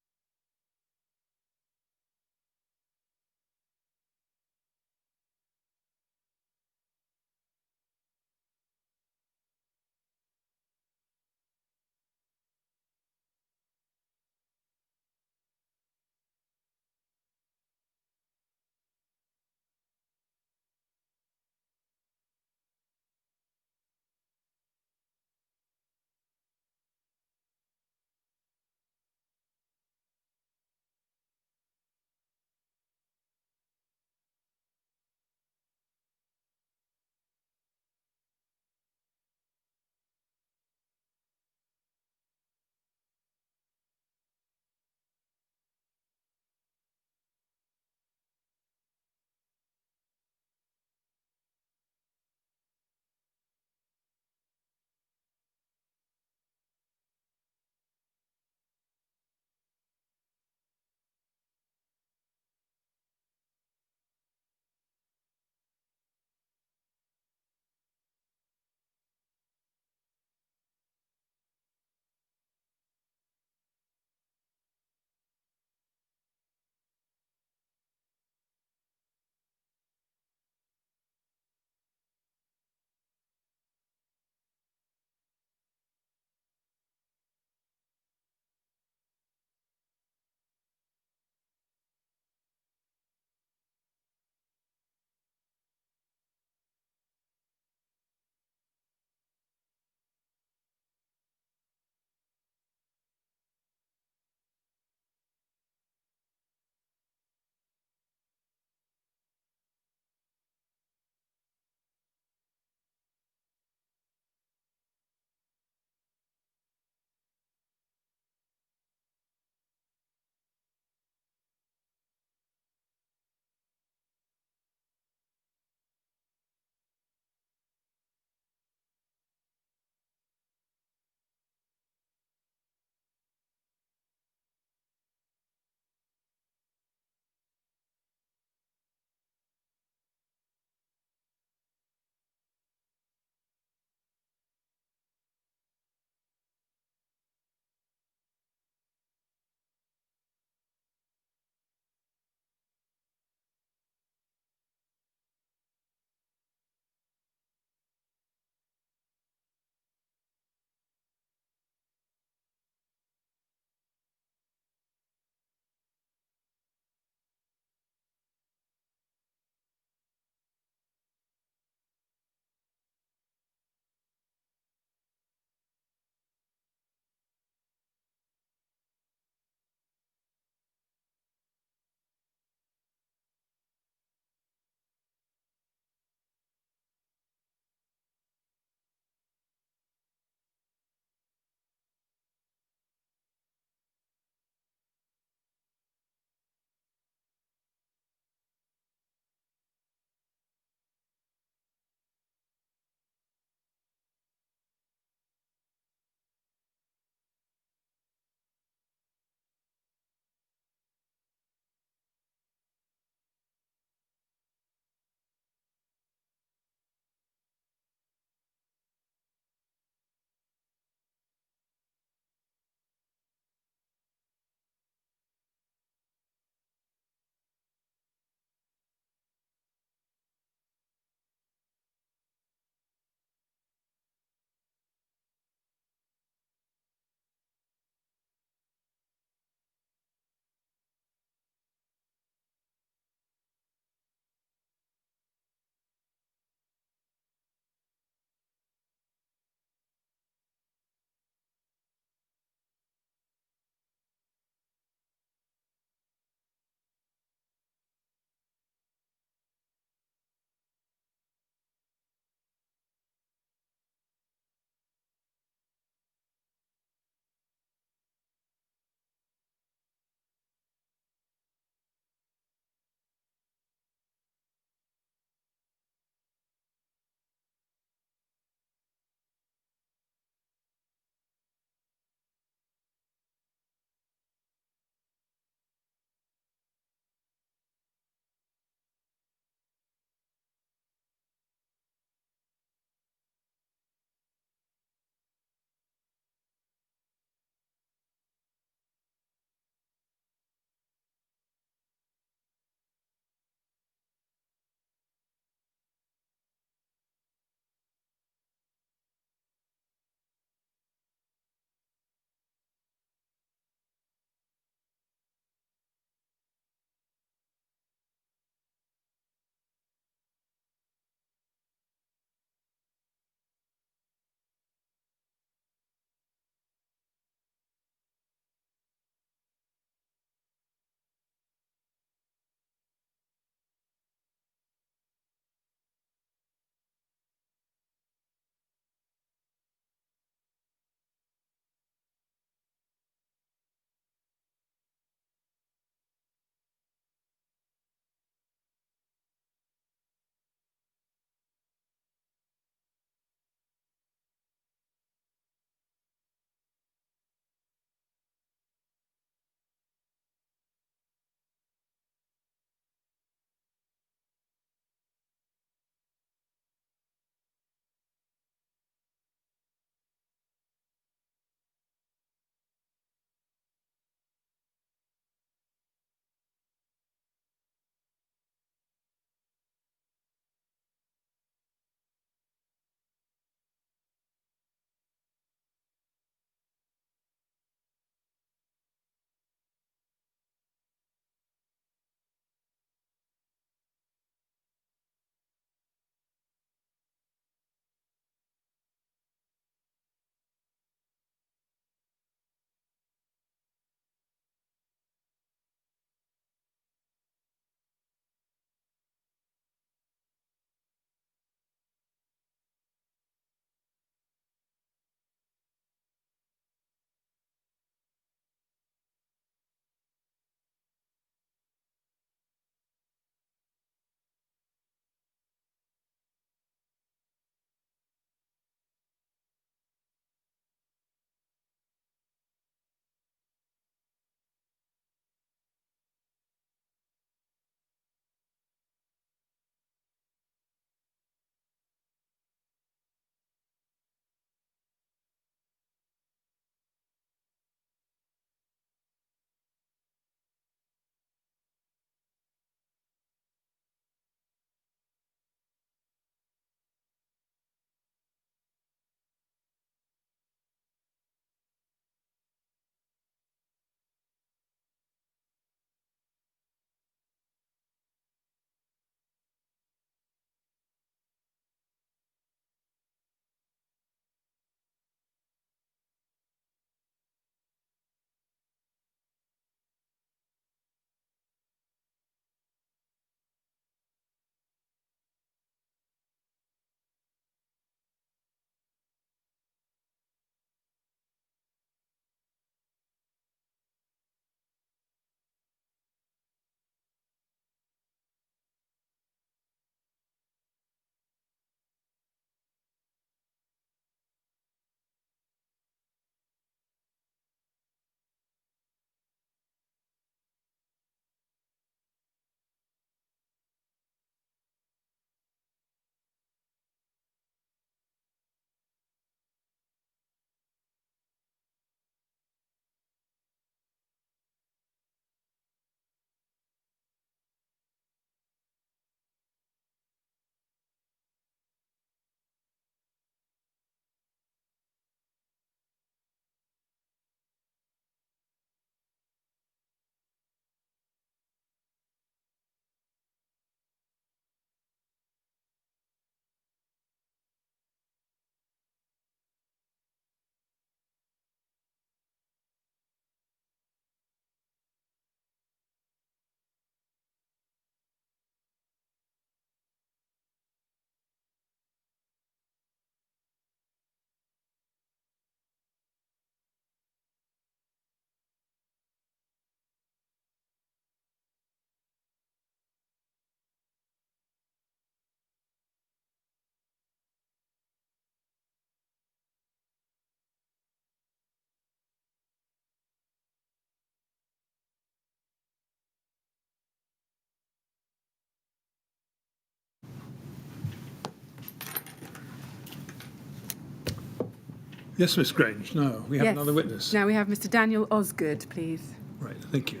Speaker 1: Yes, Miss Grange. No, we have
Speaker 2: Yes.
Speaker 1: another witness.
Speaker 2: Now we have Mr. Daniel Osgood, please.
Speaker 1: Right, thank you.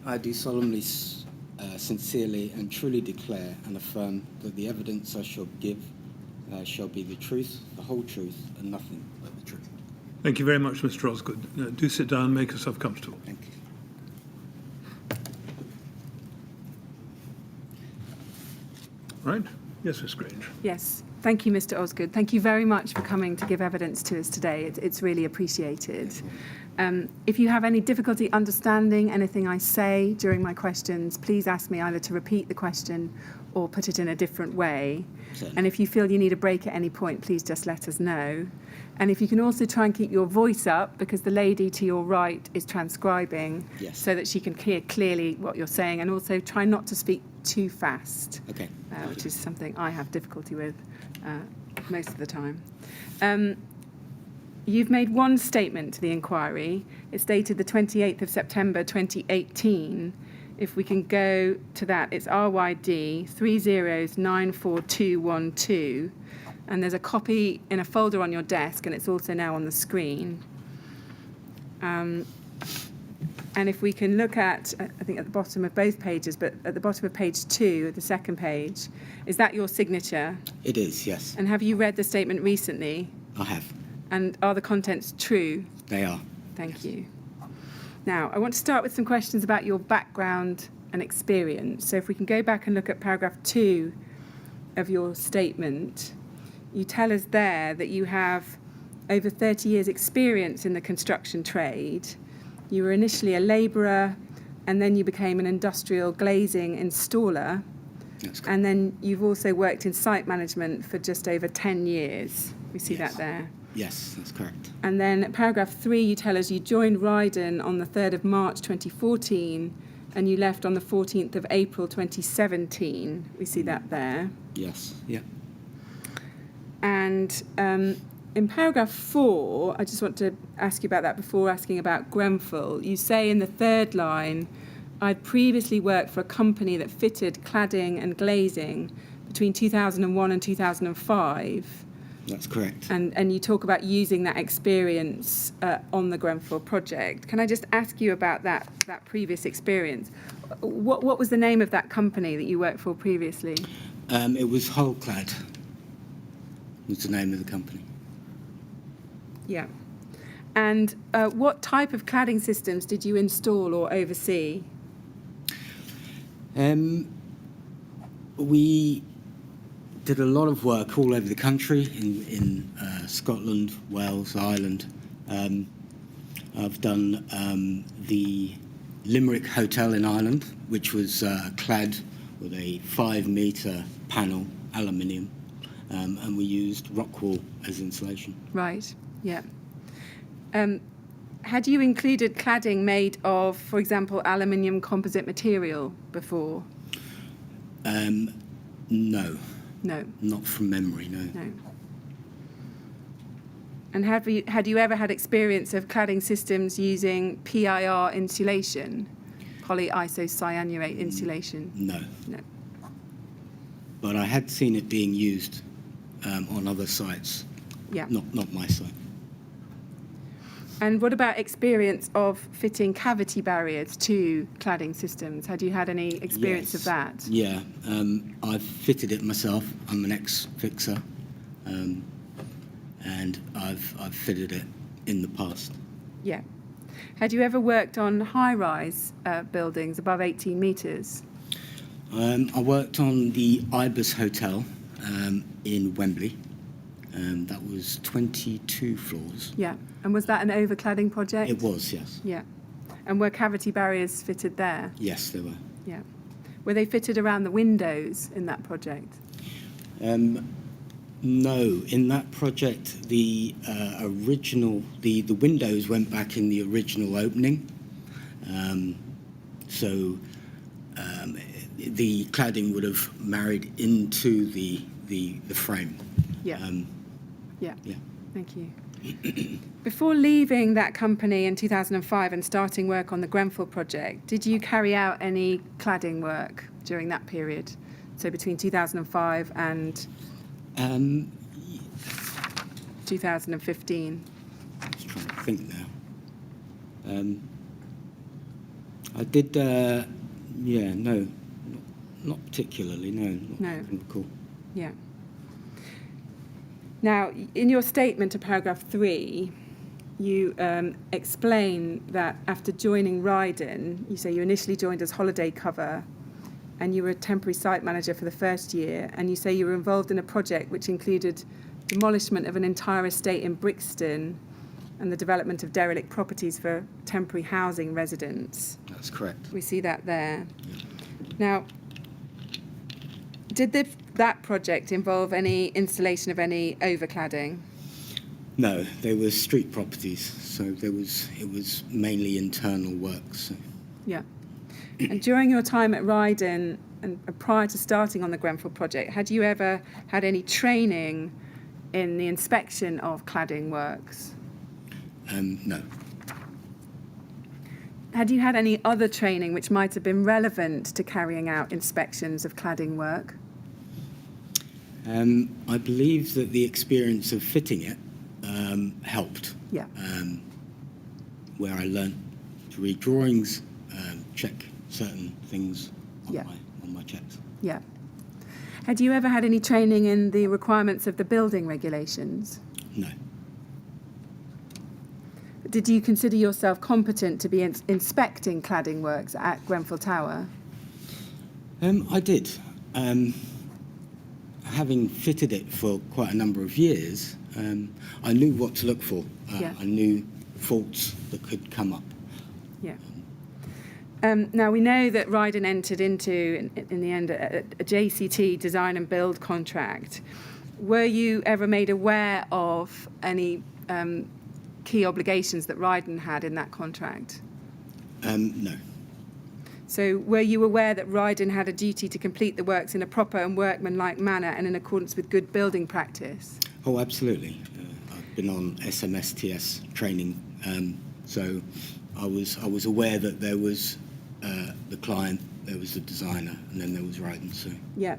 Speaker 4: I do solemnly, sincerely and truly declare and affirm that the evidence I shall give shall be the truth, the whole truth, and nothing but the truth.
Speaker 1: Thank you very much, Mr. Osgood. Do sit down and make yourself comfortable.
Speaker 4: Thank you.
Speaker 1: Right? Yes, Miss Grange.
Speaker 2: Yes. Thank you, Mr. Osgood. Thank you very much for coming to give evidence to us today. It's really appreciated. If you have any difficulty understanding anything I say during my questions, please ask me either to repeat the question or put it in a different way.
Speaker 4: Certainly.
Speaker 2: And if you feel you need a break at any point, please just let us know. And if you can also try and keep your voice up, because the lady to your right is transcribing,
Speaker 4: Yes.
Speaker 2: so that she can hear clearly what you're saying, and also try not to speak too fast,
Speaker 4: Okay.
Speaker 2: which is something I have difficulty with most of the time. You've made one statement to the inquiry. It's dated the 28th of September 2018. If we can go to that, it's RYD 30094212. And there's a copy in a folder on your desk, and it's also now on the screen. And if we can look at, I think at the bottom of both pages, but at the bottom of page 2, the second page, is that your signature?
Speaker 4: It is, yes.
Speaker 2: And have you read the statement recently?
Speaker 4: I have.
Speaker 2: And are the contents true?
Speaker 4: They are.
Speaker 2: Thank you. Now, I want to start with some questions about your background and experience. So if we can go back and look at paragraph 2 of your statement, you tell us there that you have over 30 years' experience in the construction trade. You were initially a labourer, and then you became an industrial glazing installer.
Speaker 4: That's correct.
Speaker 2: And then you've also worked in site management for just over 10 years. We see
Speaker 4: Yes.
Speaker 2: that there.
Speaker 4: Yes, that's correct.
Speaker 2: And then at paragraph 3, you tell us you joined Rydon on the 3rd of March 2014, and you left on the 14th of April 2017. We see that there.
Speaker 4: Yes, yeah.
Speaker 2: And in paragraph 4, I just want to ask you about that before asking about Grenfell. You say in the third line, I'd previously worked for a company that fitted cladding and glazing between 2001 and 2005.
Speaker 4: That's correct.
Speaker 2: And you talk about using that experience on the Grenfell project. Can I just ask you about that previous experience? What was the name of that company that you worked for previously?
Speaker 4: It was Hullclad, was the name of the company.
Speaker 2: Yeah. And what type of cladding systems did you install or oversee?
Speaker 4: We did a lot of work all over the country, in Scotland, Wales, Ireland. I've done the Limerick Hotel in Ireland, which was clad with a 5-metre panel, aluminium, and we used rock wool as insulation.
Speaker 2: Right, yeah. Had you included cladding made of, for example, aluminium composite material before?
Speaker 4: No,
Speaker 2: No.
Speaker 4: not from memory, no.
Speaker 2: No. And had you ever had experience of cladding systems using PIR insulation, polyisocyanurate insulation?
Speaker 4: No.
Speaker 2: No.
Speaker 4: But I had seen it being used on other sites,
Speaker 2: Yeah.
Speaker 4: not my site.
Speaker 2: And what about experience of fitting cavity barriers to cladding systems? Had you had any experience of
Speaker 4: Yes.
Speaker 2: that?
Speaker 4: Yeah, I've fitted it myself. I'm an ex-fixer, and I've fitted it in the past.
Speaker 2: Yeah. Had you ever worked on high-rise buildings above 18 metres?
Speaker 4: I worked on the Ibis Hotel in Wembley. That was 22 floors.
Speaker 2: Yeah. And was that an overcladding project?
Speaker 4: It was, yes.
Speaker 2: Yeah. And were cavity barriers fitted there?
Speaker 4: Yes, they were.
Speaker 2: Yeah. Were they fitted around the windows in that project?
Speaker 4: No, in that project, the original, the windows went back in the original opening. So the cladding would have married into the frame.
Speaker 2: Yeah. Yeah.
Speaker 4: Yeah.
Speaker 2: Thank you. Before leaving that company in 2005 and starting work on the Grenfell project, did you carry out any cladding work during that period? So between 2005 and 2015?
Speaker 4: I'm just trying to think now. I did, no, not particularly, no.
Speaker 2: No.
Speaker 4: I can recall.
Speaker 2: Yeah. Now, in your statement to paragraph 3, you explain that after joining Rydon, you say you initially joined as holiday cover and you were a temporary site manager for the first year, and you say you were involved in a project which included demolishment of an entire estate in Brixton and the development of derelict properties for temporary housing residents.
Speaker 4: That's correct.
Speaker 2: We see that there. Now, did that project involve any installation of any overcladding?
Speaker 4: No, they were street properties, so it was mainly internal works. So.
Speaker 2: Yeah. And during your time at Rydon and prior to starting on the Grenfell project, had you ever had any training in the inspection of cladding works?
Speaker 4: No.
Speaker 2: Had you had any other training which might have been relevant to carrying out inspections of cladding work?
Speaker 4: I believe that the experience of fitting it helped.
Speaker 2: Yeah.
Speaker 4: Where I learnt to read drawings, check certain things on my checks.
Speaker 2: Yeah. Had you ever had any training in the requirements of the building regulations?
Speaker 4: No.
Speaker 2: Did you consider yourself competent to be inspecting cladding works at Grenfell Tower?
Speaker 4: I did. Having fitted it for quite a number of years, I knew what to look for. I knew faults that could come up.
Speaker 2: Yeah. Now, we know that Rydon entered into, in the end, a JCT design and build contract. Were you ever made aware of any key obligations that Rydon had in that contract?
Speaker 4: No.
Speaker 2: So were you aware that Rydon had a duty to complete the works in a proper and workmanlike manner and in accordance with good building practice?
Speaker 4: Oh, absolutely. I've been on SMSTS training, so I was aware that there was the client, there was the designer, and then there was Rydon. So
Speaker 2: yeah,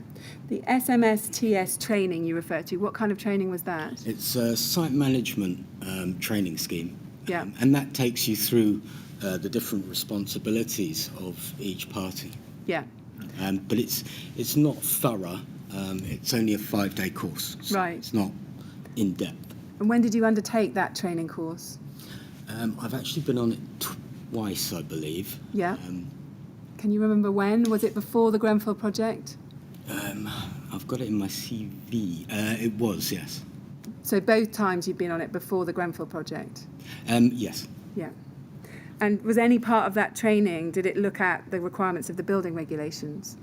Speaker 2: the SMSTS training you refer to. What kind of training was that?
Speaker 4: It's a site management training scheme.
Speaker 2: Yeah,
Speaker 4: and that takes you through the different responsibilities of each party.
Speaker 2: Yeah.
Speaker 4: But it's not thorough. It's only a 5-day course. So
Speaker 2: right.
Speaker 4: It's not in depth.
Speaker 2: And when did you undertake that training course?
Speaker 4: I've actually been on it twice, I believe.
Speaker 2: Yeah. Can you remember when? Was it before the Grenfell project?
Speaker 4: I've got it in my CV. It was, yes.
Speaker 2: So both times you've been on it before the Grenfell project?
Speaker 4: Yes.
Speaker 2: Yeah. And was any part of that training, did it look at the requirements of the building regulations?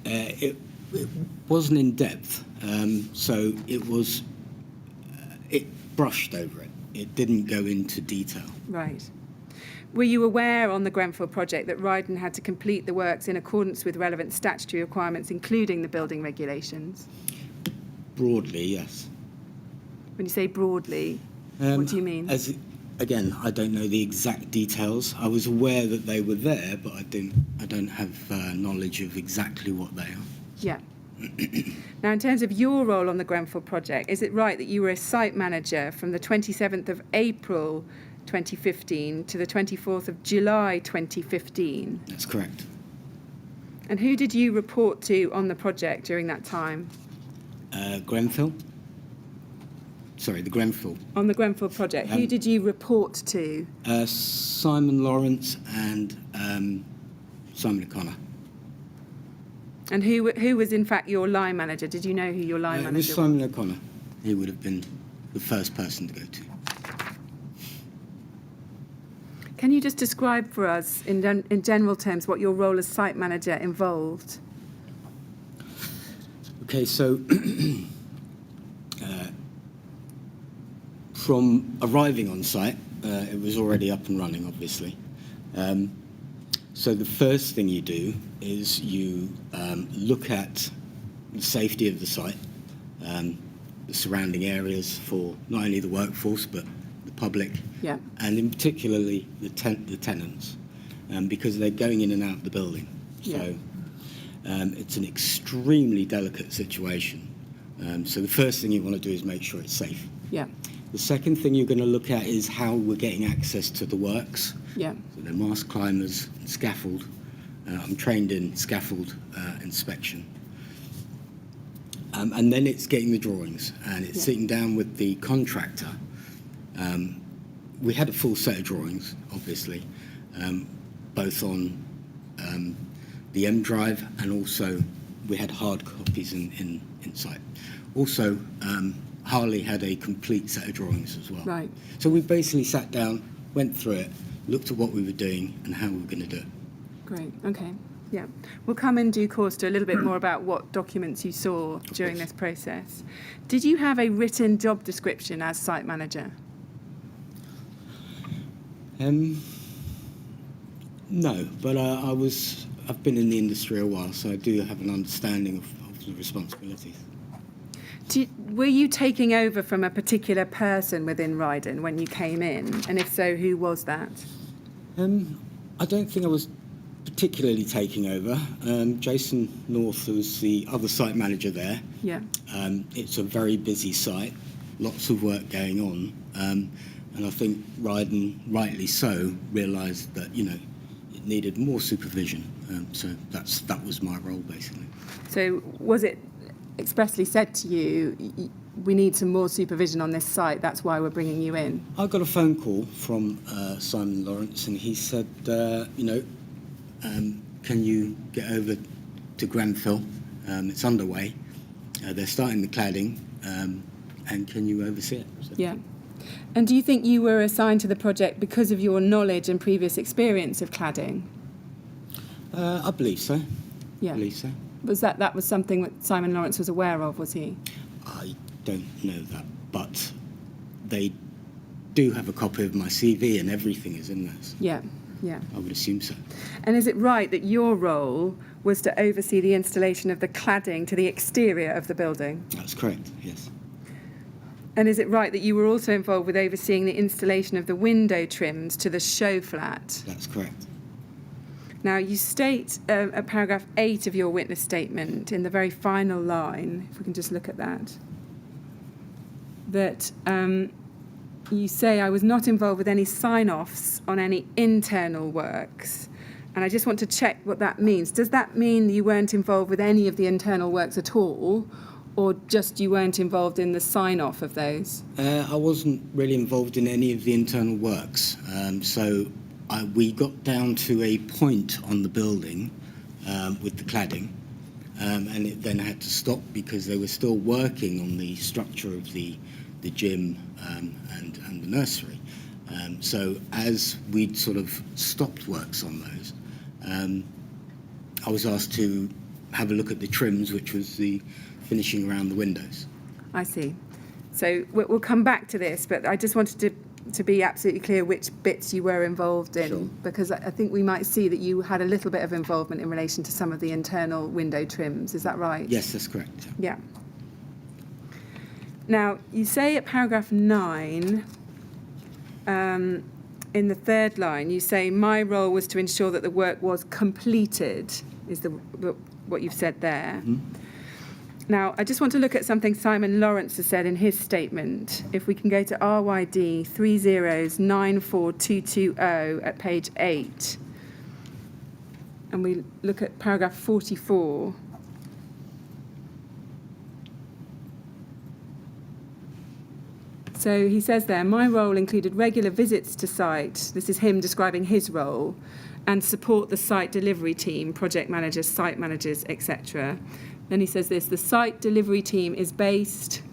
Speaker 4: It wasn't in depth, so it brushed over it. It didn't go into detail.
Speaker 2: Right. Were you aware on the Grenfell project that Rydon had to complete the works in accordance with relevant statutory requirements, including the building regulations?
Speaker 4: Broadly, yes.
Speaker 2: When you say broadly, what do you mean?
Speaker 4: Again, I don't know the exact details. I was aware that they were there, but I don't have knowledge of exactly what they are.
Speaker 2: Yeah. Now, in terms of your role on the Grenfell project, is it right that you were a site manager from the 27th of April 2015 to the 24th of July 2015?
Speaker 4: That's correct.
Speaker 2: And who did you report to on the project during that time?
Speaker 4: Grenfell. Sorry, the Grenfell.
Speaker 2: On the Grenfell project, who did you report to?
Speaker 4: Simon Lawrence and Simon O'Connor.
Speaker 2: And who was in fact your line manager? Did you know who your line
Speaker 4: It
Speaker 2: manager
Speaker 4: was Simon O'Connor. He would have been the first person to go to.
Speaker 2: Can you just describe for us, in general terms, what your role as site manager involved?
Speaker 4: Okay, so from arriving on site, it was already up and running, obviously. So the first thing you do is you look at the safety of the site, the surrounding areas for not only the workforce but the public,
Speaker 2: Yeah.
Speaker 4: and in particularly the tenants, because they're going in and out of the building.
Speaker 2: Yeah.
Speaker 4: So it's an extremely delicate situation. So the first thing you want to do is make sure it's safe.
Speaker 2: Yeah.
Speaker 4: The second thing you're going to look at is how we're getting access to the works.
Speaker 2: Yeah.
Speaker 4: So they're mast climbers and scaffold. I'm trained in scaffold inspection. And then it's getting the drawings, and it's sitting down with the contractor. We had a full set of drawings, obviously, both on the M drive, and also we had hard copies in site. Also, Harley had a complete set of drawings as well.
Speaker 2: Right.
Speaker 4: So we basically sat down, went through it, looked at what we were doing and how we were going to do it.
Speaker 2: Great. Okay. Yeah. We'll come in due course to a little bit more about what documents you saw during this process. Did you have a written job description as site manager?
Speaker 4: No, but I've been in the industry a while, so I do have an understanding of the responsibilities.
Speaker 2: Were you taking over from a particular person within Rydon when you came in? And if so, who was that?
Speaker 4: I don't think I was particularly taking over. Jason North was the other site manager there.
Speaker 2: Yeah.
Speaker 4: It's a very busy site, lots of work going on, and I think Rydon, rightly so, realised that it needed more supervision. So that was my role basically.
Speaker 2: So was it expressly said to you, we need some more supervision on this site, that's why we're bringing you in?
Speaker 4: I got a phone call from Simon Lawrence, and he said, can you get over to Grenfell? It's underway. They're starting the cladding, and can you oversee it? So.
Speaker 2: Yeah. And do you think you were assigned to the project because of your knowledge and previous experience of cladding?
Speaker 4: I believe so.
Speaker 2: Yeah.
Speaker 4: I believe so.
Speaker 2: Was that was something that Simon Lawrence was aware of, was he?
Speaker 4: I don't know that, but they do have a copy of my CV and everything is in there. So
Speaker 2: Yeah. Yeah.
Speaker 4: I would assume so.
Speaker 2: And is it right that your role was to oversee the installation of the cladding to the exterior of the building?
Speaker 4: That's correct, yes.
Speaker 2: And is it right that you were also involved with overseeing the installation of the window trims to the show flat?
Speaker 4: That's correct.
Speaker 2: Now, you state at paragraph 8 of your witness statement, in the very final line, if we can just look at that, that you say, I was not involved with any sign-offs on any internal works. And I just want to check what that means. Does that mean you weren't involved with any of the internal works at all, or just you weren't involved in the sign-off of those?
Speaker 4: I wasn't really involved in any of the internal works. We got down to a point on the building with the cladding, and it then had to stop because they were still working on the structure of the gym and the nursery. So as we'd sort of stopped works on those, I was asked to have a look at the trims, which was the finishing around the windows.
Speaker 2: I see. So we'll come back to this, but I just wanted to be absolutely clear which bits you were involved in,
Speaker 4: Sure.
Speaker 2: because I think we might see that you had a little bit of involvement in relation to some of the internal window trims. Is that right?
Speaker 4: Yes, that's correct.
Speaker 2: Yeah. Now, you say at paragraph 9, in the third line, you say, my role was to ensure that the work was completed, is what you've said there.
Speaker 4: Mm-hmm.
Speaker 2: Now, I just want to look at something Simon Lawrence has said in his statement. If we can go to RYD 3094220 at page 8, and we look at paragraph 44. So he says there, my role included regular visits to site. This is him describing his role, and support the site delivery team, project managers, site managers, etc. Then he says this, the site delivery team is based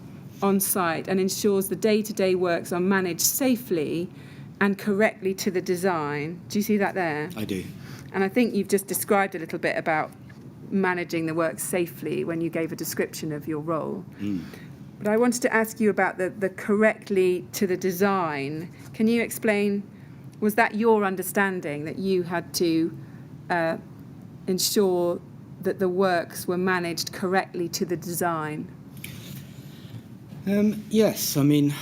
Speaker 2: on site and ensures the day-to-day works are managed safely and correctly to the design. Do you see that there?
Speaker 4: I do.
Speaker 2: And I think you've just described a little bit about managing the work safely when you gave a description of your role. But I wanted to ask you about the correctly to the design. Can you explain, was that your understanding that you had to ensure that the works were managed correctly to the design?
Speaker 4: Yes, I mean,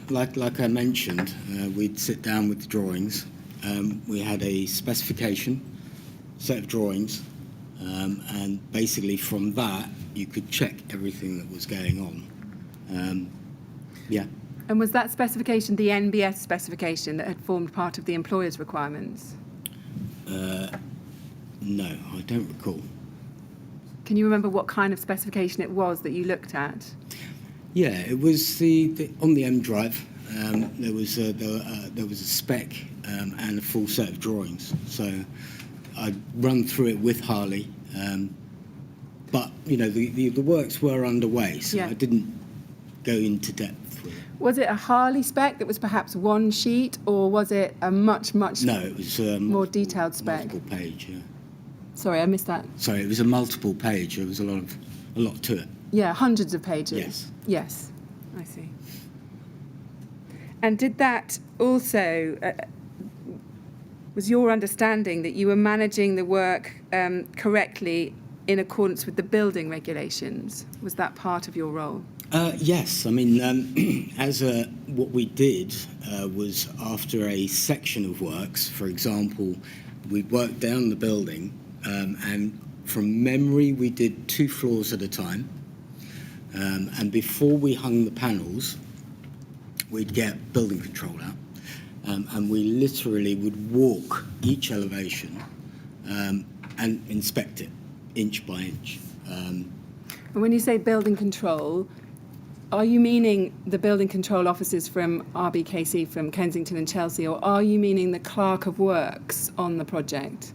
Speaker 4: like I mentioned, we'd sit down with the drawings. We had a specification, set of drawings, and basically from that you could check everything that was going on. Yeah.
Speaker 2: And was that specification the NBS specification that had formed part of the employer's requirements?
Speaker 4: No, I don't recall.
Speaker 2: Can you remember what kind of specification it was that you looked at?
Speaker 4: Yeah, it was the on the M drive. There was a spec and a full set of drawings. So I'd run through it with Harley, but you know the works were underway, so
Speaker 2: Yeah.
Speaker 4: I didn't go into depth with it.
Speaker 2: Was it a Harley spec that was perhaps one sheet, or was it a much
Speaker 4: No, it was
Speaker 2: more detailed spec?
Speaker 4: multiple page. Yeah.
Speaker 2: Sorry, I missed that.
Speaker 4: Sorry, it was a multiple page. There was a lot to it.
Speaker 2: Yeah, hundreds of pages.
Speaker 4: Yes.
Speaker 2: Yes, I see. And did that also, was your understanding that you were managing the work correctly in accordance with the building regulations? Was that part of your role?
Speaker 4: Yes, I mean, what we did was after a section of works, for example, we worked down the building, and from memory we did 2 floors at a time, and before we hung the panels, we'd get building control out, and we literally would walk each elevation and inspect it inch by inch.
Speaker 2: And when you say building control, are you meaning the building control officers from RBKC, from Kensington and Chelsea, or are you meaning the clerk of works on the project?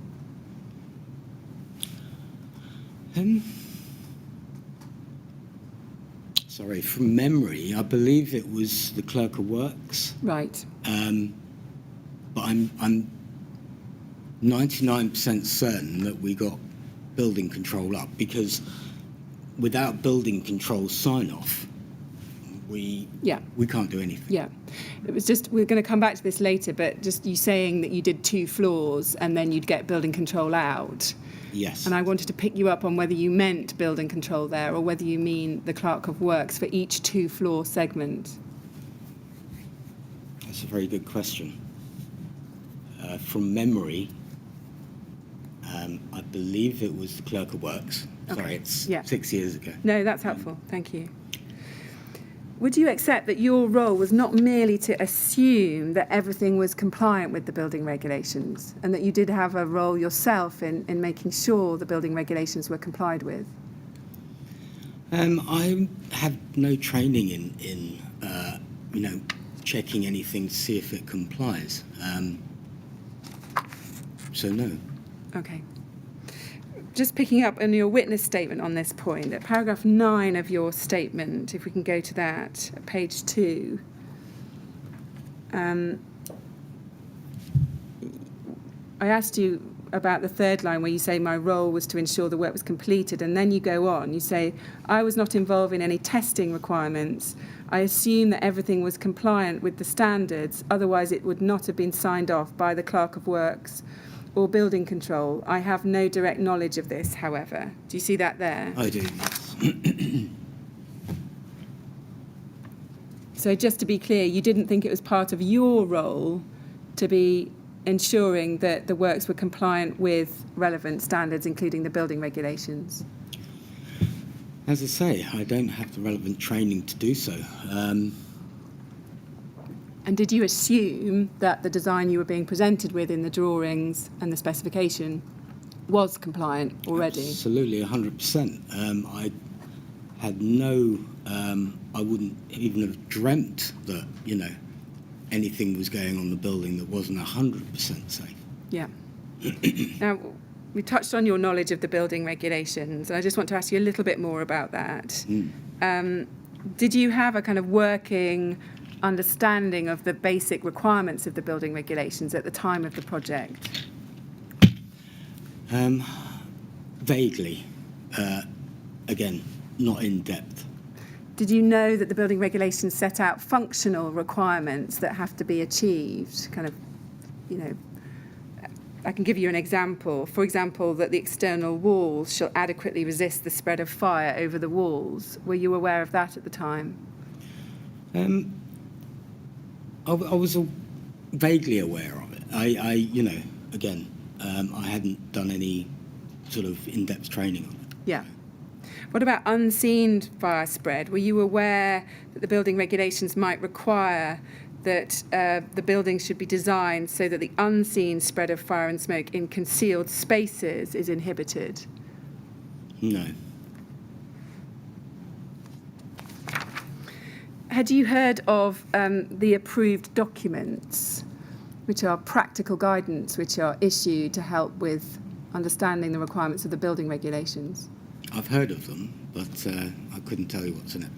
Speaker 4: Sorry, from memory, I believe it was the clerk of works.
Speaker 2: Right.
Speaker 4: But I'm 99% certain that we got building control up, because without building control sign-off, we can't do anything.
Speaker 2: Yeah. It was just, we're going to come back to this later, but just you saying that you did 2 floors and then you'd get building control out.
Speaker 4: Yes.
Speaker 2: And I wanted to pick you up on whether you meant building control there or whether you mean the clerk of works for each 2-floor segment.
Speaker 4: That's a very good question. From memory, I believe it was the clerk of works.
Speaker 2: Okay.
Speaker 4: Sorry, it's
Speaker 2: Yeah.
Speaker 4: 6 years ago.
Speaker 2: No, that's helpful. Thank you. Would you accept that your role was not merely to assume that everything was compliant with the building regulations, and that you did have a role yourself in making sure the building regulations were complied with?
Speaker 4: I have no training in checking anything to see if it complies. So no.
Speaker 2: Okay. Just picking up on your witness statement on this point, at paragraph 9 of your statement, if we can go to that, at page 2, I asked you about the third line where you say my role was to ensure the work was completed, and then you go on, you say, I was not involved in any testing requirements. I assume that everything was compliant with the standards, otherwise it would not have been signed off by the clerk of works or building control. I have no direct knowledge of this, however. Do you see that there?
Speaker 4: I do, yes.
Speaker 2: So just to be clear, you didn't think it was part of your role to be ensuring that the works were compliant with relevant standards, including the building regulations?
Speaker 4: As I say, I don't have the relevant training to do so.
Speaker 2: And did you assume that the design you were being presented with in the drawings and the specification was compliant already?
Speaker 4: Absolutely, 100%. I had I wouldn't even have dreamt that, anything was going on the building that wasn't 100% safe.
Speaker 2: Yeah. Now, we touched on your knowledge of the building regulations, and I just want to ask you a little bit more about that. Did you have a kind of working understanding of the basic requirements of the building regulations at the time of the project?
Speaker 4: Vaguely. Again, not in depth.
Speaker 2: Did you know that the building regulations set out functional requirements that have to be achieved? I can give you an example. For example, that the external walls shall adequately resist the spread of fire over the walls. Were you aware of that at the time?
Speaker 4: I was vaguely aware of it. Again, I hadn't done any sort of in-depth training on it.
Speaker 2: Yeah. What about unseen fire spread? Were you aware that the building regulations might require that the building should be designed so that the unseen spread of fire and smoke in concealed spaces is inhibited?
Speaker 4: No.
Speaker 2: Had you heard of the approved documents, which are practical guidance which are issued to help with understanding the requirements of the building regulations?
Speaker 4: I've heard of them, but I couldn't tell you what's in it.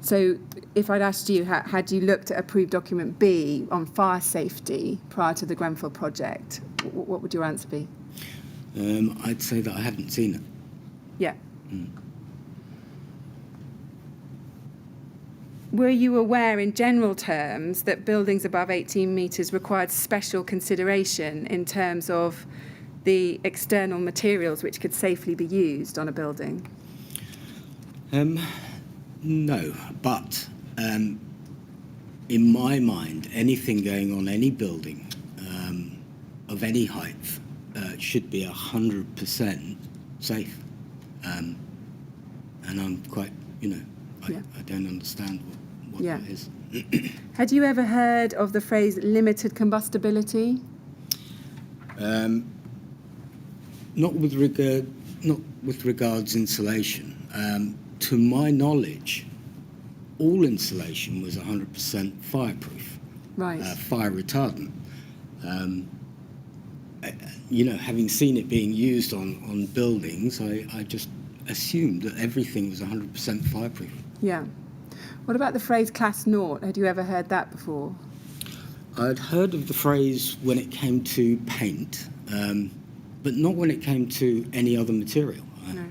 Speaker 2: So if I'd asked you, had you looked at approved document B on fire safety prior to the Grenfell project, what would your answer be?
Speaker 4: I'd say that I haven't seen it.
Speaker 2: Yeah. Were you aware in general terms that buildings above 18 metres required special consideration in terms of the external materials which could safely be used on a building?
Speaker 4: No, but in my mind, anything going on any building of any height should be 100% safe. And I'm quite, I don't understand what that is.
Speaker 2: Had you ever heard of the phrase limited combustibility?
Speaker 4: Not with regards insulation. To my knowledge, all insulation was 100% fireproof,
Speaker 2: Right.
Speaker 4: fire retardant. Having seen it being used on buildings, I just assumed that everything was 100% fireproof.
Speaker 2: Yeah. What about the phrase class naught? Had you ever heard that before?
Speaker 4: I'd heard of the phrase when it came to paint, but not when it came to any other material.
Speaker 2: No.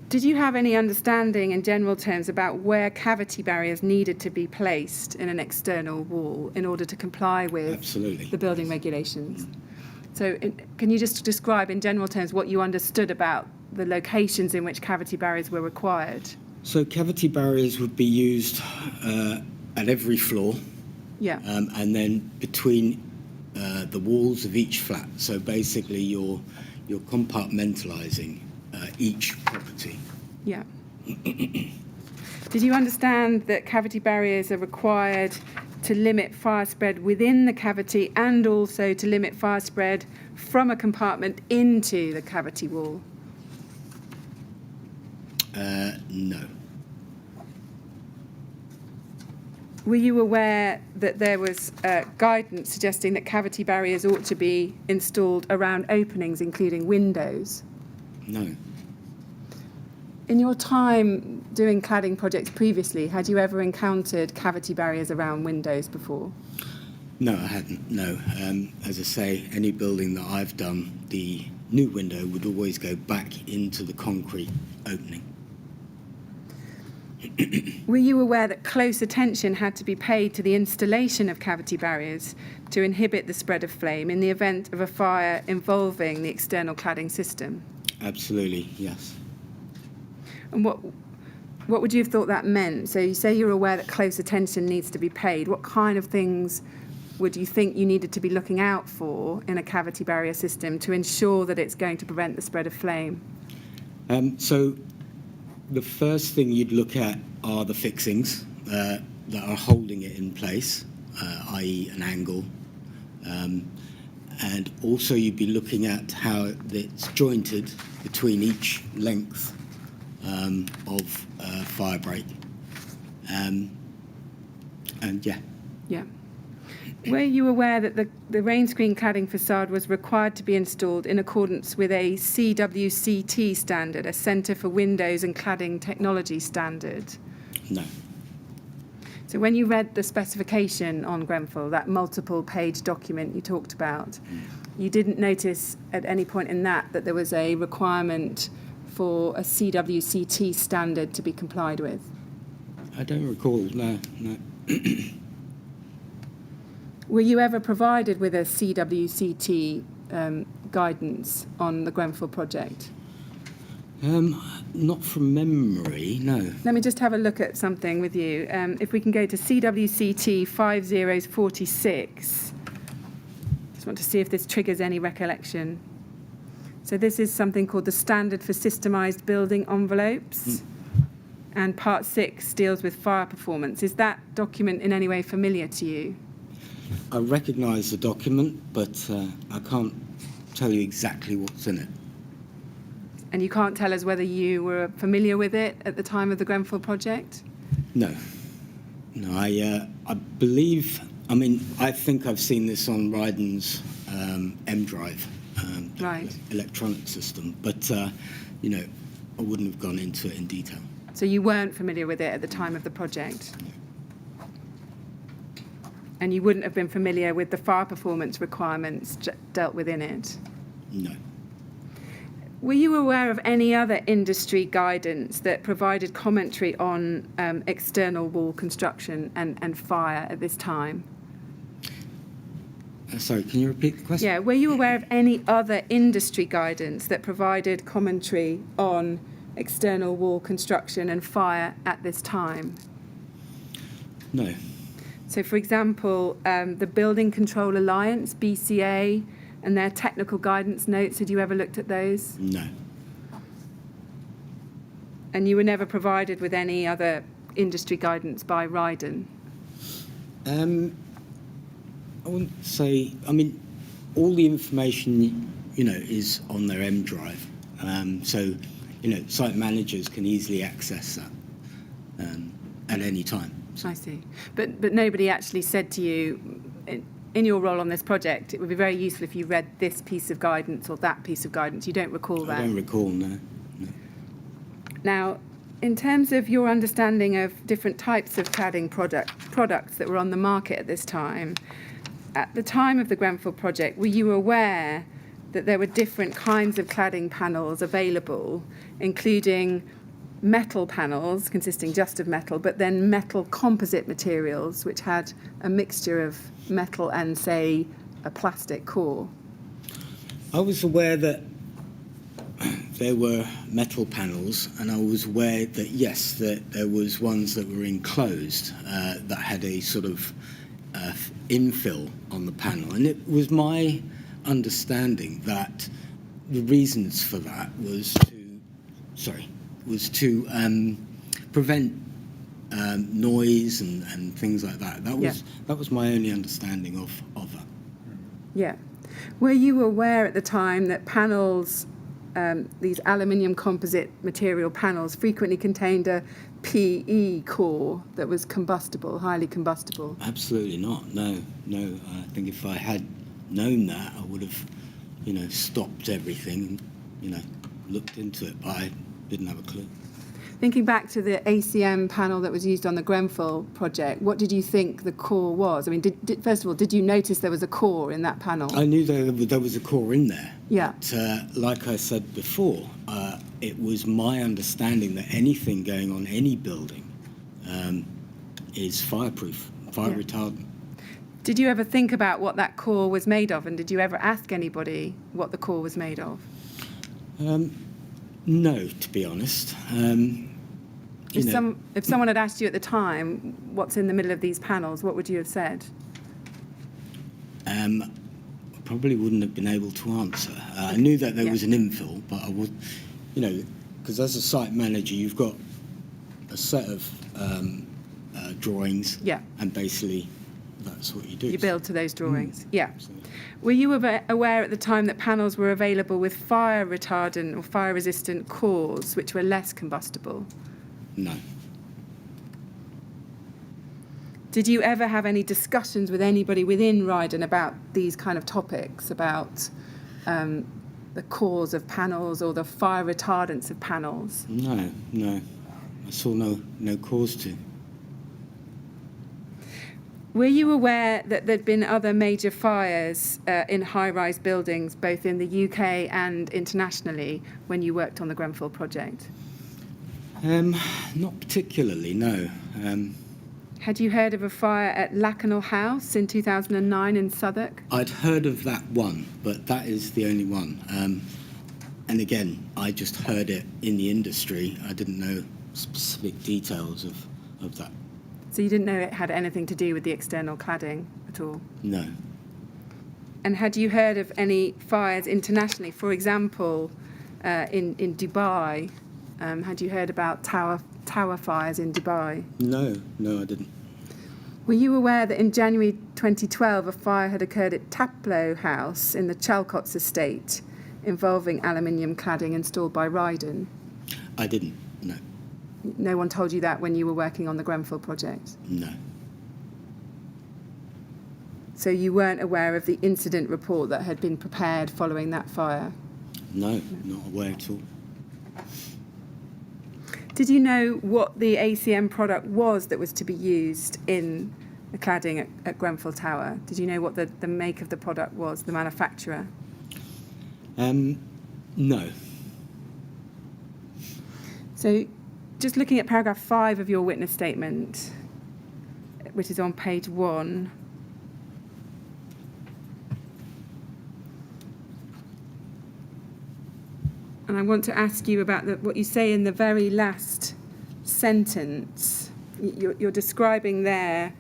Speaker 2: Did you have any understanding in general terms about where cavity barriers needed to be placed in an external wall in order to comply with
Speaker 4: Absolutely.
Speaker 2: the building regulations? So can you just describe in general terms what you understood about the locations in which cavity barriers were required?
Speaker 4: So cavity barriers would be used at every floor.
Speaker 2: Yeah.
Speaker 4: And then between the walls of each flat. So basically you're compartmentalising each property.
Speaker 2: Yeah. Did you understand that cavity barriers are required to limit fire spread within the cavity and also to limit fire spread from a compartment into the cavity wall?
Speaker 4: No.
Speaker 2: Were you aware that there was guidance suggesting that cavity barriers ought to be installed around openings, including windows?
Speaker 4: No.
Speaker 2: In your time doing cladding projects previously, had you ever encountered cavity barriers around windows before?
Speaker 4: No, I hadn't, no. As I say, any building that I've done, the new window would always go back into the concrete opening.
Speaker 2: Were you aware that close attention had to be paid to the installation of cavity barriers to inhibit the spread of flame in the event of a fire involving the external cladding system?
Speaker 4: Absolutely, yes.
Speaker 2: And what would you have thought that meant? So you say you're aware that close attention needs to be paid. What kind of things would you think you needed to be looking out for in a cavity barrier system to ensure that it's going to prevent the spread of flame?
Speaker 4: So the first thing you'd look at are the fixings that are holding it in place, i.e. an angle. And also you'd be looking at how it's jointed between each length of fire break. And yeah.
Speaker 2: Yeah. Were you aware that the rain screen cladding facade was required to be installed in accordance with a CWCT standard, a Centre for Windows and Cladding Technology standard?
Speaker 4: No.
Speaker 2: So when you read the specification on Grenfell, that multiple-page document you talked about, you didn't notice at any point in that there was a requirement for a CWCT standard to be complied with?
Speaker 4: I don't recall, no.
Speaker 2: Were you ever provided with a CWCT guidance on the Grenfell project?
Speaker 4: Not from memory, no.
Speaker 2: Let me just have a look at something with you. If we can go to CWCT 5046. Just want to see if this triggers any recollection. So this is something called the Standard for Systemised Building Envelopes. And Part 6 deals with fire performance. Is that document in any way familiar to you?
Speaker 4: I recognise the document, but I can't tell you exactly what's in it.
Speaker 2: And you can't tell us whether you were familiar with it at the time of the Grenfell project?
Speaker 4: No. No, I believe, I mean, I think I've seen this on Rydon's M Drive,
Speaker 2: Right.
Speaker 4: electronic system, but, you know, I wouldn't have gone into it in detail.
Speaker 2: So you weren't familiar with it at the time of the project? And you wouldn't have been familiar with the fire performance requirements dealt with in it?
Speaker 4: No.
Speaker 2: Were you aware of any other industry guidance that provided commentary on external wall construction and fire at this time?
Speaker 4: Sorry, can you repeat the question?
Speaker 2: Yeah, were you aware of any other industry guidance that provided commentary on external wall construction and fire at this time?
Speaker 4: No.
Speaker 2: So, for example, the Building Control Alliance, BCA, and their technical guidance notes, had you ever looked at those?
Speaker 4: No.
Speaker 2: And you were never provided with any other industry guidance by Rydon?
Speaker 4: I wouldn't say, I mean, all the information, you know, is on their M Drive. So, you know, site managers can easily access that at any time.
Speaker 2: I see. But nobody actually said to you, in your role on this project, it would be very useful if you read this piece of guidance or that piece of guidance. You don't recall that?
Speaker 4: I don't recall, no.
Speaker 2: Now, in terms of your understanding of different types of cladding products that were on the market at this time, at the time of the Grenfell project, were you aware that there were different kinds of cladding panels available, including metal panels consisting just of metal, but then metal composite materials which had a mixture of metal and, say, a plastic core?
Speaker 4: I was aware that there were metal panels, and I was aware that, yes, that there was ones that were enclosed that had a sort of infill on the panel. And it was my understanding that the reasons for that was to prevent noise and things like that. That was my only understanding of that.
Speaker 2: Yeah. Were you aware at the time that panels, these aluminium composite material panels, frequently contained a PE core that was combustible, highly combustible?
Speaker 4: Absolutely not. No. I think if I had known that, I would have, you know, stopped everything and, you know, looked into it. But I didn't have a clue.
Speaker 2: Thinking back to the ACM panel that was used on the Grenfell project, what did you think the core was? I mean, first of all, did you notice there was a core in that panel?
Speaker 4: I knew there was a core in there.
Speaker 2: Yeah.
Speaker 4: But like I said before, it was my understanding that anything going on any building is fireproof, fire retardant.
Speaker 2: Did you ever think about what that core was made of, and did you ever ask anybody what the core was made of?
Speaker 4: No, to be honest.
Speaker 2: If someone had asked you at the time, what's in the middle of these panels, what would you have said?
Speaker 4: I probably wouldn't have been able to answer. I knew that there was an infill, but I would, you know, because as a site manager, you've got a set of drawings, and basically that's what you do.
Speaker 2: You build to those drawings, yeah.
Speaker 4: Absolutely.
Speaker 2: Were you aware at the time that panels were available with fire retardant or fire resistant cores, which were less combustible?
Speaker 4: No.
Speaker 2: Did you ever have any discussions with anybody within Rydon about these kind of topics, about the cores of panels or the fire retardants of panels?
Speaker 4: No. I saw no cause to.
Speaker 2: Were you aware that there'd been other major fires in high-rise buildings, both in the UK and internationally, when you worked on the Grenfell project?
Speaker 4: Not particularly, no.
Speaker 2: Had you heard of a fire at Lakanal House in 2009 in Southwark?
Speaker 4: I'd heard of that one, but that is the only one. And again, I just heard it in the industry. I didn't know specific details of that.
Speaker 2: So you didn't know it had anything to do with the external cladding at all?
Speaker 4: No.
Speaker 2: And had you heard of any fires internationally? For example, in Dubai, had you heard about tower fires in Dubai?
Speaker 4: No, I didn't.
Speaker 2: Were you aware that in January 2012 a fire had occurred at Taplow House in the Chalcots estate involving aluminium cladding installed by Rydon?
Speaker 4: I didn't, no.
Speaker 2: No one told you that when you were working on the Grenfell project?
Speaker 4: No.
Speaker 2: So you weren't aware of the incident report that had been prepared following that fire?
Speaker 4: No, not aware at all.
Speaker 2: Did you know what the ACM product was that was to be used in the cladding at Grenfell Tower? Did you know what the make of the product was, the manufacturer?
Speaker 4: No.
Speaker 2: So just looking at paragraph 5 of your witness statement, which is on page 1. And I want to ask you about what you say in the very last sentence. You're describing there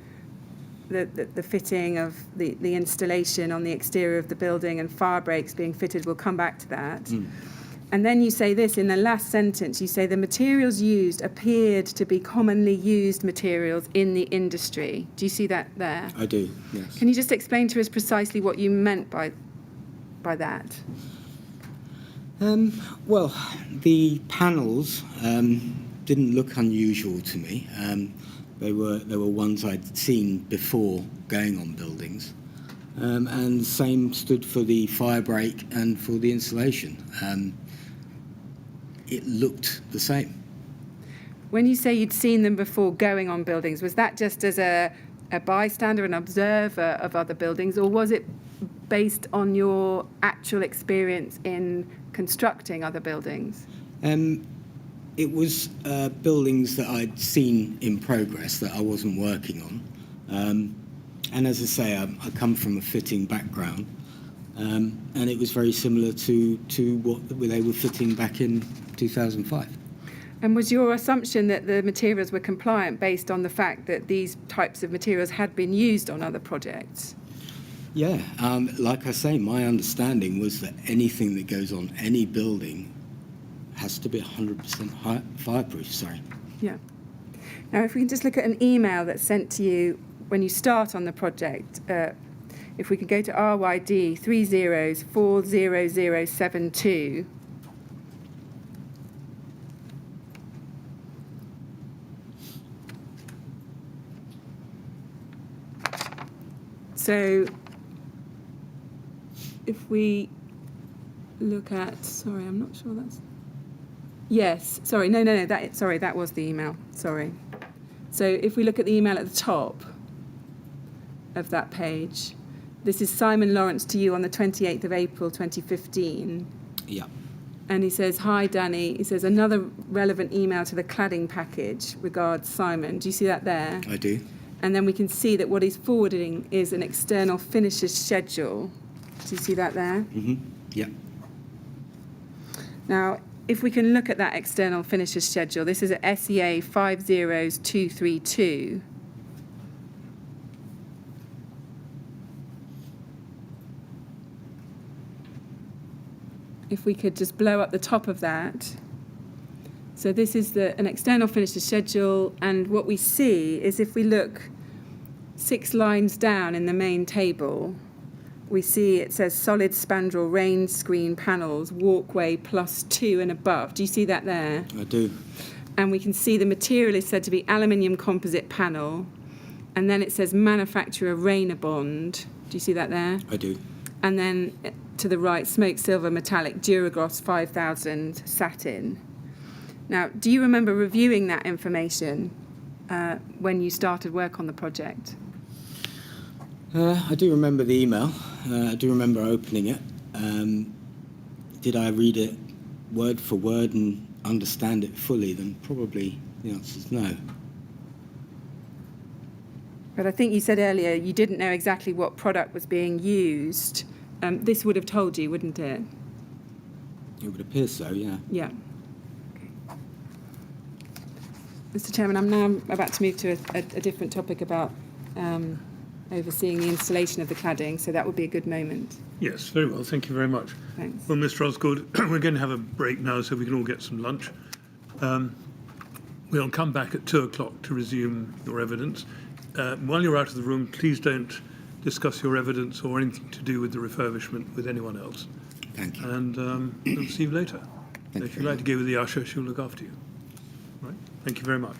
Speaker 2: the fitting of the installation on the exterior of the building and fire breaks being fitted. We'll come back to that. And then you say this in the last sentence. You say the materials used appeared to be commonly used materials in the industry. Do you see that there?
Speaker 4: I do, yes.
Speaker 2: Can you just explain to us precisely what you meant by that?
Speaker 4: Well, the panels didn't look unusual to me. They were ones I'd seen before going on buildings. And same stood for the fire break and for the insulation. It looked the same.
Speaker 2: When you say you'd seen them before going on buildings, was that just as a bystander, an observer of other buildings, or was it based on your actual experience in constructing other buildings?
Speaker 4: It was buildings that I'd seen in progress that I wasn't working on. And as I say, I come from a fitting background, and it was very similar to what they were fitting back in 2005.
Speaker 2: And was your assumption that the materials were compliant based on the fact that these types of materials had been used on other projects?
Speaker 4: Yeah, like I say, my understanding was that anything that goes on any building has to be 100% fireproof, sorry.
Speaker 2: Yeah. Now, if we can just look at an email that's sent to you when you start on the project, if we could go to RYD 30040072. So if we look at, sorry, I'm not sure that's, yes, sorry, no, that was the email, sorry. So if we look at the email at the top of that page, this is Simon Lawrence to you on the 28th of April 2015.
Speaker 4: Yeah.
Speaker 2: And he says, hi, Danny. He says, another relevant email to the cladding package. Regards, Simon. Do you see that there?
Speaker 4: I do.
Speaker 2: And then we can see that what he's forwarding is an external finishes schedule. Do you see that there?
Speaker 4: Mm-hmm. Yeah.
Speaker 2: Now, if we can look at that external finishes schedule, this is at SEA 50232. If we could just blow up the top of that. So this is an external finishes schedule, and what we see is if we look 6 lines down in the main table, we see it says solid spandrel rain screen panels, walkway +2 and above. Do you see that there?
Speaker 4: I do.
Speaker 2: And we can see the material is said to be aluminium composite panel, and then it says manufacturer Rainabond. Do you see that there?
Speaker 4: I do.
Speaker 2: And then to the right, smoked silver metallic Duragloss 5000 satin. Now, do you remember reviewing that information when you started work on the project?
Speaker 4: I do remember the email. I do remember opening it. Did I read it word for word and understand it fully? Then probably the answer is no.
Speaker 2: But I think you said earlier you didn't know exactly what product was being used. This would have told you, wouldn't it?
Speaker 4: It would appear so, yeah.
Speaker 2: Yeah. Mr. Chairman, I'm now about to move to a different topic about overseeing the installation of the cladding, so that would be a good moment.
Speaker 1: Yes, very well. Thank you very much.
Speaker 2: Thanks.
Speaker 1: Well, Mr. Osgood, we're going to have a break now so we can all get some lunch. We'll come back at 2 o'clock to resume your evidence. While you're out of the room, please don't discuss your evidence or anything to do with the refurbishment with anyone else.
Speaker 4: Thank you.
Speaker 1: And we'll see you later.
Speaker 4: Thank
Speaker 1: If
Speaker 4: you
Speaker 1: you'd
Speaker 4: very
Speaker 1: like to go with the usher, she'll look after you. Right? Thank you very much.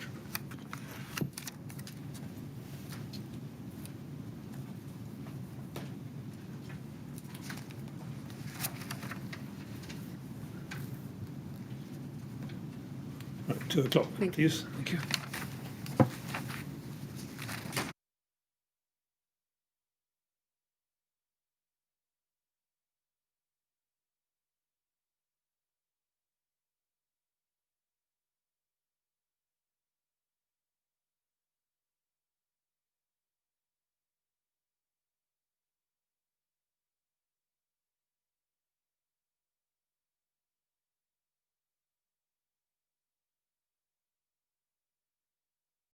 Speaker 1: Right, 2 o'clock,
Speaker 2: Thank you.
Speaker 1: please. Thank you.